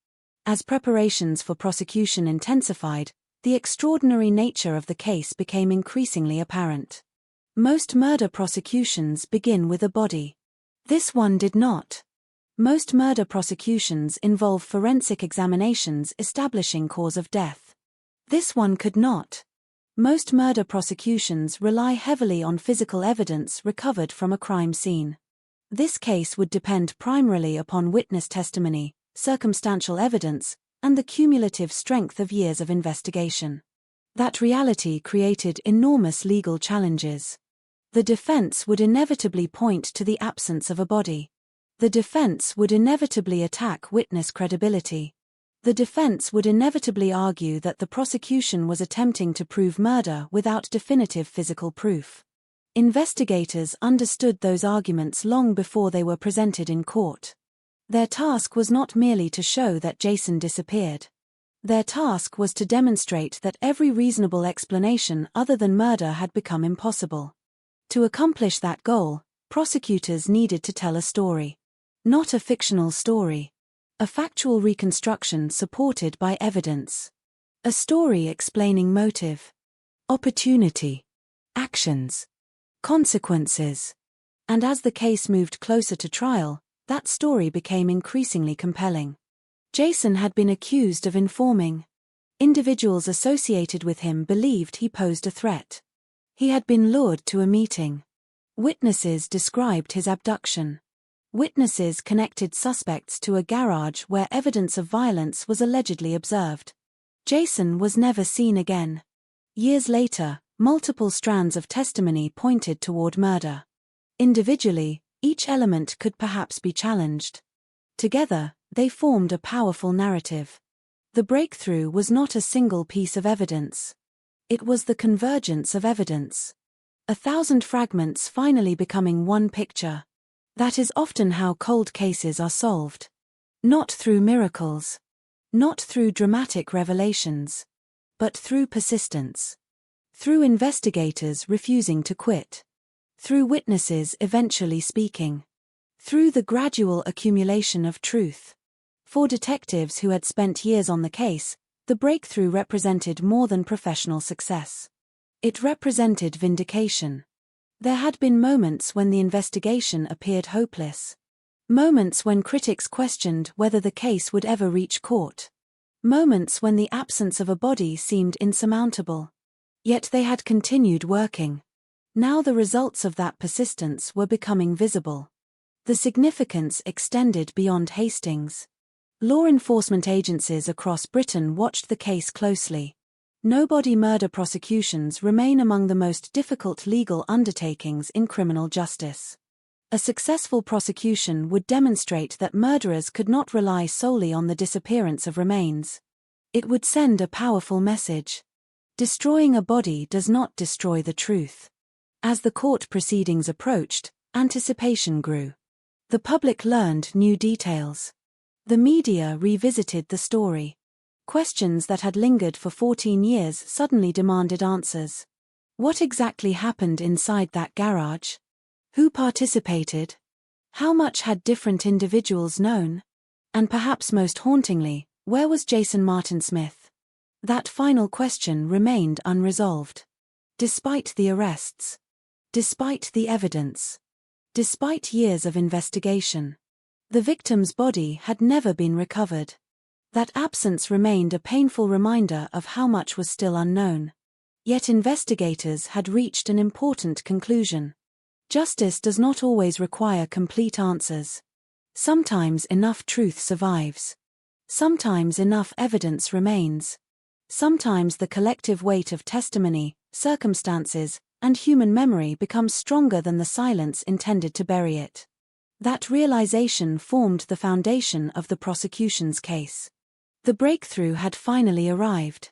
As preparations for prosecution intensified, the extraordinary nature of the case became increasingly apparent. Most murder prosecutions begin with a body. This one did not. Most murder prosecutions involve forensic examinations establishing cause of death. This one could not. Most murder prosecutions rely heavily on physical evidence recovered from a crime scene. This case would depend primarily upon witness testimony, circumstantial evidence, and the cumulative strength of years of investigation. That reality created enormous legal challenges. The defense would inevitably point to the absence of a body. The defense would inevitably attack witness credibility. The defense would inevitably argue that the prosecution was attempting to prove murder without definitive physical proof. Investigators understood those arguments long before they were presented in court. Their task was not merely to show that Jason disappeared. Their task was to demonstrate that every reasonable explanation other than murder had become impossible. To accomplish that goal, prosecutors needed to tell a story. Not a fictional story. A factual reconstruction supported by evidence. A story explaining motive, opportunity, actions, consequences. And as the case moved closer to trial, that story became increasingly compelling. Jason had been accused of informing. Individuals associated with him believed he posed a threat. He had been lured to a meeting. Witnesses described his abduction. Witnesses connected suspects to a garage where evidence of violence was allegedly observed. Jason was never seen again. Years later, multiple strands of testimony pointed toward murder. Individually, each element could perhaps be challenged. Together, they formed a powerful narrative. The breakthrough was not a single piece of evidence. It was the convergence of evidence. 1,000 fragments finally becoming one picture. That is often how cold cases are solved. Not through miracles. Not through dramatic revelations. But through persistence. Through investigators refusing to quit. Through witnesses eventually speaking. Through the gradual accumulation of truth. For detectives who had spent years on the case, the breakthrough represented more than professional success. It represented vindication. There had been moments when the investigation appeared hopeless. Moments when critics questioned whether the case would ever reach court. Moments when the absence of a body seemed insurmountable. Yet they had continued working. Now the results of that persistence were becoming visible. The significance extended beyond Hastings. Law enforcement agencies across Britain watched the case closely. No-body murder prosecutions remain among the most difficult legal undertakings in criminal justice. A successful prosecution would demonstrate that murderers could not rely solely on the disappearance of remains. It would send a powerful message. Destroying a body does not destroy the truth. As the court proceedings approached, anticipation grew. The public learned new details. The media revisited the story. Questions that had lingered for 14 years suddenly demanded answers. What exactly happened inside that garage? Who participated? How much had different individuals known? And perhaps most hauntingly, where was Jason Martin Smith? That final question remained unresolved. Despite the arrests. Despite the evidence. Despite years of investigation. The victim's body had never been recovered. That absence remained a painful reminder of how much was still unknown. Yet investigators had reached an important conclusion. Justice does not always require complete answers. Sometimes enough truth survives. Sometimes enough evidence remains. Sometimes the collective weight of testimony, circumstances, and human memory becomes stronger than the silence intended to bury it. That realization formed the foundation of the prosecution's case. The breakthrough had finally arrived.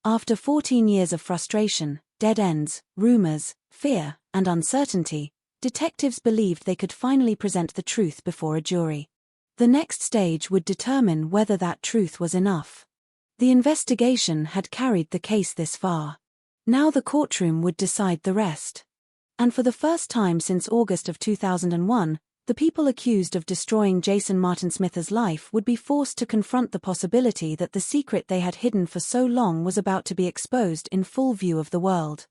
After 14 years of frustration, dead ends, rumors, fear, and uncertainty, detectives believed they could finally present the truth before a jury. The next stage would determine whether that truth was enough. The investigation had carried the case this far. Now the courtroom would decide the rest. And for the first time since August of 2001, the people accused of destroying Jason Martin Smith's life would be forced to confront the possibility that the secret they had hidden for so long was about to be exposed in full view of the world.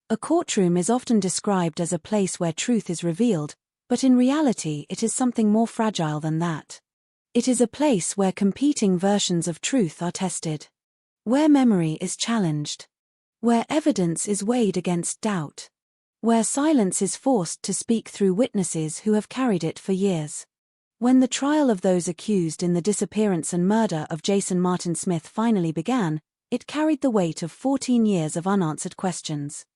A courtroom is often described as a place where truth is revealed, but in reality it is something more fragile than that. It is a place where competing versions of truth are tested. Where memory is challenged. Where evidence is weighed against doubt. Where silence is forced to speak through witnesses who have carried it for years. When the trial of those accused in the disappearance and murder of Jason Martin Smith finally began, it carried the weight of 14 years of unanswered questions.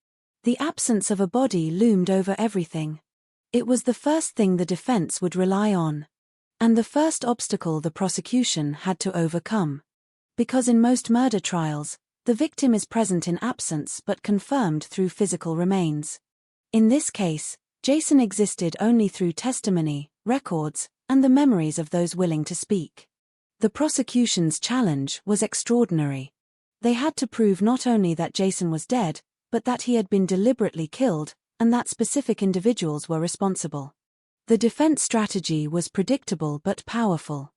The absence of a body loomed over everything. It was the first thing the defense would rely on. And the first obstacle the prosecution had to overcome. Because in most murder trials, the victim is present in absence but confirmed through physical remains. In this case, Jason existed only through testimony, records, and the memories of those willing to speak. The prosecution's challenge was extraordinary. They had to prove not only that Jason was dead, but that he had been deliberately killed, and that specific individuals were responsible. The defense strategy was predictable but powerful.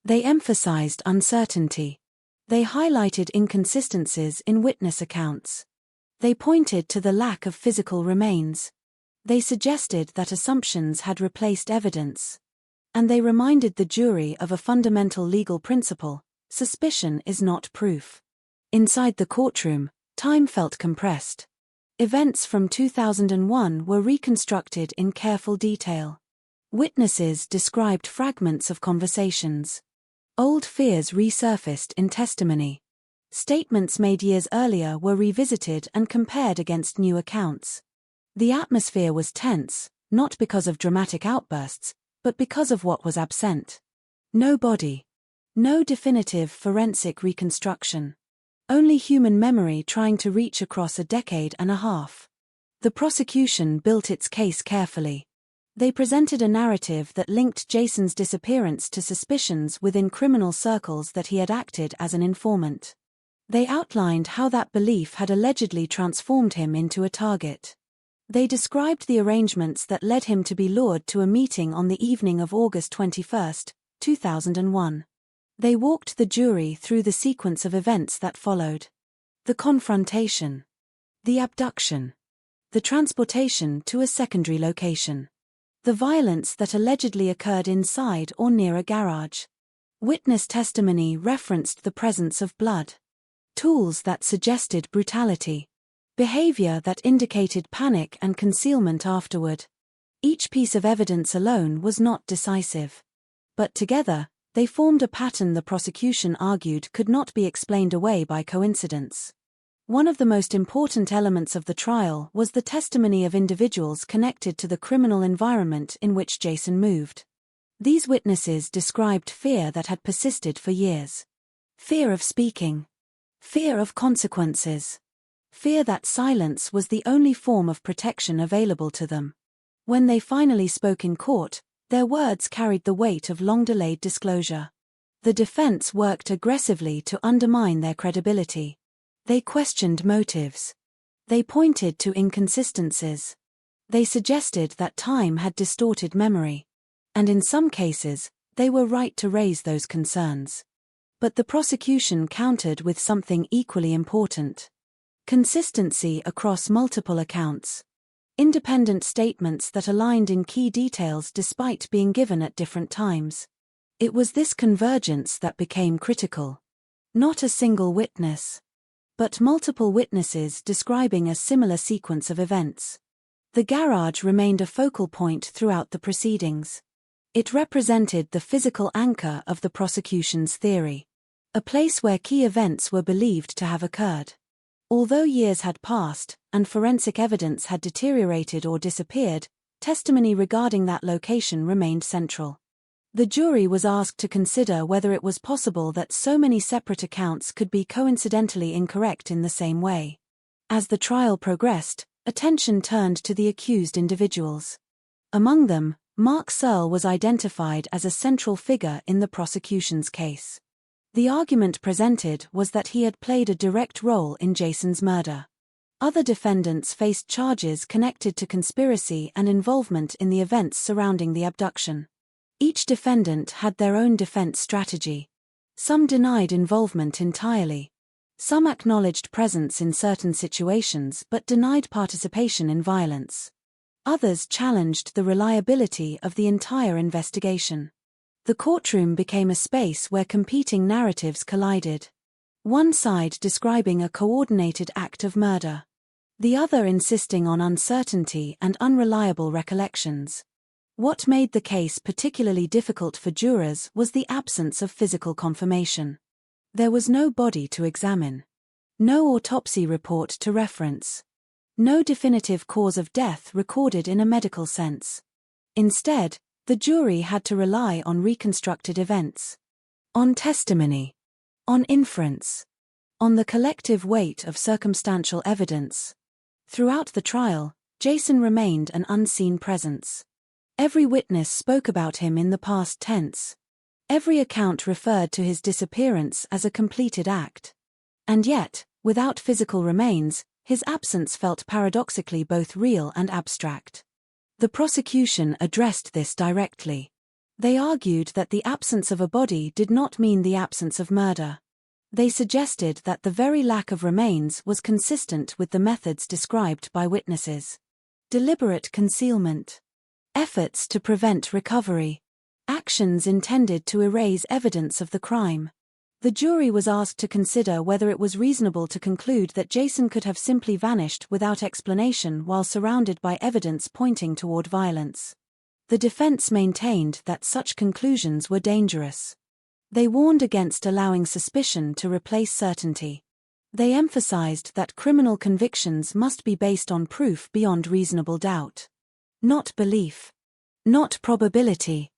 They emphasized uncertainty. They highlighted inconsistencies in witness accounts. They pointed to the lack of physical remains. They suggested that assumptions had replaced evidence. And they reminded the jury of a fundamental legal principle: suspicion is not proof. Inside the courtroom, time felt compressed. Events from 2001 were reconstructed in careful detail. Witnesses described fragments of conversations. Old fears resurfaced in testimony. Statements made years earlier were revisited and compared against new accounts. The atmosphere was tense, not because of dramatic outbursts, but because of what was absent. No body. No definitive forensic reconstruction. Only human memory trying to reach across a decade and a half. The prosecution built its case carefully. They presented a narrative that linked Jason's disappearance to suspicions within criminal circles that he had acted as an informant. They outlined how that belief had allegedly transformed him into a target. They described the arrangements that led him to be lured to a meeting on the evening of August 21, 2001. They walked the jury through the sequence of events that followed. The confrontation. The abduction. The transportation to a secondary location. The violence that allegedly occurred inside or near a garage. Witness testimony referenced the presence of blood. Tools that suggested brutality. Behavior that indicated panic and concealment afterward. Each piece of evidence alone was not decisive. But together, they formed a pattern the prosecution argued could not be explained away by coincidence. One of the most important elements of the trial was the testimony of individuals connected to the criminal environment in which Jason moved. These witnesses described fear that had persisted for years. Fear of speaking. Fear of consequences. Fear that silence was the only form of protection available to them. When they finally spoke in court, their words carried the weight of long-delayed disclosure. The defense worked aggressively to undermine their credibility. They questioned motives. They pointed to inconsistencies. They suggested that time had distorted memory. And in some cases, they were right to raise those concerns. But the prosecution countered with something equally important. Consistency across multiple accounts. Independent statements that aligned in key details despite being given at different times. It was this convergence that became critical. Not a single witness, but multiple witnesses describing a similar sequence of events. The garage remained a focal point throughout the proceedings. It represented the physical anchor of the prosecution's theory, a place where key events were believed to have occurred. Although years had passed, and forensic evidence had deteriorated or disappeared, testimony regarding that location remained central. The jury was asked to consider whether it was possible that so many separate accounts could be coincidentally incorrect in the same way. As the trial progressed, attention turned to the accused individuals. Among them, Mark Searle was identified as a central figure in the prosecution's case. The argument presented was that he had played a direct role in Jason's murder. Other defendants faced charges connected to conspiracy and involvement in the events surrounding the abduction. Each defendant had their own defense strategy. Some denied involvement entirely. Some acknowledged presence in certain situations but denied participation in violence. Others challenged the reliability of the entire investigation. The courtroom became a space where competing narratives collided. One side describing a coordinated act of murder. The other insisting on uncertainty and unreliable recollections. What made the case particularly difficult for jurors was the absence of physical confirmation. There was no body to examine. No autopsy report to reference. No definitive cause of death recorded in a medical sense. Instead, the jury had to rely on reconstructed events. On testimony. On inference. On the collective weight of circumstantial evidence. Throughout the trial, Jason remained an unseen presence. Every witness spoke about him in the past tense. Every account referred to his disappearance as a completed act. And yet, without physical remains, his absence felt paradoxically both real and abstract. The prosecution addressed this directly. They argued that the absence of a body did not mean the absence of murder. They suggested that the very lack of remains was consistent with the methods described by witnesses. Deliberate concealment. Efforts to prevent recovery. Actions intended to erase evidence of the crime. The jury was asked to consider whether it was reasonable to conclude that Jason could have simply vanished without explanation while surrounded by evidence pointing toward violence. The defense maintained that such conclusions were dangerous. They warned against allowing suspicion to replace certainty. They emphasized that criminal convictions must be based on proof beyond reasonable doubt. Not belief. Not probability.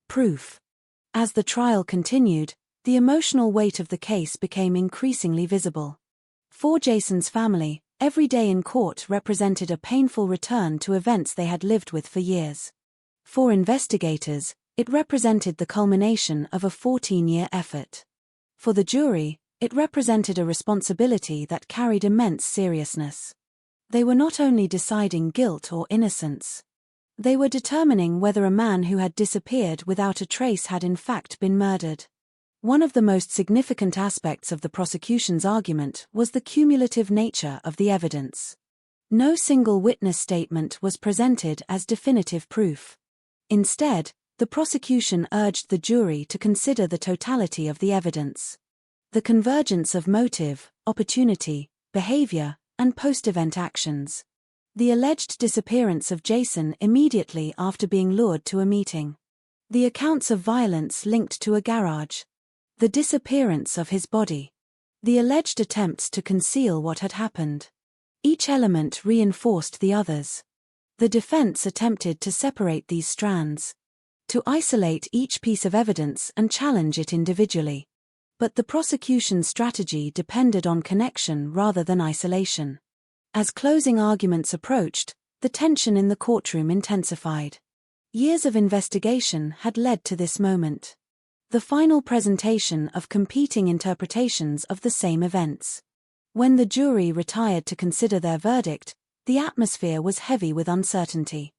Proof. As the trial continued, the emotional weight of the case became increasingly visible. For Jason's family, every day in court represented a painful return to events they had lived with for years. For investigators, it represented the culmination of a 14-year effort. For the jury, it represented a responsibility that carried immense seriousness. They were not only deciding guilt or innocence. They were determining whether a man who had disappeared without a trace had in fact been murdered. One of the most significant aspects of the prosecution's argument was the cumulative nature of the evidence. No single witness statement was presented as definitive proof. Instead, the prosecution urged the jury to consider the totality of the evidence. The convergence of motive, opportunity, behavior, and post-event actions. The alleged disappearance of Jason immediately after being lured to a meeting. The accounts of violence linked to a garage. The disappearance of his body. the alleged attempts to conceal what had happened. Each element reinforced the others. The defense attempted to separate these strands, to isolate each piece of evidence and challenge it individually. But the prosecution's strategy depended on connection rather than isolation. As closing arguments approached, the tension in the courtroom intensified. Years of investigation had led to this moment. The final presentation of competing interpretations of the same events. When the jury retired to consider their verdict, the atmosphere was heavy with uncertainty.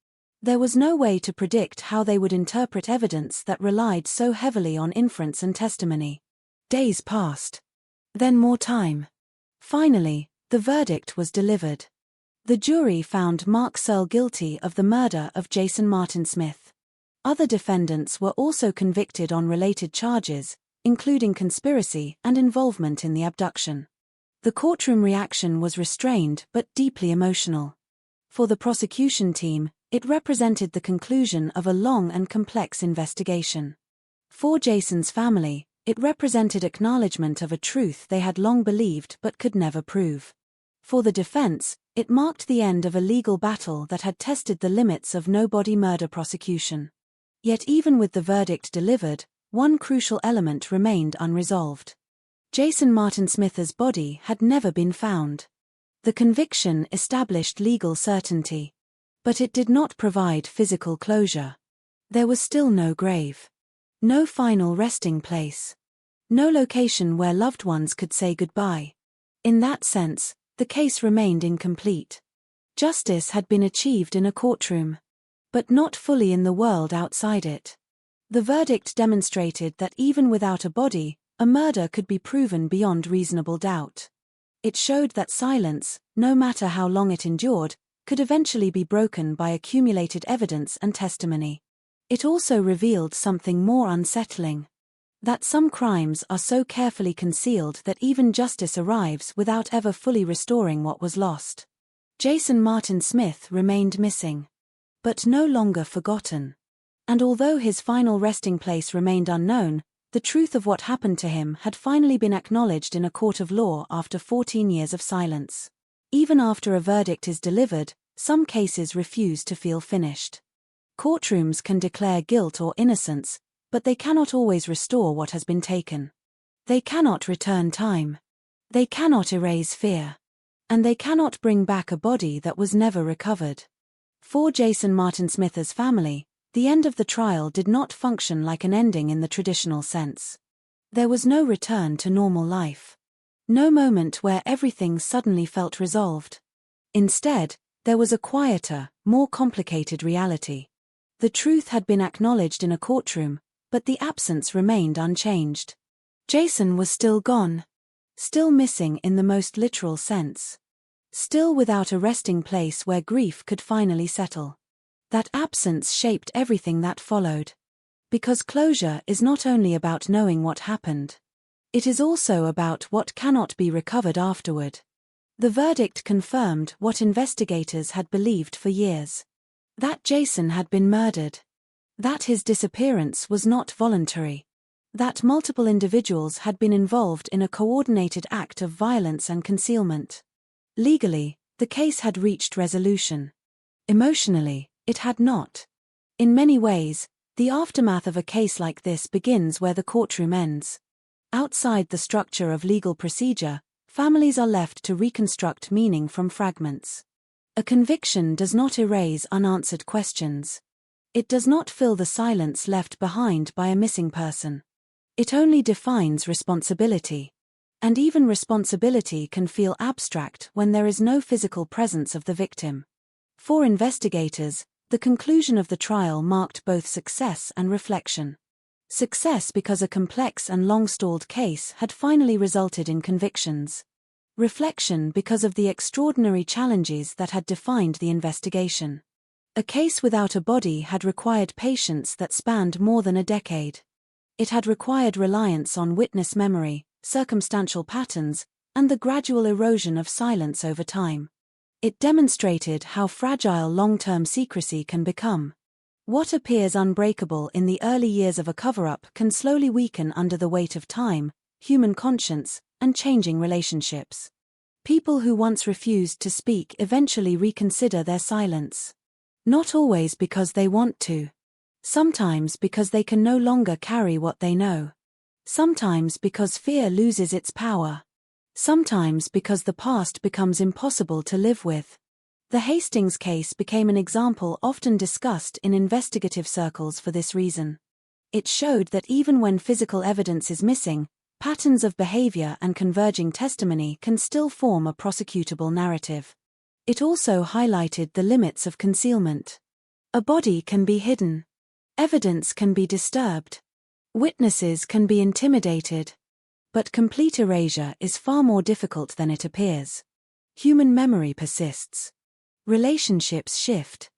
There was no way to predict how they would interpret evidence that relied so heavily on inference and testimony. Days passed. Then more time. Finally, the verdict was delivered. The jury found Mark Searle guilty of the murder of Jason Martin Smith. Other defendants were also convicted on related charges, including conspiracy and involvement in the abduction. The courtroom reaction was restrained but deeply emotional. For the prosecution team, it represented the conclusion of a long and complex investigation. For Jason's family, it represented acknowledgement of a truth they had long believed but could never prove. For the defense, it marked the end of a legal battle that had tested the limits of no-body murder prosecution. Yet even with the verdict delivered, one crucial element remained unresolved. Jason Martin Smith's body had never been found. The conviction established legal certainty. But it did not provide physical closure. There was still no grave. No final resting place. No location where loved ones could say goodbye. In that sense, the case remained incomplete. Justice had been achieved in a courtroom, but not fully in the world outside it. The verdict demonstrated that even without a body, a murder could be proven beyond reasonable doubt. It showed that silence, no matter how long it endured, could eventually be broken by accumulated evidence and testimony. It also revealed something more unsettling. That some crimes are so carefully concealed that even justice arrives without ever fully restoring what was lost. Jason Martin Smith remained missing, but no longer forgotten. And although his final resting place remained unknown, the truth of what happened to him had finally been acknowledged in a court of law after 14 years of silence. Even after a verdict is delivered, some cases refuse to feel finished. Courtrooms can declare guilt or innocence, but they cannot always restore what has been taken. They cannot return time. They cannot erase fear. And they cannot bring back a body that was never recovered. For Jason Martin Smith's family, the end of the trial did not function like an ending in the traditional sense. There was no return to normal life. No moment where everything suddenly felt resolved. Instead, there was a quieter, more complicated reality. The truth had been acknowledged in a courtroom, but the absence remained unchanged. Jason was still gone. Still missing in the most literal sense. Still without a resting place where grief could finally settle. That absence shaped everything that followed. Because closure is not only about knowing what happened. It is also about what cannot be recovered afterward. The verdict confirmed what investigators had believed for years. That Jason had been murdered. That his disappearance was not voluntary. That multiple individuals had been involved in a coordinated act of violence and concealment. Legally, the case had reached resolution. Emotionally, it had not. In many ways, the aftermath of a case like this begins where the courtroom ends. Outside the structure of legal procedure, families are left to reconstruct meaning from fragments. A conviction does not erase unanswered questions. It does not fill the silence left behind by a missing person. It only defines responsibility. And even responsibility can feel abstract when there is no physical presence of the victim. For investigators, the conclusion of the trial marked both success and reflection. Success because a complex and long-stalled case had finally resulted in convictions. Reflection because of the extraordinary challenges that had defined the investigation. A case without a body had required patience that spanned more than a decade. It had required reliance on witness memory, circumstantial patterns, and the gradual erosion of silence over time. It demonstrated how fragile long-term secrecy can become. What appears unbreakable in the early years of a cover-up can slowly weaken under the weight of time, human conscience, and changing relationships. People who once refused to speak eventually reconsider their silence. Not always because they want to. Sometimes because they can no longer carry what they know. Sometimes because fear loses its power. Sometimes because the past becomes impossible to live with. The Hastings case became an example often discussed in investigative circles for this reason. It showed that even when physical evidence is missing, patterns of behavior and converging testimony can still form a prosecutable narrative. It also highlighted the limits of concealment. A body can be hidden. Evidence can be disturbed. Witnesses can be intimidated. But complete erasure is far more difficult than it appears. Human memory persists. Relationships shift.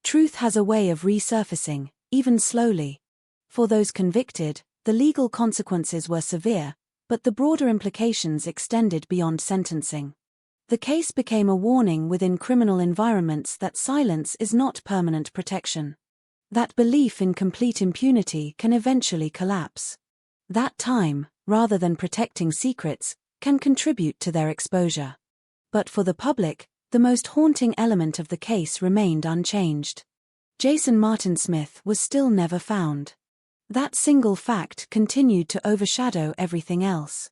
Truth has a way of resurfacing, even slowly. For those convicted, the legal consequences were severe, but the broader implications extended beyond sentencing. The case became a warning within criminal environments that silence is not permanent protection. That belief in complete impunity can eventually collapse. That time, rather than protecting secrets, can contribute to their exposure. But for the public, the most haunting element of the case remained unchanged. Jason Martin Smith was still never found. That single fact continued to overshadow everything else.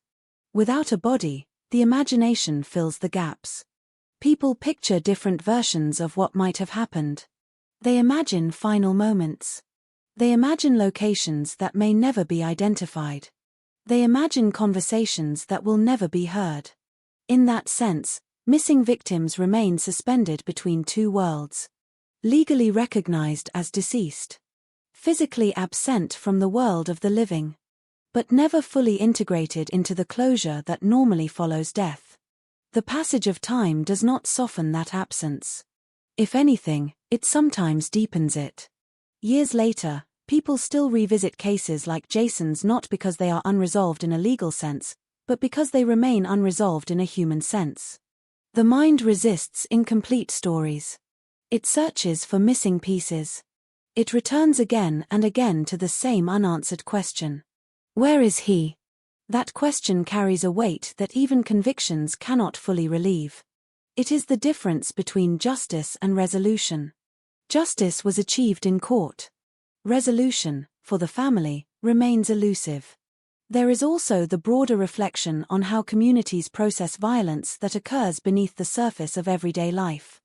Without a body, the imagination fills the gaps. People picture different versions of what might have happened. They imagine final moments. They imagine locations that may never be identified. They imagine conversations that will never be heard. In that sense, missing victims remain suspended between two worlds. Legally recognized as deceased. Physically absent from the world of the living. But never fully integrated into the closure that normally follows death. The passage of time does not soften that absence. If anything, it sometimes deepens it. Years later, people still revisit cases like Jason's not because they are unresolved in a legal sense, but because they remain unresolved in a human sense. The mind resists incomplete stories. It searches for missing pieces. It returns again and again to the same unanswered question. Where is he? That question carries a weight that even convictions cannot fully relieve. It is the difference between justice and resolution. Justice was achieved in court. Resolution, for the family, remains elusive. There is also the broader reflection on how communities process violence that occurs beneath the surface of everyday life.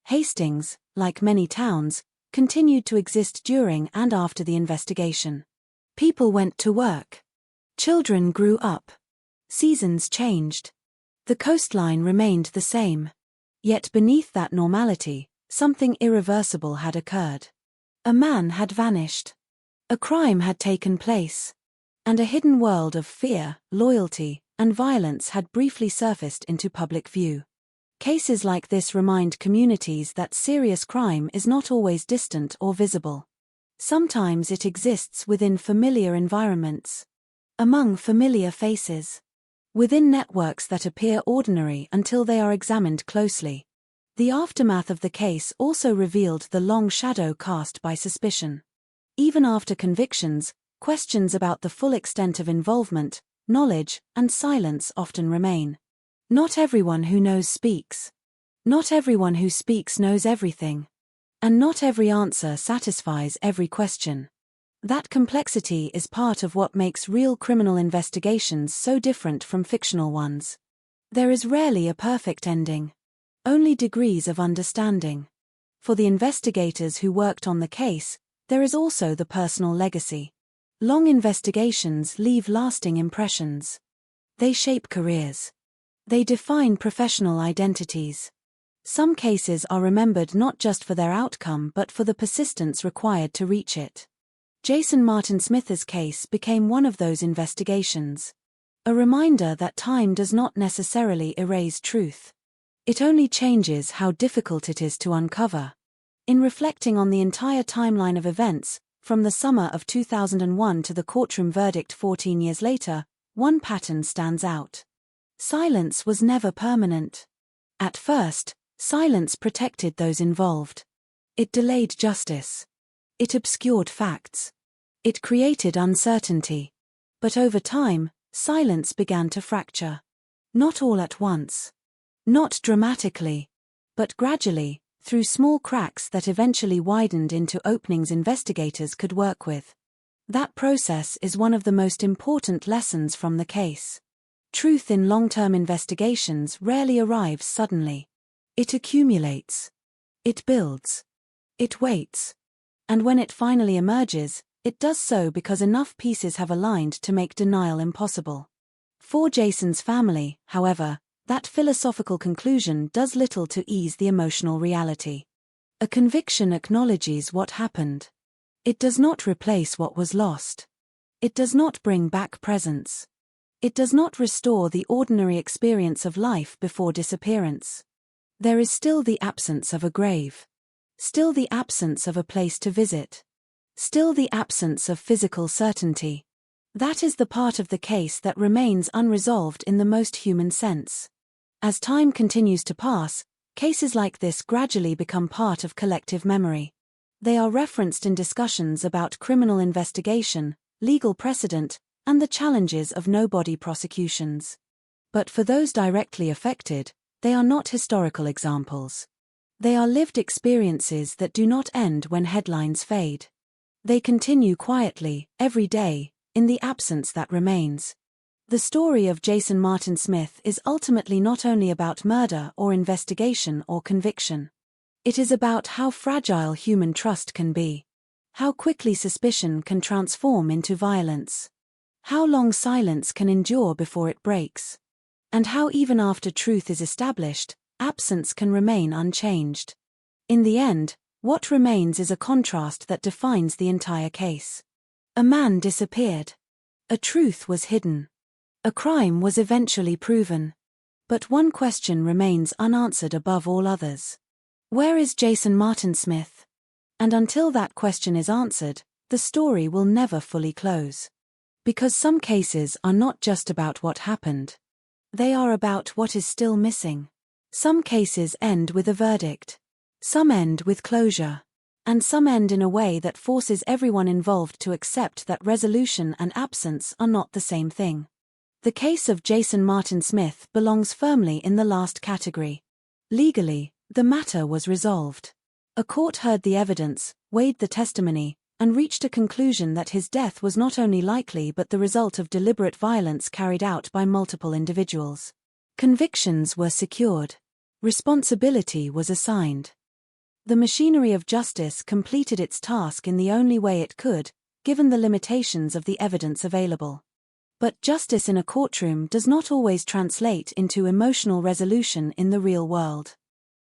Hastings, like many towns, continued to exist during and after the investigation. People went to work. Children grew up. Seasons changed. The coastline remained the same. Yet beneath that normality, something irreversible had occurred. A man had vanished. A crime had taken place. And a hidden world of fear, loyalty, and violence had briefly surfaced into public view. Cases like this remind communities that serious crime is not always distant or visible. Sometimes it exists within familiar environments. Among familiar faces. Within networks that appear ordinary until they are examined closely. The aftermath of the case also revealed the long shadow cast by suspicion. Even after convictions, questions about the full extent of involvement, knowledge, and silence often remain. Not everyone who knows speaks. Not everyone who speaks knows everything. And not every answer satisfies every question. That complexity is part of what makes real criminal investigations so different from fictional ones. There is rarely a perfect ending. Only degrees of understanding. For the investigators who worked on the case, there is also the personal legacy. Long investigations leave lasting impressions. They shape careers. They define professional identities. Some cases are remembered not just for their outcome but for the persistence required to reach it. Jason Martin Smith's case became one of those investigations. A reminder that time does not necessarily erase truth. It only changes how difficult it is to uncover. In reflecting on the entire timeline of events, from the summer of 2001 to the courtroom verdict 14 years later, one pattern stands out. Silence was never permanent. At first, silence protected those involved. It delayed justice. It obscured facts. It created uncertainty. But over time, Silence began to fracture. Not all at once. Not dramatically. But gradually, through small cracks that eventually widened into openings investigators could work with. That process is one of the most important lessons from the case. Truth in long-term investigations rarely arrives suddenly. It accumulates. It builds. It waits. And when it finally emerges, it does so because enough pieces have aligned to make denial impossible. For Jason's family, however, that philosophical conclusion does little to ease the emotional reality. A conviction acknowledges what happened. It does not replace what was lost. It does not bring back presence. It does not restore the ordinary experience of life before disappearance. There is still the absence of a grave. Still the absence of a place to visit. Still the absence of physical certainty. That is the part of the case that remains unresolved in the most human sense. As time continues to pass, cases like this gradually become part of collective memory. They are referenced in discussions about criminal investigation, legal precedent, and the challenges of no-body prosecutions. But for those directly affected, they are not historical examples. They are lived experiences that do not end when headlines fade. They continue quietly, every day, in the absence that remains. The story of Jason Martin Smith is ultimately not only about murder or investigation or conviction. It is about how fragile human trust can be. How quickly suspicion can transform into violence. How long silence can endure before it breaks. And how even after truth is established, absence can remain unchanged. In the end, what remains is a contrast that defines the entire case. A man disappeared. A truth was hidden. A crime was eventually proven. But one question remains unanswered above all others. Where is Jason Martin Smith? And until that question is answered, the story will never fully close. Because some cases are not just about what happened. They are about what is still missing. Some cases end with a verdict. Some end with closure. And some end in a way that forces everyone involved to accept that resolution and absence are not the same thing. The case of Jason Martin Smith belongs firmly in the last category. Legally, the matter was resolved. A court heard the evidence, weighed the testimony, and reached a conclusion that his death was not only likely but the result of deliberate violence carried out by multiple individuals. Convictions were secured. Responsibility was assigned. The machinery of justice completed its task in the only way it could, given the limitations of the evidence available. But justice in a courtroom does not always translate into emotional resolution in the real world.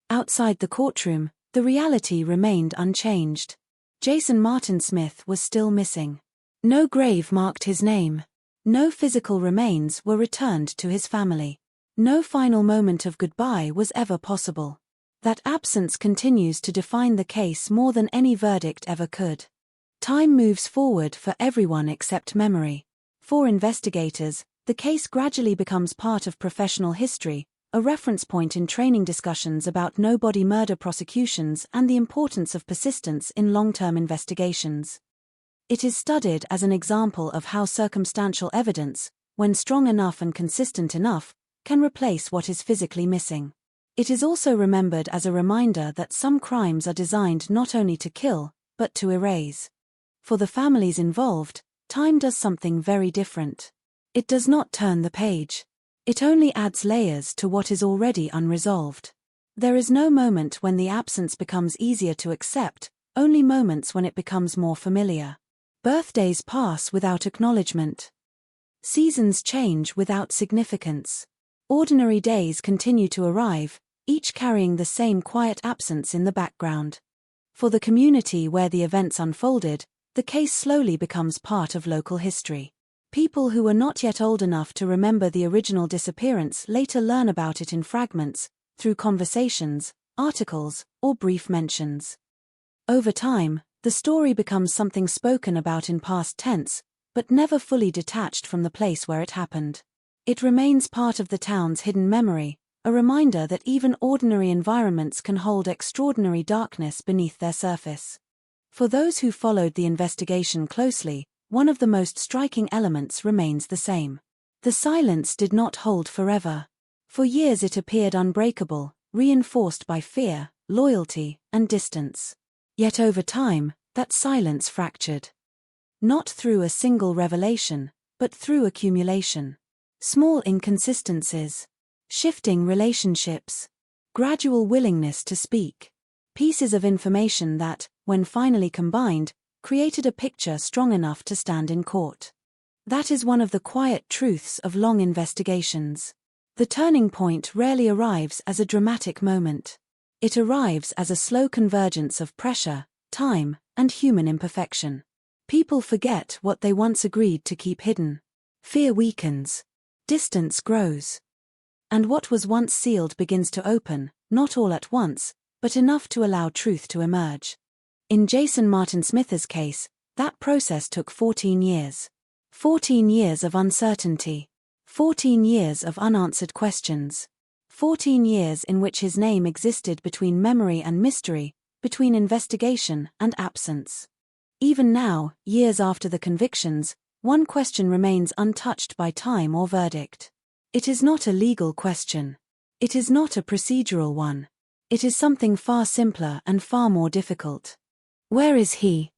Outside the courtroom, the reality remained unchanged. Jason Martin Smith was still missing. No grave marked his name. No physical remains were returned to his family. No final moment of goodbye was ever possible. That absence continues to define the case more than any verdict ever could. Time moves forward for everyone except memory. For investigators, the case gradually becomes part of professional history, a reference point in training discussions about no-body murder prosecutions and the importance of persistence in long-term investigations. It is studied as an example of how circumstantial evidence, when strong enough and consistent enough, can replace what is physically missing. It is also remembered as a reminder that some crimes are designed not only to kill, but to erase. For the families involved, time does something very different. It does not turn the page. It only adds layers to what is already unresolved. There is no moment when the absence becomes easier to accept, only moments when it becomes more familiar. Birthdays pass without acknowledgement. Seasons change without significance. Ordinary days continue to arrive, each carrying the same quiet absence in the background. For the community where the events unfolded, the case slowly becomes part of local history. People who were not yet old enough to remember the original disappearance later learn about it in fragments, through conversations, articles, or brief mentions. Over time, the story becomes something spoken about in past tense, but never fully detached from the place where it happened. It remains part of the town's hidden memory, a reminder that even ordinary environments can hold extraordinary darkness beneath their surface. For those who followed the investigation closely, one of the most striking elements remains the same. The silence did not hold forever. For years it appeared unbreakable, reinforced by fear, loyalty, and distance. Yet over time, that silence fractured. Not through a single revelation, but through accumulation. Small inconsistencies, shifting relationships, gradual willingness to speak. Pieces of information that, when finally combined, created a picture strong enough to stand in court. That is one of the quiet truths of long investigations. The turning point rarely arrives as a dramatic moment. It arrives as a slow convergence of pressure, time, and human imperfection. People forget what they once agreed to keep hidden. Fear weakens. Distance grows. And what was once sealed begins to open, not all at once, but enough to allow truth to emerge. In Jason Martin Smith's case, that process took 14 years. 14 years of uncertainty. 14 years of unanswered questions. 14 years in which his name existed between memory and mystery, between investigation and absence. Even now, years after the convictions, one question remains untouched by time or verdict. It is not a legal question. It is not a procedural one. It is something far simpler and far more difficult. Where is he?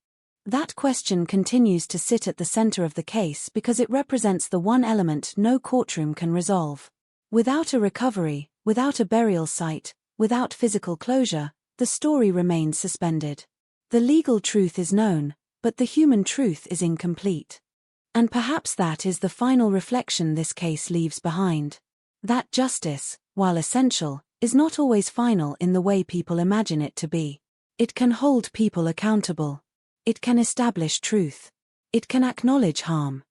That question continues to sit at the center of the case because it represents the one element no courtroom can resolve. Without a recovery, without a burial site, without physical closure, the story remains suspended. The legal truth is known, but the human truth is incomplete. And perhaps that is the final reflection this case leaves behind. That justice, while essential, is not always final in the way people imagine it to be. It can hold people accountable. It can establish truth. It can acknowledge harm.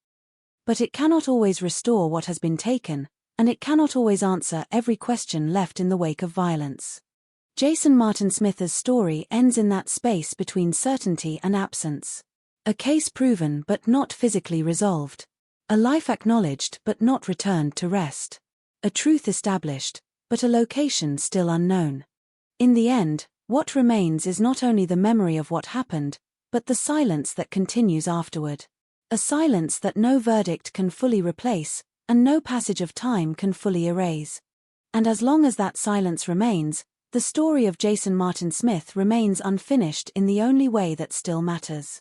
But it cannot always restore what has been taken, and it cannot always answer every question left in the wake of violence. Jason Martin Smith's story ends in that space between certainty and absence. A case proven but not physically resolved. A life acknowledged but not returned to rest. A truth established, but a location still unknown. In the end, what remains is not only the memory of what happened, but the silence that continues afterward. A silence that no verdict can fully replace, and no passage of time can fully erase. And as long as that silence remains, the story of Jason Martin Smith remains unfinished in the only way that still matters.